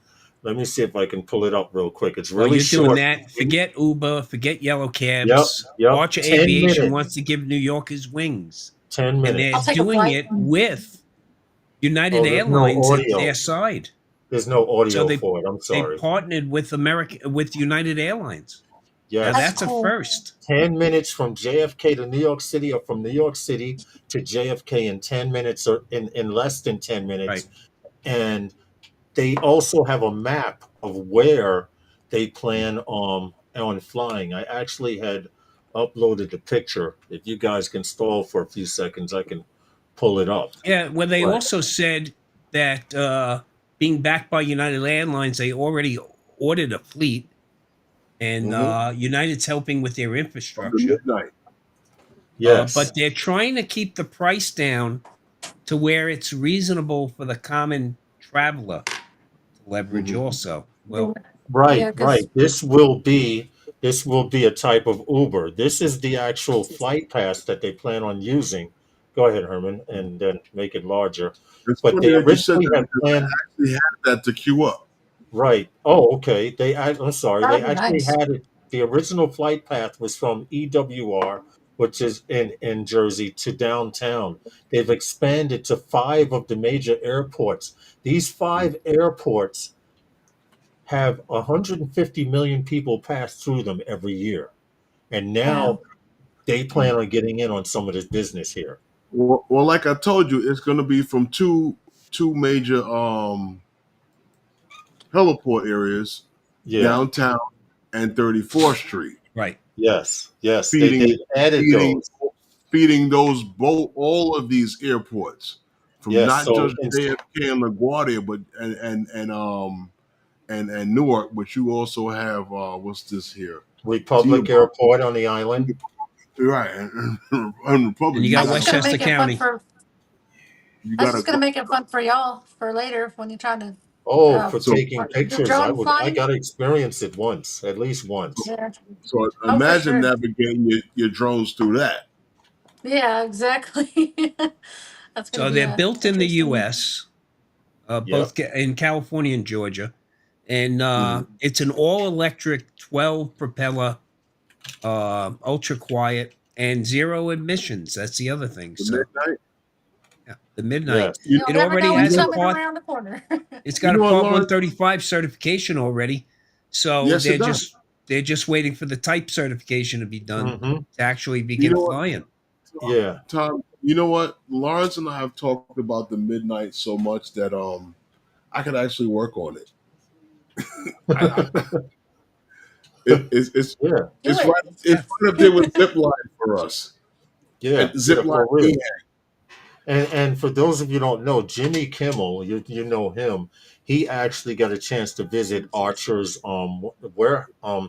Let me see if I can pull it up real quick. It's While really you're doing short. that, forget Uber, forget yellow Yep, cabs. yep. Archer 10 Aviation minutes. wants to give New Yorkers wings, 10 and minutes. they're I'll take a doing flight. it with United Oh, there's no Airlines at audio. their side. There's no So audio they for it. I'm they sorry. partnered with United Airlines. Now Yes. that's a first. 10 minutes from JFK to New York City, or from New York City to JFK in 10 minutes, or in less than 10 minutes. Right. And they also have a map of where they plan on flying. I actually had uploaded the picture. If you guys can stall for a few seconds, I can pull it up. Yeah, well, they Right. also said that being backed by United Airlines, they already ordered a fleet, and United's helping with their Of the infrastructure. midnight. Yes. But they're trying to keep the price down to where it's reasonable for the common traveler to leverage also. Well, Right, Yeah, 'cause- right. This will be a type of Uber. This is the actual flight pass that they plan on using. Go ahead, Herman, and then make it larger. It's But funny they that you said originally that had because planned. I actually had that to queue up. Right. Oh, okay. I'm sorry. They That'd be actually nice. had it. The original flight path was from EWR, which is in Jersey, to downtown. They've expanded to 5 of the major airports. These 5 airports have 150 million people pass through them every year. And now they plan on getting in on some of this business here. Well, like I told you, it's going to be from two major heliport areas, Yeah. downtown and 34th Street. Right. Yes. Yes. Feeding, They added those. feeding those all of these airports, from Yes, not so just JFK and LaGuardia, but and Newark, but you also have what's this here? Republic Airport on the island. Right, and Republic. And you got That's just gonna Westchester make it County. fun for. You That's gotta just gonna make it fun for y'all for later when you're trying to. Oh, for So- taking pictures. drone I flying? got to experience it once, at least once. Yeah. So Oh, for imagine sure. navigating your drones through that. Yeah, exactly. That's gonna So be they're built in the interesting. U.S., both in California and Georgia, and it's an all-electric 12 propeller, ultra quiet, and zero emissions. That's the other thing. The So midnight. yeah, the midnight. You'll It never already know has what's a coming part. around the corner. It's got You know a what, Part Lawrence? 135 certification already. So Yes, it does. they're just waiting for the type certification to be done Mhm. to actually begin know what? flying. Yeah. Tom, you know what? Lawrence and I have talked about the midnight so much that I could actually work on it. It's Yeah. it's it. right up there with zipline for us. Yeah. And zipline. for real. And for those of you who don't know, Jimmy Kimmel, you know him. He actually got a chance to visit Archer's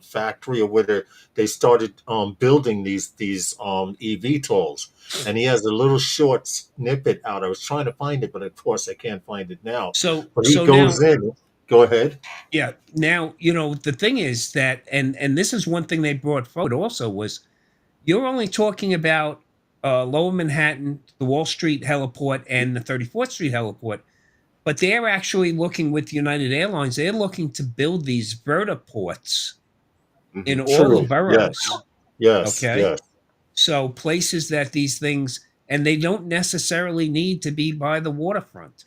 factory, or where they started building these eVTOLs, and he has a little short snippet out. I was trying to find it, but of course I can't find it now. But he goes in. Go ahead. Yeah. Now, the thing is that, and this is one thing they brought forward also, was you're only talking about Lower Manhattan, the Wall Street heliport, and the 34th Street heliport. But they're actually looking with United Airlines, they're looking to build these vertiports in all the boroughs. Yes. Okay. Yes. So places that these things, and they don't necessarily need to be by the waterfront.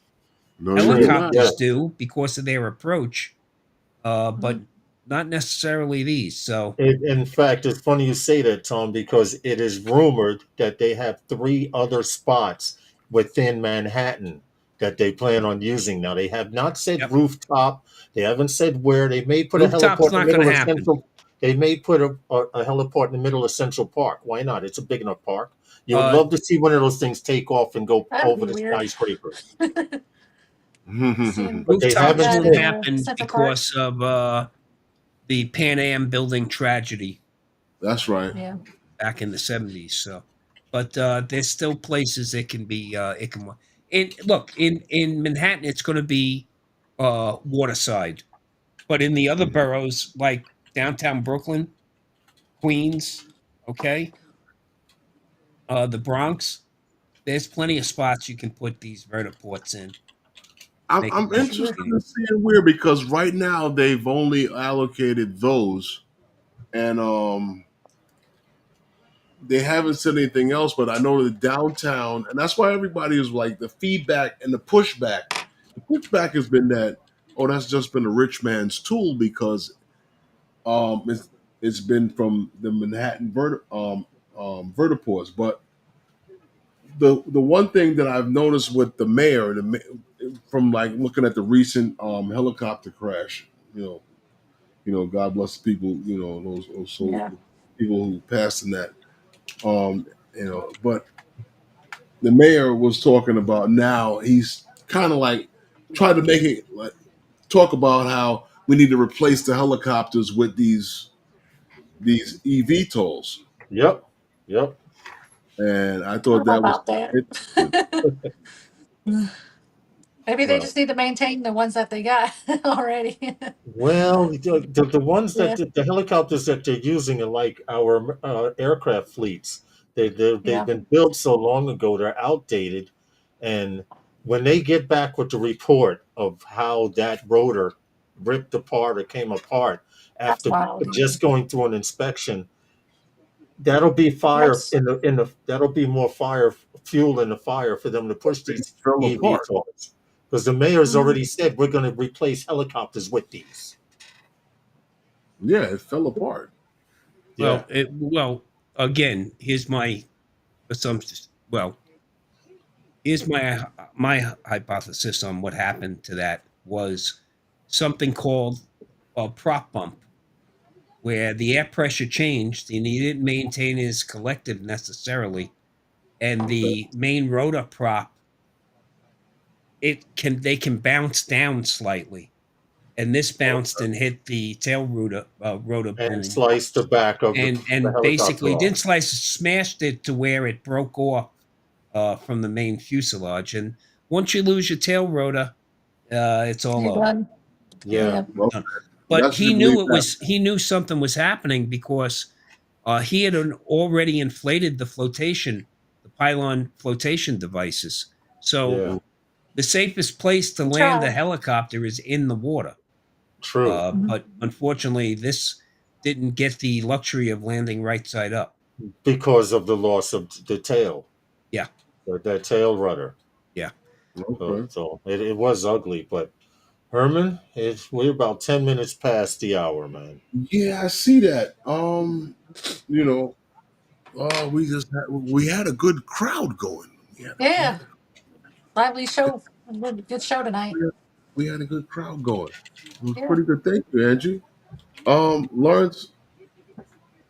No, Helicopters do because of their approach, but not necessarily these. So, In fact, it's funny you say that, Tom, because it is rumored that they have 3 other spots within Manhattan that they plan on using. Now, they have not said rooftop. They haven't said where. They may put Rooftop's a heliport in not the middle gonna of happen. Central. They may put a heliport in the middle of Central Park. Why not? It's a big enough park. You would love to see one of those things take off and go That'd over be the weird. skyscrapers. Seeing But they rooftops haven't that won't in happen Central Park. because of the Pan Am building tragedy That's right. Yeah. back in the 70s. So, but there's still places it can be. It can. Look, in Manhattan, it's going to be waterside, but in the other boroughs like downtown Brooklyn, Queens, okay, the Bronx, there's plenty of spots you can put these vertiports in. make I'm it more interested convenient. in seeing where, because right now they've only allocated those, and they haven't said anything else. But I know the downtown, and that's why everybody is like the feedback and the pushback. The pushback has been that, oh, that's just been a rich man's tool, because it's been from the Manhattan vertiports. But the one thing that I've noticed with the mayor, from like looking at the recent helicopter crash, God bless the people, those Yeah. people who passed in that, but the mayor was talking about, now he's kind of like trying to make it like talk about how we need to replace the helicopters with these eVTOLs, Yep. Yep. and I I thought don't know that was about that. interesting. Maybe they Well, just need to maintain the ones that they got already. well, the ones that Yeah. the helicopters that they're using are like our aircraft fleets. They've Yeah. been built so long ago, they're outdated. And when they get back with the report of how that rotor ripped apart or came apart That's after wild. just going through an inspection, that'll be fire That's in the that'll be more fire fuel in the fire for them to push They these fell apart. eVTOLs. Because the mayor's Mhm. already said we're going to replace helicopters with these. Yeah, it fell apart. Yeah. Well, again, here's my assumption. Well, here's my hypothesis on what happened to that was something called a prop bump, where the air pressure changed and he didn't maintain his collective necessarily, and the main rotor prop they can bounce down slightly, and this bounced and hit the tail rotor And boom, slice the back of the and helicopter basically off. didn't slice it, smashed it to where it broke off from the main fuselage. And once you lose your tail rotor, it's all you're over. done. Yeah. Yeah. Well, But that's just believe that. he knew something was happening because he had already inflated the pylon flotation devices. So Yeah. the safest place to He land a tried. helicopter is in the water. True. Mhm. But unfortunately, this didn't get the luxury of landing right side up. Because of the loss of the tail, Yeah, that tail rudder. yeah. Okay. So it was ugly. But Herman, we're about 10 minutes past the hour, man. Yeah, I see that. You know, we had a good crowd going. Yeah. Lively show. Good show tonight. We had a good crowd going. It was Yeah. pretty good. Thank you, Angie. Lawrence,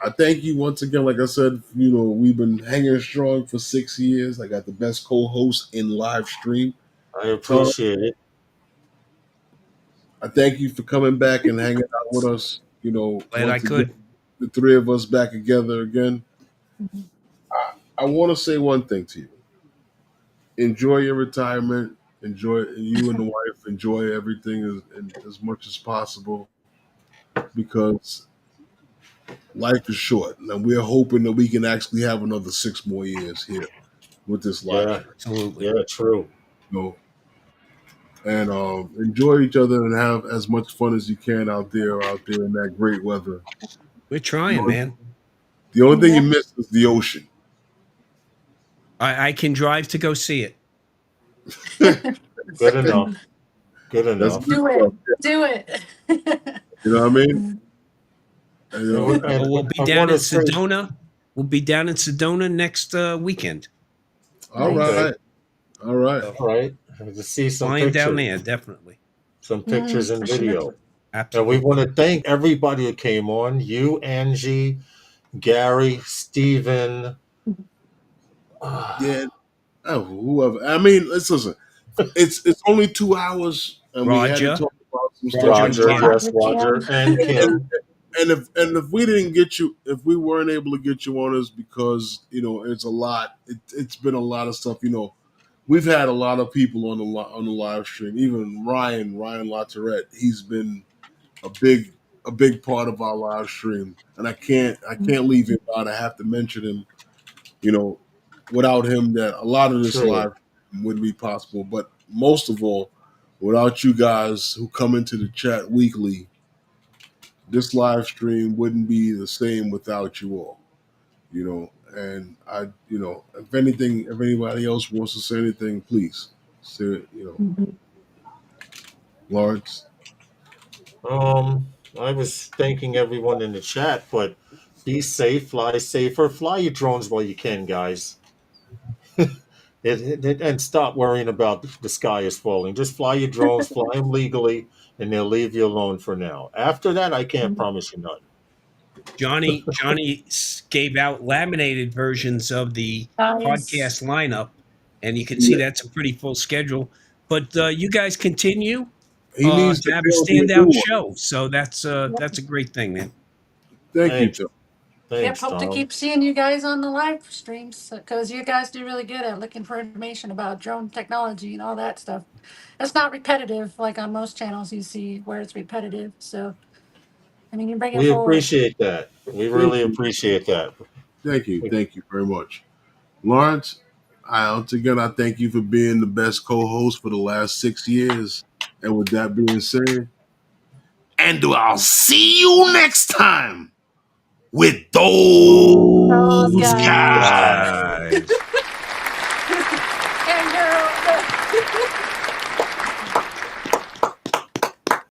I thank you once again. Like I said, we've been hanging strong for 6 years. I got the best co-host in live stream. I Tom, appreciate it. I thank you for coming back and hanging out with us. Glad I Once again, could. the three of us back together again. Mhm. I want to say one thing to you. Enjoy your retirement. Enjoy you and the wife. Enjoy everything as much as possible, because life is short. And we're hoping that we can actually have another 6 more years here with this live Yeah. stream. Absolutely. Yeah, true. And enjoy each other and have as much fun as you can out there in that great weather. We're trying, man. The only thing Yeah. you miss is the ocean. I can drive to go see it. Good enough. Good That's enough. good Do it. stuff. Do it. You know what I mean? And, Well, we'll be I down want in to say, Sedona. We'll be down in Sedona next weekend. all Nice. okay, right. All right. all right. To see some Flying down pictures, there, definitely. and For sure. video. And Absolutely. we want to thank everybody that came on. You, Angie, Gary, Stephen. Yeah. Oh, whoever. I mean, let's listen. It's only 2 hours, and we had to Roger. talk about some stuff. Roger and Roger, Kim. yes, Roger, and Kim. If we didn't get you, if we weren't able to get you on, is because it's a lot. It's been a lot of stuff. We've had a lot of people on the live stream. Even Ryan LaTourette, he's been a big part of our live stream, and I can't leave him out. I have to mention him. Without him, that a lot of this True. live wouldn't be possible. But most of all, Without you guys who come into the chat weekly, this live stream wouldn't be the same without you all. You know, and I, you know, if anybody else wants to say anything, please say it, you know. Lawrence. I was thanking everyone in the chat, but be safe, fly safer, fly your drones while you can, guys. And stop worrying about the sky is falling. Just fly your drones, fly them legally, and they'll leave you alone for now. After that, I can't promise you nothing. Johnny gave out laminated versions of the podcast lineup, and you can see that's a pretty full schedule. But you guys continue He needs to to have a build me a new standout one. show, so that's a great thing, man. Thank you, Tom. Yep, hope to keep seeing you guys on the live streams because you guys do really good at looking for information about drone technology and all that stuff. It's not repetitive like on most channels you see where it's repetitive. So, I mean, you bring it We forward. appreciate that. We really appreciate that. Thank you very much, Lawrence. Once again, I thank you for being the best co-host for the last 6 years. And with that being said, And I'll see you next time with those guys. And girl.